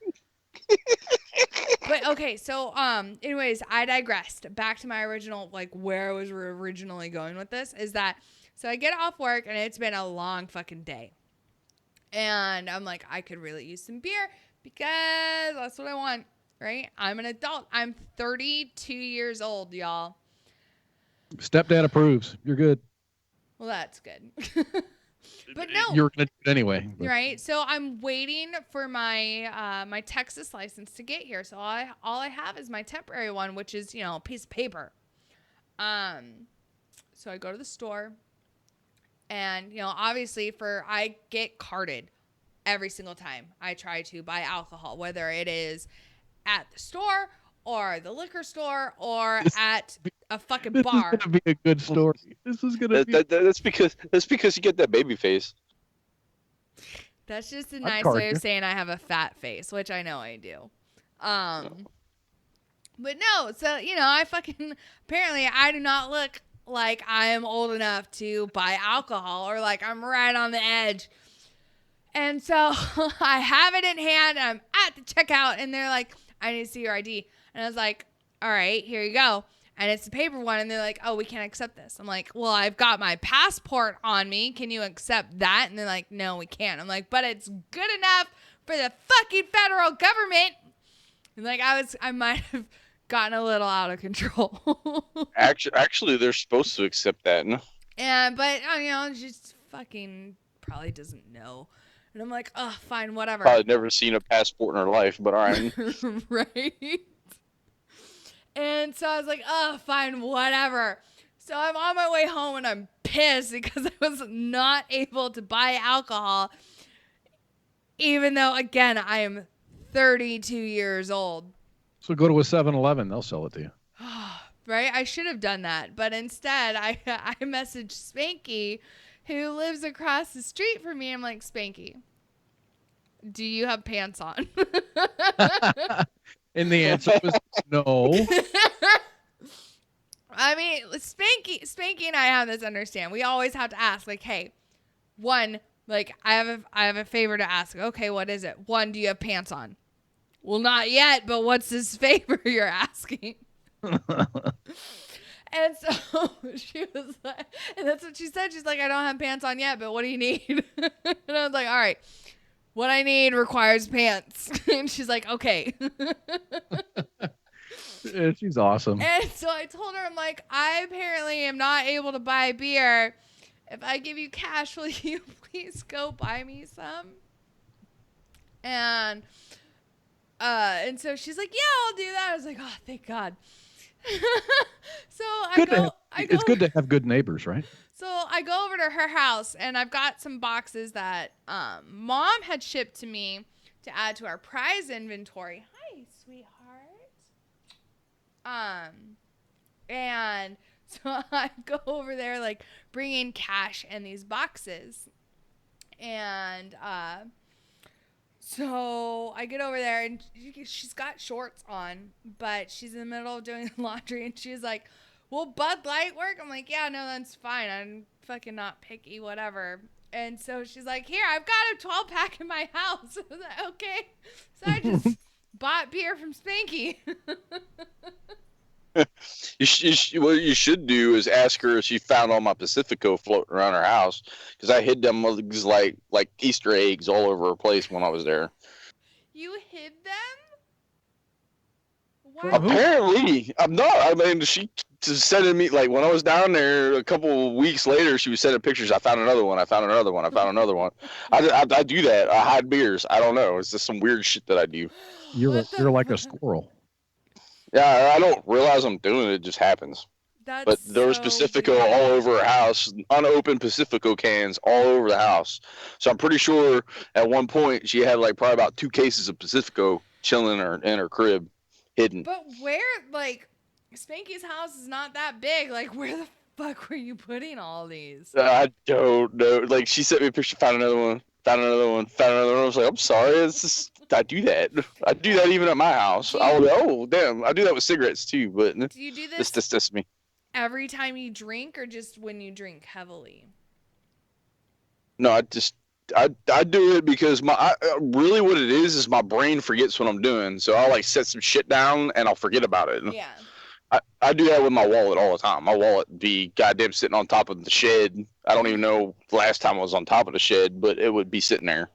But okay, so anyways, I digressed. Back to my original, like, where I was originally going with this is that, so I get off work and it's been a long fucking day. And I'm like, I could really use some beer because that's what I want, right? I'm an adult. I'm 32 years old, y'all. Stepdad approves. You're good. Well, that's good. But no. You're going to do it anyway. But. Right? So I'm waiting for my my Texas license to get here. So all I have is my temporary one, which is, a piece of paper. So I go to the store. And, obviously I get carded every single time I try to buy alcohol, whether it is at the store or the liquor store or at a fucking bar. This is going to be a good story. This is going to be. That's because you get that baby face. That's just a nice way of saying I have a fat face, which I know I do. But no, so, apparently I do not look like I am old enough to buy alcohol, or like I'm right on the edge. And so I have it in hand, and I'm at the checkout, and they're like, I need to see your ID. And I was like, all right, here you go. And it's the paper one, and they're like, oh, we can't accept this. I'm like, well, I've got my passport on me. Can you accept that? And they're like, no, we can't. I'm like, but it's good enough for the fucking federal government. And like, I might have gotten a little out of control. Actually, they're supposed to accept that, no? Yeah, but just fucking probably doesn't know. And I'm like, oh, fine, whatever. Probably never seen a passport in her life, but all right. Right. And so I was like, oh, fine, whatever. So I'm on my way home and I'm pissed because I was not able to buy alcohol, even though, again, I am 32 years old. So go to a 7-Eleven. They'll sell it to you. Right? I should have done that. But instead, I messaged Spanky, who lives across the street from me. I'm like, Spanky, do you have pants on? And the answer was no. I mean, Spanky and I have this understand. We always have to ask, like, hey, one, like, I have a favor to ask. Okay, what is it? One, do you have pants on? Well, not yet, but what's this favor you're asking? And so she was like, and that's what she said. She's like, I don't have pants on yet, but what do you need? And I was like, all right. what I need requires pants. And she's like, okay. Yeah, she's awesome. And so I told her, I'm like, I apparently am not able to buy beer. If I give you cash, will you please go buy me some? And so she's like, yeah, I'll do that. I was like, oh, thank God. So It's good to have good neighbors, right? So I go over to her house, and I've got some boxes that Mom had shipped to me to add to our prize inventory. Hi, sweetheart. And so I go over there, like, bringing cash and these boxes. And so I get over there, and she's got shorts on, but she's in the middle of doing laundry, and she's like, will Bud Light work? I'm like, yeah, no, that's fine. I'm fucking not picky, whatever. And so she's like, here, I've got a 12-pack in my house. I was like, okay. So I just bought beer from Spanky. What you should do is ask her if she found all my Pacifico floating around her house, because I hid them like Easter eggs all over her place when I was there. You hid them? Why? Apparently, I'm not. I mean, she sending me, like, when I was down there a couple of weeks later, she was sending pictures. I found another one. I found another one. I found another one. I do that. I hide beers. I don't know. It's just some weird shit that I do. You're like a squirrel. Yeah, I don't realize I'm doing it. It just happens. But there was Pacifico all over her house, unopened Pacifico cans all over the house. So I'm pretty sure at one point she had like probably about 2 cases of Pacifico chilling in her crib, hidden. But where, like, Spanky's house is not that big. Like, where the fuck were you putting all these? I don't know. Like, she sent me a picture, found another one, found another one, found another one. I was like, I'm sorry. It's just, I do that. I do that even at my house. Oh, damn. I do that with cigarettes too, but do you do this just me. Every time you drink, or just when you drink heavily? No, I do it because really what it is my brain forgets what I'm doing. So I'll like set some shit down and I'll forget about it. Yeah. I do that with my wallet all the time. My wallet be goddamn sitting on top of the shed. I don't even know the last time I was on top of the shed, but it would be sitting there.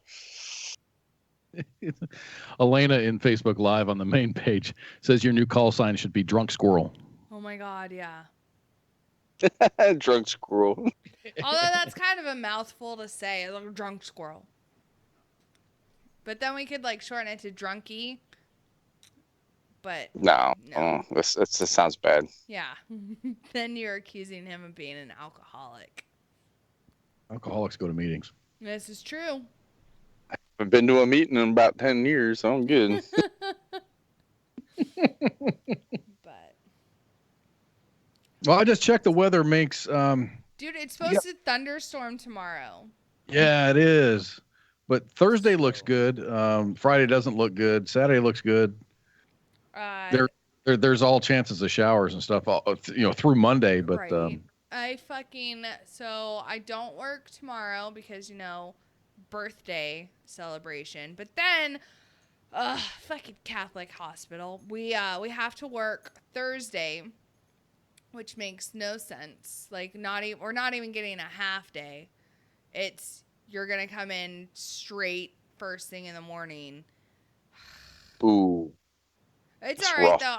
Elena in Facebook Live on the main page says your new call sign should be Drunk Squirrel. Oh my God, yeah. Drunk Squirrel. Although that's kind of a mouthful to say, like a drunk squirrel. But then we could like shorten it to Drunky. But no. That sounds bad. Yeah. Then you're accusing him of being an alcoholic. Alcoholics go to meetings. This is true. I haven't been to a meeting in about 10 years, so I'm good. Well, I just checked the weather makes. Dude, it's supposed to thunderstorm tomorrow. Yeah, it is. But Thursday looks good. Friday doesn't look good. Saturday looks good. There's all chances of showers and stuff, through Monday. But right. I don't work tomorrow because birthday celebration. But then, fucking Catholic hospital. We have to work Thursday, which makes no sense. Like we're not even getting a half day. You're gonna come in straight first thing in the morning. Ooh. It's all right though.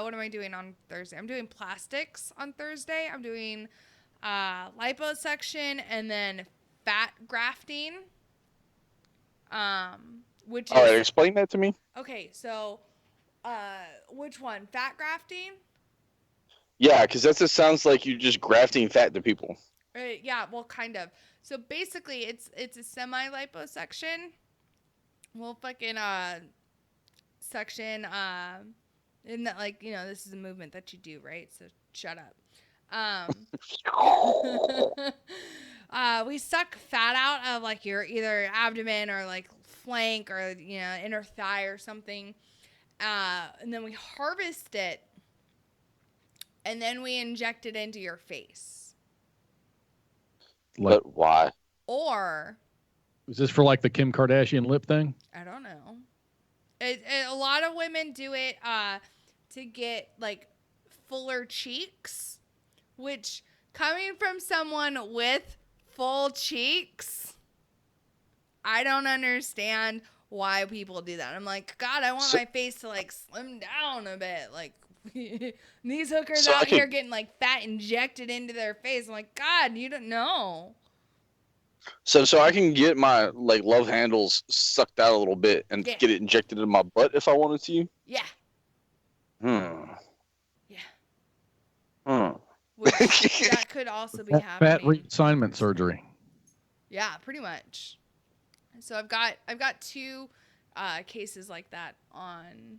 What am I doing on Thursday? I'm doing plastics on Thursday. I'm doing liposuction and then fat grafting. Which is all right. Explain that to me. Okay, so which one? Fat grafting? Yeah, because that just sounds like you're just grafting fat to people. Yeah, well, kind of. So basically, it's a semi-liposuction. We'll fucking suction. Isn't that like this is a movement that you do, right? So shut up. We suck fat out of like your either abdomen or like flank or inner thigh or something, and then we harvest it. And then we inject it into your face. But why? Or is this for like the Kim Kardashian lip thing? I don't know. A lot of women do it to get like fuller cheeks, which coming from someone with full cheeks, I don't understand why people do that. I'm like, God, I want my face to like slim down a bit. Like these hookers out here getting like fat injected into their face. I'm like, God, you don't know. So I can get my like love handles sucked out a little bit and get it injected in my butt if I wanted to. Yeah. Yeah. Which that could also be Fat happening. reassignment surgery. Yeah, pretty much. So I've got 2 cases like that on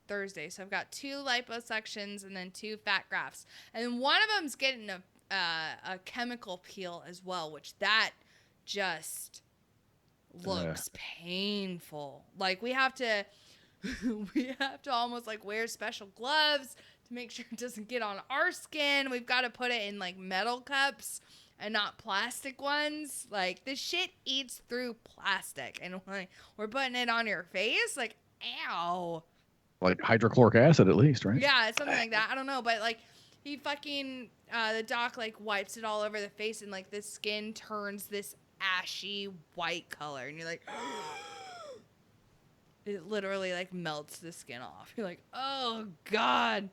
Thursday. So I've got 2 liposuctions and then 2 fat grafts, and one of them's getting a chemical peel as well, which that just looks painful. Like we have to almost like wear special gloves to make sure it doesn't get on our skin. We've got to put it in like metal cups and not plastic ones. Like this shit eats through plastic, and when we're putting it on your face, like ow. Like hydrochloric acid, at least, right? Yeah, something like that. I don't know, but like he fucking the doc like wipes it all over the face, and like the skin turns this ashy white color, and you're like, it literally like melts the skin off. You're like, oh God.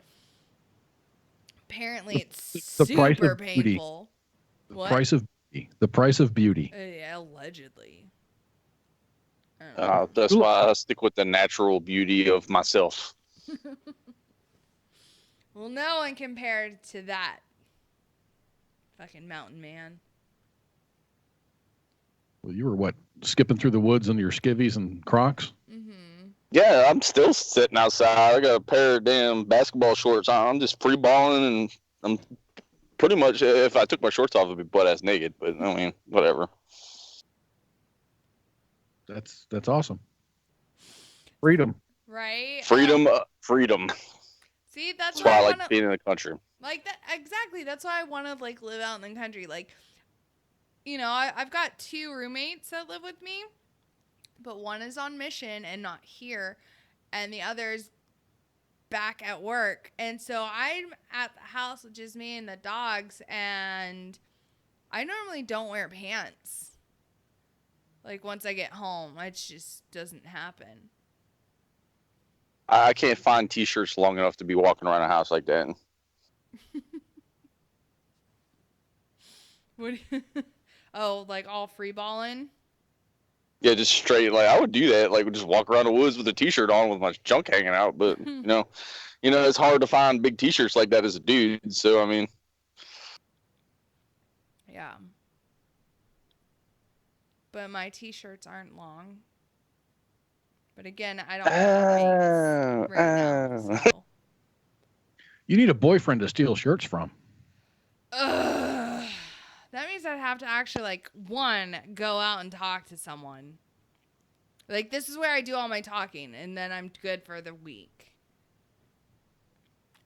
Apparently it's the super price of painful. Beauty. What? The price of beauty. Yeah, allegedly. That's why I stick with the natural beauty of myself. Well, no one compared to that fucking mountain man. Well, you were what, skipping through the woods in your skivvies and Crocs? Yeah, I'm still sitting outside. I got a pair of damn basketball shorts on. I'm just free balling, and I'm pretty much, if I took my shorts off, I'd be butt ass naked. But I mean, whatever. That's awesome. Freedom. Right? Freedom. See, that's why I wanna, like being in the country. Like that, exactly. That's why I want to like live out in the country. Like, you know, I've got 2 roommates that live with me, but one is on mission and not here, and the other's back at work. And so I'm at the house with just me and the dogs, and I normally don't wear pants. Like once I get home, it just doesn't happen. I can't find t-shirts long enough to be walking around a house like that. What? Oh, like all free balling? Yeah, just straight. Like I would do that. Like just walk around the woods with a t-shirt on with my junk hanging out. But you know, it's hard to find big t-shirts like that as a dude. So I mean, yeah. But my t-shirts aren't long. But again, I don't have weights right now. So. You need a boyfriend to steal shirts from. That means I'd have to actually, like, 1, go out and talk to someone. Like, this is where I do all my talking, and then I'm good for the week.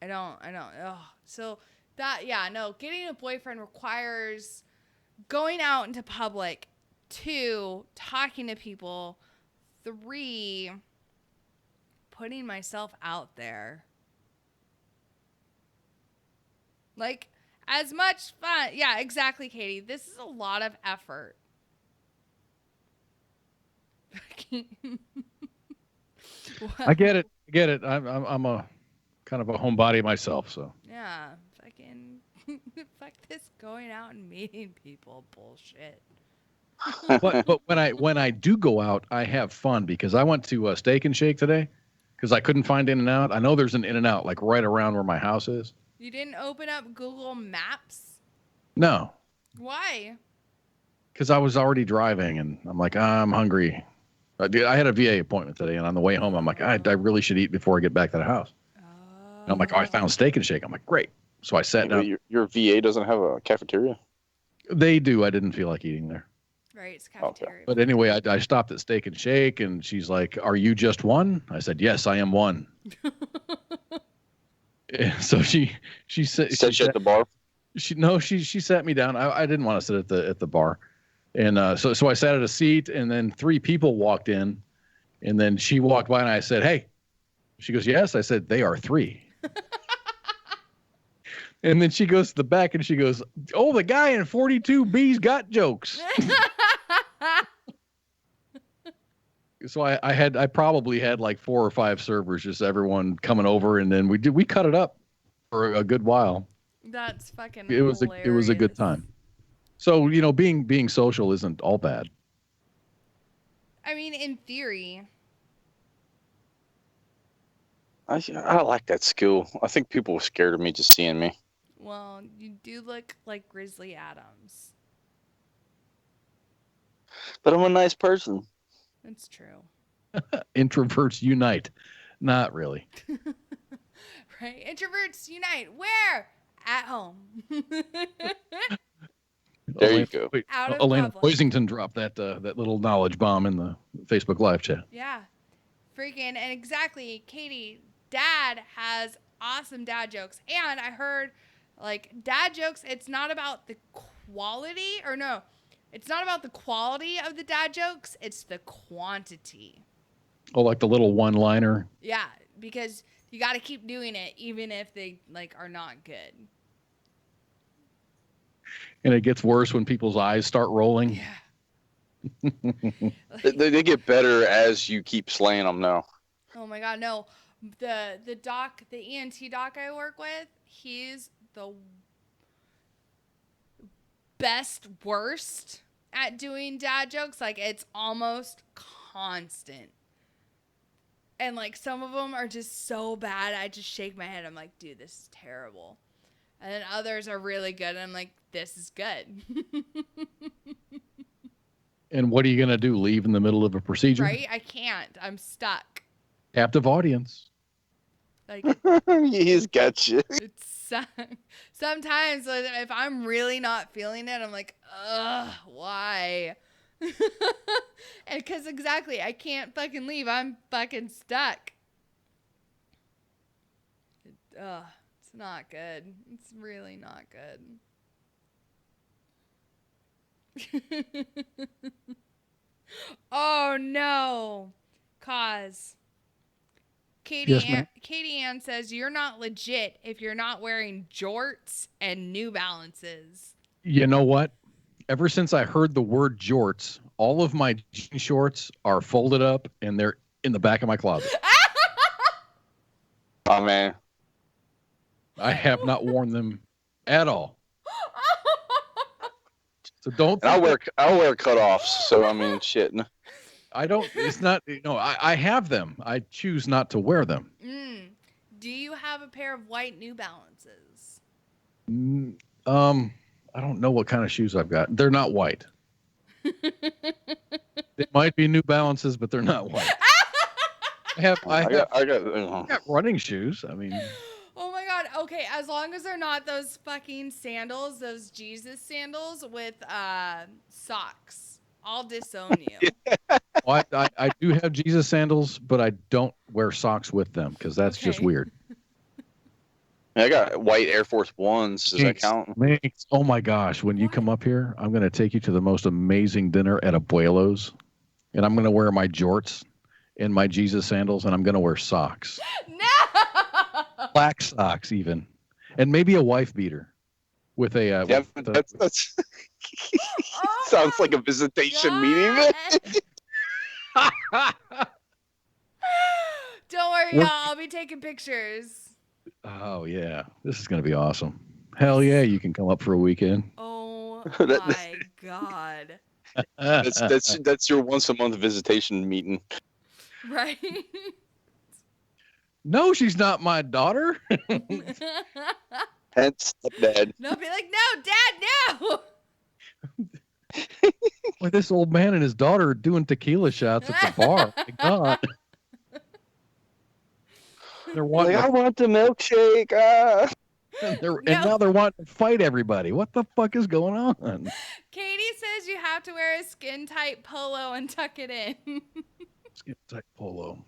I don't. So, getting a boyfriend requires going out into public, 2, talking to people, 3, putting myself out there. Like, as much fun. Yeah, exactly, Katie. This is a lot of effort. I get it. I'm a kind of a homebody myself, so. Yeah, fucking fuck this going out and meeting people bullshit. But when I do go out, I have fun because I went to Steak and Shake today because I couldn't find In-N-Out. I know there's an In-N-Out like right around where my house is. You didn't open up Google Maps? No. Why? Because I was already driving and I'm like, I'm hungry. I had a VA appointment today, and on the way home, I'm like, I really should eat before I get back to the house. And I'm like, I found Steak and Shake. I'm like, great. So I sat down. Your VA doesn't have a cafeteria? They do. I didn't feel like eating there. Right, it's cafeteria. But anyway, I stopped at Steak and Shake, and she's like, are you just one? I said, yes, I am one. So she said, she at the bar? She sat me down. I didn't want to sit at the bar. And so I sat at a seat, and then 3 people walked in, and then she walked by, and I said, hey. She goes, yes. I said, they are 3. And then she goes to the back, and she goes, oh, the guy in 42B's got jokes. So I probably had like 4 or 5 servers, just everyone coming over, and then we cut it up for a good while. That's fucking It was a good time. So, being social isn't all bad. I mean, in theory. I like that skill. I think people were scared of me just seeing me. Well, you do look like Grizzly Adams. But I'm a nice person. That's true. Introverts unite. Not really. Right? Introverts unite. Where? At home. There you go. Out of Elena public. Poisington dropped that little knowledge bomb in the Facebook live chat. Yeah. Freaking. And exactly, Katie, Dad has awesome dad jokes. And I heard, dad jokes, it's not about the quality, or no, it's not about the quality of the dad jokes, it's the quantity. Oh, like the little one-liner? Yeah, because you got to keep doing it, even if they, are not good. And it gets worse when people's eyes start rolling. Yeah. They get better as you keep slaying them now. Oh my God, no. The ENT doc I work with, he's the worst at doing dad jokes. It's almost constant. And some of them are just so bad, I just shake my head. I'm like, dude, this is terrible. And then others are really good, and I'm like, this is good. And what are you going to do? Leave in the middle of a procedure? Right? I can't. I'm stuck. Captive audience. He's got you. It's sometimes if I'm really not feeling it, I'm like, ugh, why? And because exactly, I can't fucking leave. I'm fucking stuck. It's not good. It's really not good. Oh no. Cause Katie Ann says you're not legit if you're not wearing jorts and New Balances. You know what? Ever since I heard the word jorts, all of my jean shorts are folded up and they're in the back of my closet. Oh man. I have not worn them at all. So don't. I'll wear cutoffs. So I mean, shit. I don't. It's not. I have them. I choose not to wear them. Do you have a pair of white New Balances? I don't know what kind of shoes I've got. They're not white. It might be New Balances, but they're not white. I got running shoes. I mean. Oh my God. Okay, as long as they're not those fucking sandals, those Jesus sandals with socks, I'll disown you. Well, I do have Jesus sandals, but I don't wear socks with them because that's just weird. I got white Air Force Ones. Does that count? Oh my gosh. When you come up here, I'm going to take you to the most amazing dinner at Abuelo's, and I'm going to wear my jorts and my Jesus sandals, and I'm going to wear socks. No! Black socks even. And maybe a wife beater with a... that's sounds like a visitation meeting. Don't worry, y'all. I'll be taking pictures. Oh, yeah. This is going to be awesome. Hell yeah, you can come up for a weekend. Oh, my God. That's your once a month visitation meeting. Right? No, she's not my daughter. Hence stepdad. No, be like, no, Dad, no. Well, this old man and his daughter are doing tequila shots at the bar. My God. They're wanting I want the milkshake. And now they're wanting to fight everybody. What the fuck is going on? Katie says you have to wear a skin tight polo and tuck it in. Skin tight polo.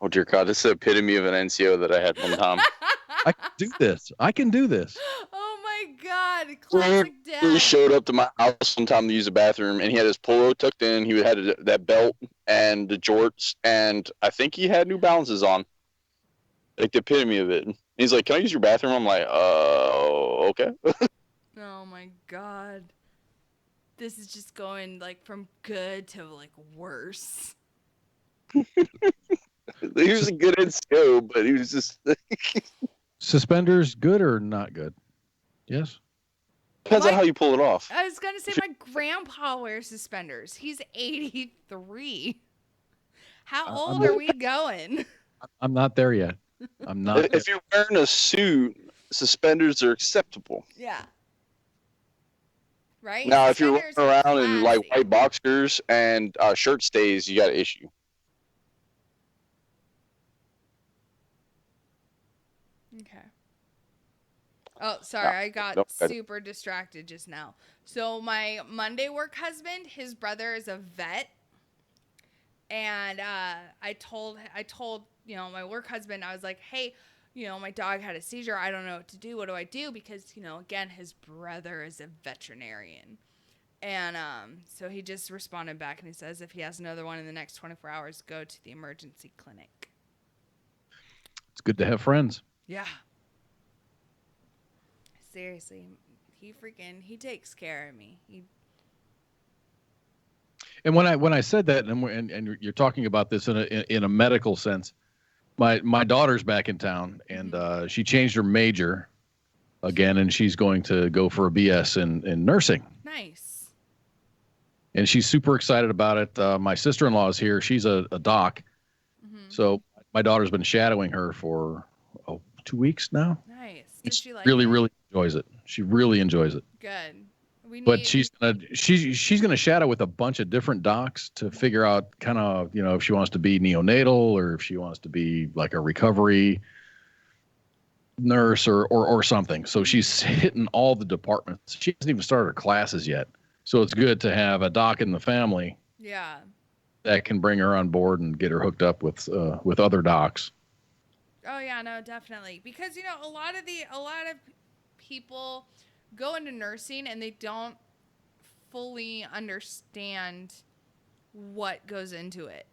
Oh dear God, this is the epitome of an NCO that I had one time. I can do this. I can do this. Oh my God, classic dad. He showed up to my house one time to use the bathroom, and he had his polo tucked in. He had that belt and the jorts, and I think he had New Balances on. Like the epitome of it. He's like, "Can I use your bathroom?" I'm like, okay." Oh my God. This is just going from good to worse. He was a good NCO, but he was just Suspenders, good or not good? Yes. Depends on how you pull it off. I was going to say my grandpa wears suspenders. He's 83. How old are we going? I'm not there yet. I'm not. If you're wearing a suit, suspenders are acceptable. Yeah. Right? Now, if you're Suspenders running are around in like white boxers and shirt stays, you got an issue. Okay. Oh, sorry. I got no, super distracted just now. So my Monday work husband, his brother is a vet. And I told my work husband, I was like, hey, my dog had a seizure. I don't know what to do. What do I do? Because, again, his brother is a veterinarian. And so he just responded back and he says if he has another one in the next 24 hours, go to the emergency clinic. It's good to have friends. Yeah. Seriously, he takes care of me. And when I said that, and you're talking about this in a medical sense, my daughter's back in town, and she changed her major again, and she's going to go for a BS in nursing. Nice. And she's super excited about it. My sister-in-law is here. She's a doc, so my daughter's been shadowing her for 2 weeks now. Nice. Does she like really, it? really enjoys it. She really enjoys it. Good. But she's gonna shadow with a bunch of different docs to figure out kind of if she wants to be neonatal or if she wants to be like a recovery nurse or something. So she's hitting all the departments. She hasn't even started her classes yet. So it's good to have a doc in the family. Yeah. That can bring her on board and get her hooked up with other docs. Oh yeah, no, definitely. Because a lot of people go into nursing and they don't fully understand what goes into it.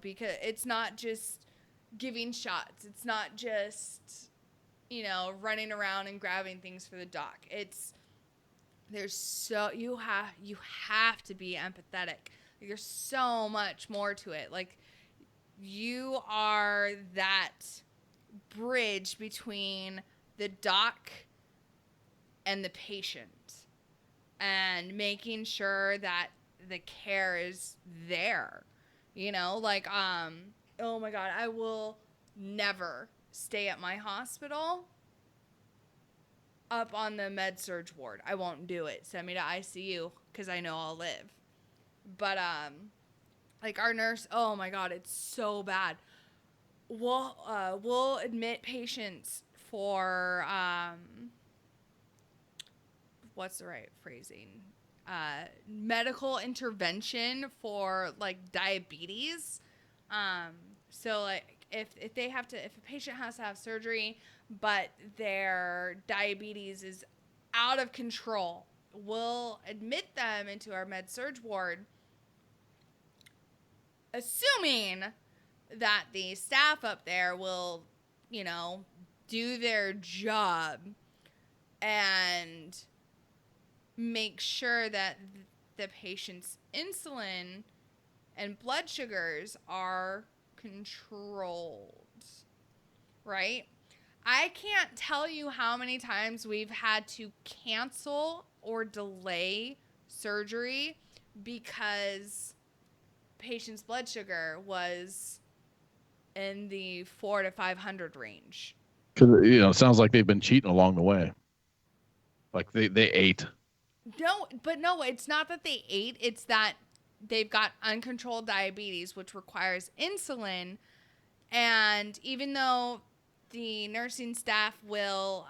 Because it's not just giving shots. It's not just, running around and grabbing things for the doc. You have to be empathetic. There's so much more to it. Like, you are that bridge between the doc and the patient and making sure that the care is there. Oh my God, I will never stay at my hospital up on the med-surg ward. I won't do it. Send me to ICU because I know I'll live. But, our nurse, oh my God, it's so bad. We'll admit patients for, what's the right phrasing? Medical intervention for diabetes. So if a patient has to have surgery, but their diabetes is out of control, we'll admit them into our med-surg ward, assuming that the staff up there will, do their job and make sure that the patient's insulin and blood sugars are controlled, right? I can't tell you how many times we've had to cancel or delay surgery because patient's blood sugar was in the 400 to 500 range. Because it sounds like they've been cheating along the way. Like they ate. No, it's not that they ate. It's that they've got uncontrolled diabetes, which requires insulin. And even though the nursing staff will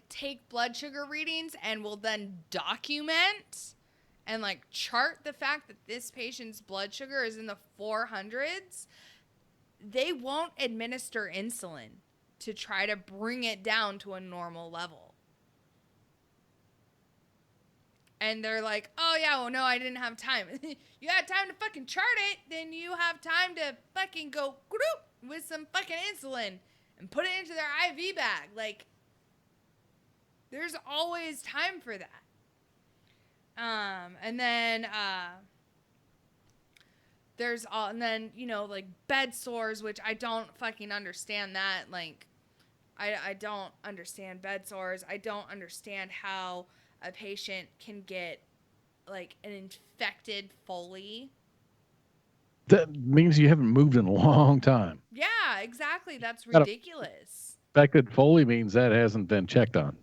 take blood sugar readings and will then document and chart the fact that this patient's blood sugar is in the 400s, they won't administer insulin to try to bring it down to a normal level. And they're like, oh yeah, well no, I didn't have time. You had time to fucking chart it, then you have time to fucking go with some fucking insulin and put it into their IV bag. There's always time for that. And then There's all, and then, like bed sores, which I don't fucking understand that. Like, I don't understand bed sores. I don't understand how a patient can get like an infected Foley. That means you haven't moved in a long time. Yeah, exactly. That's ridiculous. Infected Foley means that hasn't been checked on.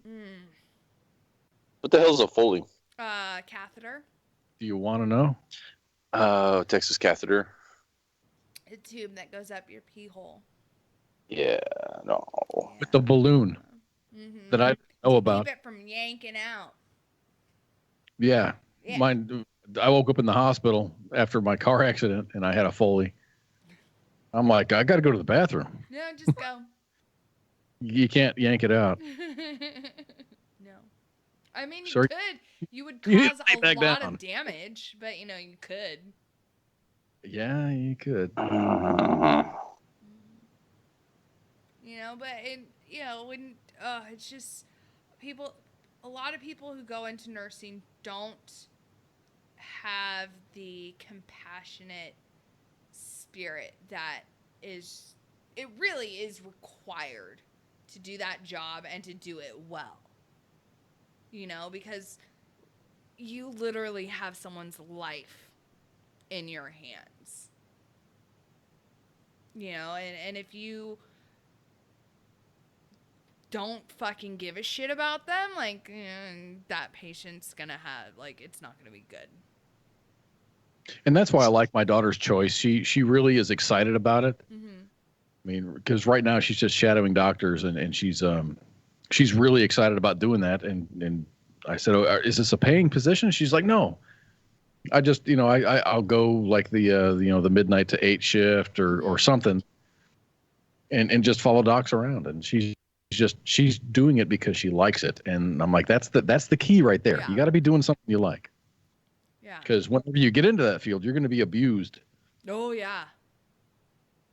What the hell's a Foley? Catheter. Do you want to know? Texas catheter. A tube that goes up your pee hole. Yeah, no. With the balloon that I know about. Keep it from yanking out. Yeah. Mine. I woke up in the hospital after my car accident, and I had a Foley. I'm like, I got to go to the bathroom. No, just go. You can't yank it out. No. I mean, you Sorry. could. You would cause a lot down. of damage, but, you could. Yeah, you could. But when it's just a lot of people who go into nursing don't have the compassionate spirit that it really is required to do that job and to do it well. Because you literally have someone's life in your hands. And if you don't fucking give a shit about them, like, that patient's gonna have, like, it's not gonna be good. And that's why I like my daughter's choice. She really is excited about it. Mm-hmm. I mean, because right now she's just shadowing doctors, and she's really excited about doing that. And I said, "Oh, is this a paying position?" She's like, "No, I just I'll go like the midnight to 8 shift or something, and just follow docs around." And she's doing it because she likes it. And I'm like, that's the key right there. Yeah. You got to be doing something you like. Yeah. Because whenever you get into that field, you're going to be abused. Oh, yeah.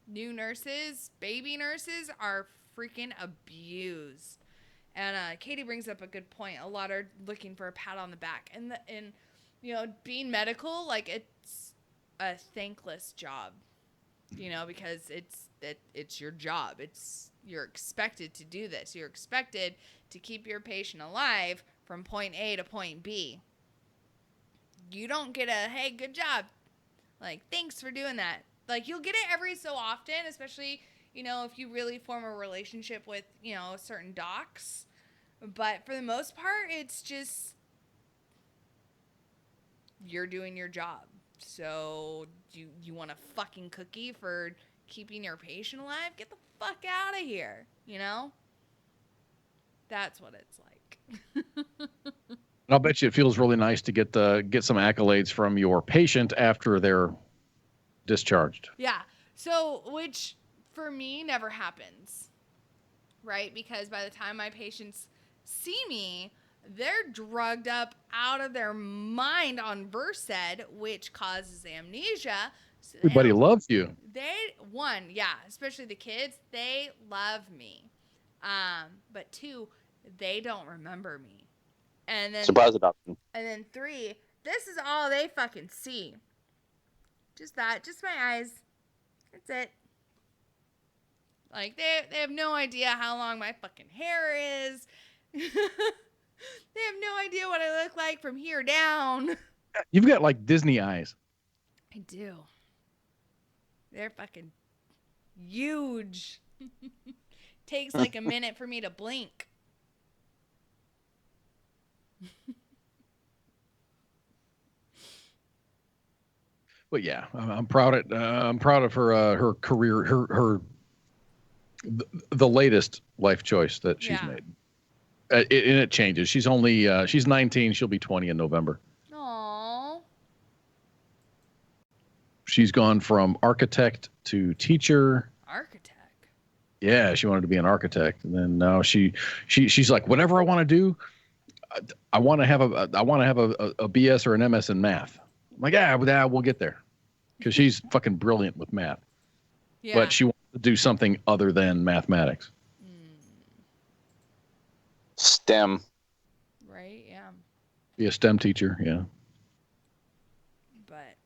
New nurses, baby nurses are freaking abused. And Katie brings up a good point. A lot are looking for a pat on the back. And being medical, like, it's a thankless job. Because it's your job. You're expected to do this. You're expected to keep your patient alive from point A to point B. You don't get a, hey, good job. Like, thanks for doing that. Like, you'll get it every so often, especially, if you really form a relationship with, certain docs. But for the most part, it's just, you're doing your job. So, you want a fucking cookie for keeping your patient alive? Get the fuck out of here, That's what it's like. I'll bet you it feels really nice to get some accolades from your patient after they're discharged. Yeah. So, which for me never happens, right? Because by the time my patients see me, they're drugged up out of their mind on Versed, which causes amnesia. So everybody loves you. Especially the kids, they love me. But 2, they don't remember me. And then surprise adoption. And then 3, this is all they fucking see. Just that, just my eyes. That's it. Like, they have no idea how long my fucking hair is. They have no idea what I look like from here down. You've got like Disney eyes. I do. They're fucking huge. Takes like a minute for me to blink. But yeah, I'm proud of her career, the latest life choice that she's made. And it changes. She's 19. She'll be 20 in November. Aww. She's gone from architect to teacher. Architect. Yeah, she wanted to be an architect, and then now she's like, whatever I want to do, I want to have a BS or an MS in math. I'm like, yeah, we'll get there, because she's fucking brilliant with math. Yeah. But she wants to do something other than mathematics. STEM. Right, yeah. Be a STEM teacher, yeah. But,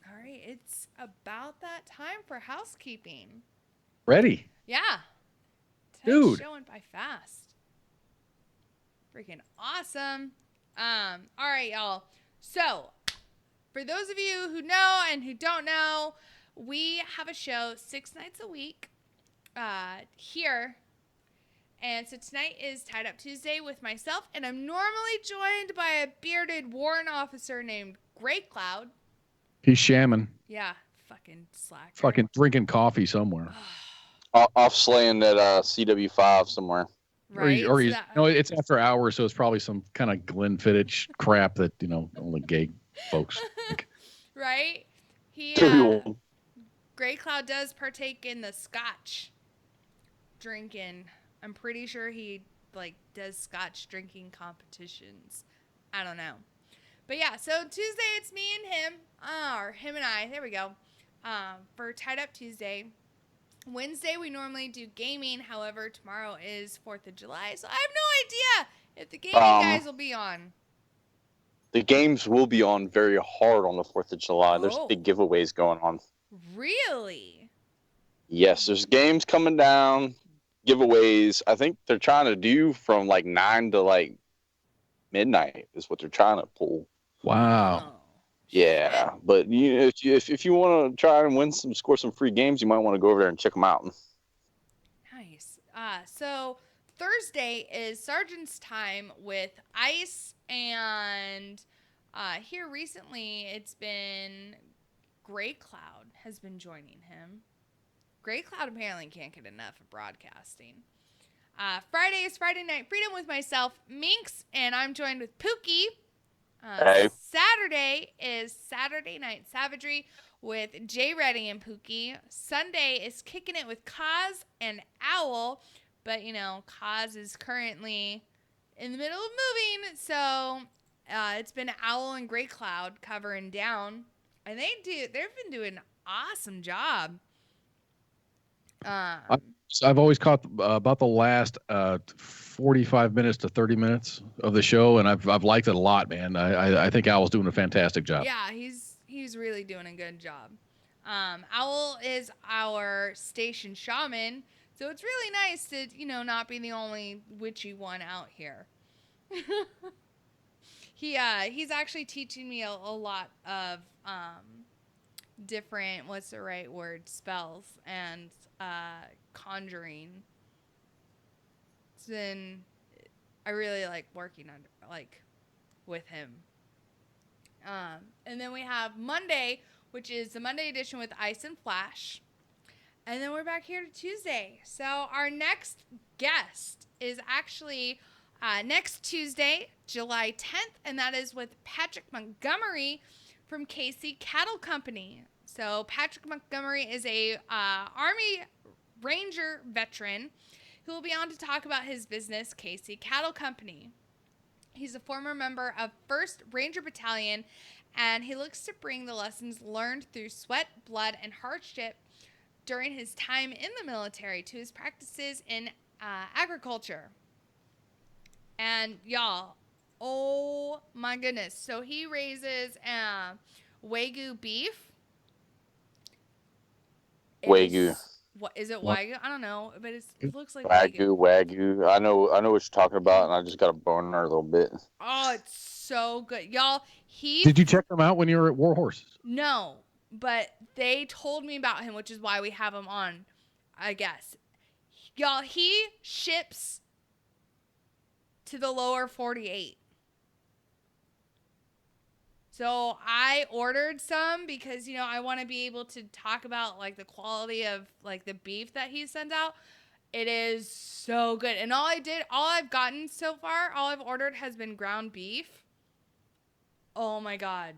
all right, about that time for housekeeping. Ready? Yeah. Dude. Show went by fast. Freaking awesome. All right, y'all. So, for those of you who know and who don't know, we have a show 6 nights a week here. And so tonight is Tied Up Tuesday with myself, and I'm normally joined by a bearded warrant officer named Grey Cloud. He's shamming. Yeah, fucking slacker. Fucking drinking coffee somewhere. Off slaying at CW5 somewhere. Right. Or he's, it's after hours, so it's probably some kind of Glenfiddich crap that, only gay folks like. Right? Grey Cloud does partake in the scotch drinking. I'm pretty sure he does scotch drinking competitions. I don't know. But yeah, so Tuesday it's me and him. Or him and I. There we go. For Tied Up Tuesday. Wednesday we normally do gaming. However, tomorrow is 4th of July. So I have no idea if the gaming guys will be on. The games will be on very hard on the 4th of July. There's big giveaways going on. Really? Yes, there's games coming down, giveaways. I think they're trying to do from 9 to midnight is what they're trying to pull. Wow. Yeah, but if you want to try and score some free games, you might want to go over there and check them out. Nice. So Thursday is Sergeant's Time with Ice, and here recently it's been Grey Cloud has been joining him. Grey Cloud apparently can't get enough of broadcasting. Friday is Friday Night Freedom with myself, Minx, and I'm joined with Pookie. Saturday is Saturday Night Savagery with Jay Reddy and Pookie. Sunday is Kicking It with Kaz and Owl, but Kaz is currently in the middle of moving, so it's been Owl and Grey Cloud covering down, and they've been doing an awesome job. I've always caught about the last 45 minutes to 30 minutes of the show, and I've liked it a lot, man. I think Owl's doing a fantastic job. Yeah, he's really doing a good job. Owl is our station shaman, so it's really nice to not be the only witchy one out here. He's actually teaching me a lot of different, what's the right word, spells and conjuring. Then I really like working with him. And then we have Monday, which is the Monday edition with Ice and Flash. And then we're back here to Tuesday. So our next guest is actually next Tuesday, July 10th, and that is with Patrick Montgomery from Casey Cattle Company. So Patrick Montgomery is a Army Ranger veteran who will be on to talk about his business, Casey Cattle Company. He's a former member of 1st Ranger Battalion, and he looks to bring the lessons learned through sweat, blood, and hardship during his time in the military to his practices in agriculture. And y'all, oh my goodness. So he raises Wagyu beef. Wagyu. What is it? Wagyu? I don't know, but it looks like Wagyu. I know what you're talking about, and I just got a boner a little bit. Oh, it's so good, y'all. Did you check them out when you were at War Horses? No, but they told me about him, which is why we have him on, I guess. Y'all, he ships to the lower 48. So I ordered some because, I want to be able to talk about the quality of the beef that he sends out. It is so good. And all I've gotten so far, all I've ordered has been ground beef. Oh my God.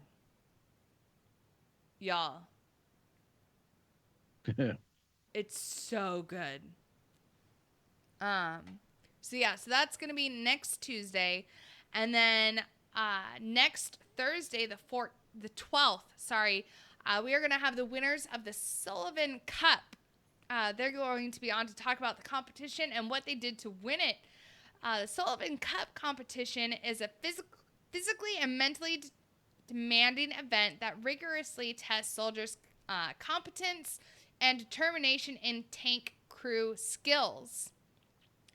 Y'all. It's so good. So that's going to be next Tuesday. And then next Thursday, the 12th, we are going to have the winners of the Sullivan Cup. They're going to be on to talk about the competition and what they did to win it. The Sullivan Cup competition is a physically and mentally demanding event that rigorously tests soldiers' competence and determination in tank crew skills.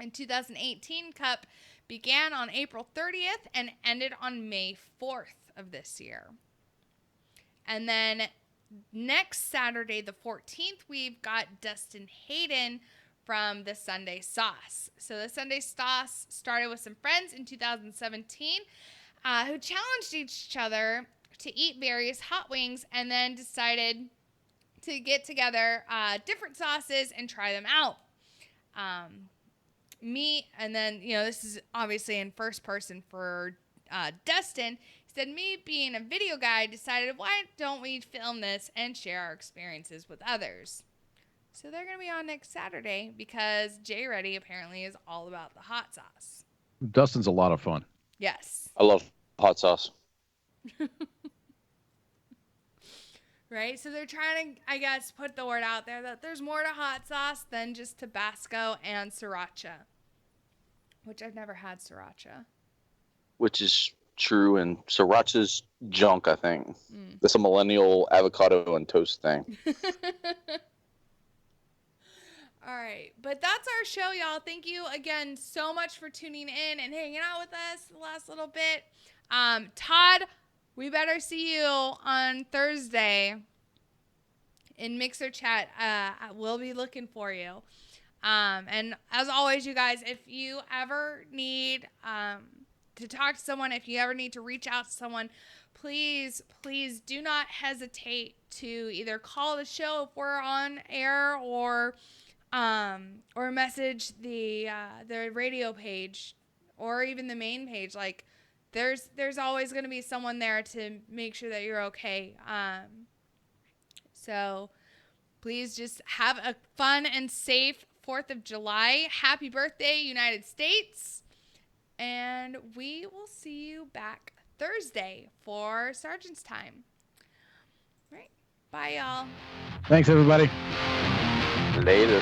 And 2018 Cup began on April 30th and ended on May 4th of this year. And then next Saturday, the 14th, we've got Dustin Hayden from the Sunday Sauce. So the Sunday Sauce started with some friends in 2017 who challenged each other to eat various hot wings and then decided to get together different sauces and try them out. And then, this is obviously in first person for Dustin. He said, me being a video guy decided, why don't we film this and share our experiences with others? So they're going to be on next Saturday because Jay Reddy apparently is all about the hot sauce. Dustin's a lot of fun. Yes. I love hot sauce. Right? So they're trying to, I guess, put the word out there that there's more to hot sauce than just Tabasco and sriracha, which I've never had sriracha. Which is true, and sriracha's junk, I think. That's a millennial avocado and toast thing. All right, but that's our show, y'all. Thank you again so much for tuning in and hanging out with us the last little bit. Todd, we better see you on Thursday in Mixer Chat. We'll be looking for you. And as always, you guys, if you ever need to talk to someone, if you ever need to reach out to someone, please do not hesitate to either call the show if we're on air or message the radio page or even the main page. Like there's always going to be someone there to make sure that you're okay. So please just have a fun and safe 4th of July. Happy birthday, United States. And we will see you back Thursday for Sergeant's Time. All right. Bye, y'all. Thanks, everybody. Later.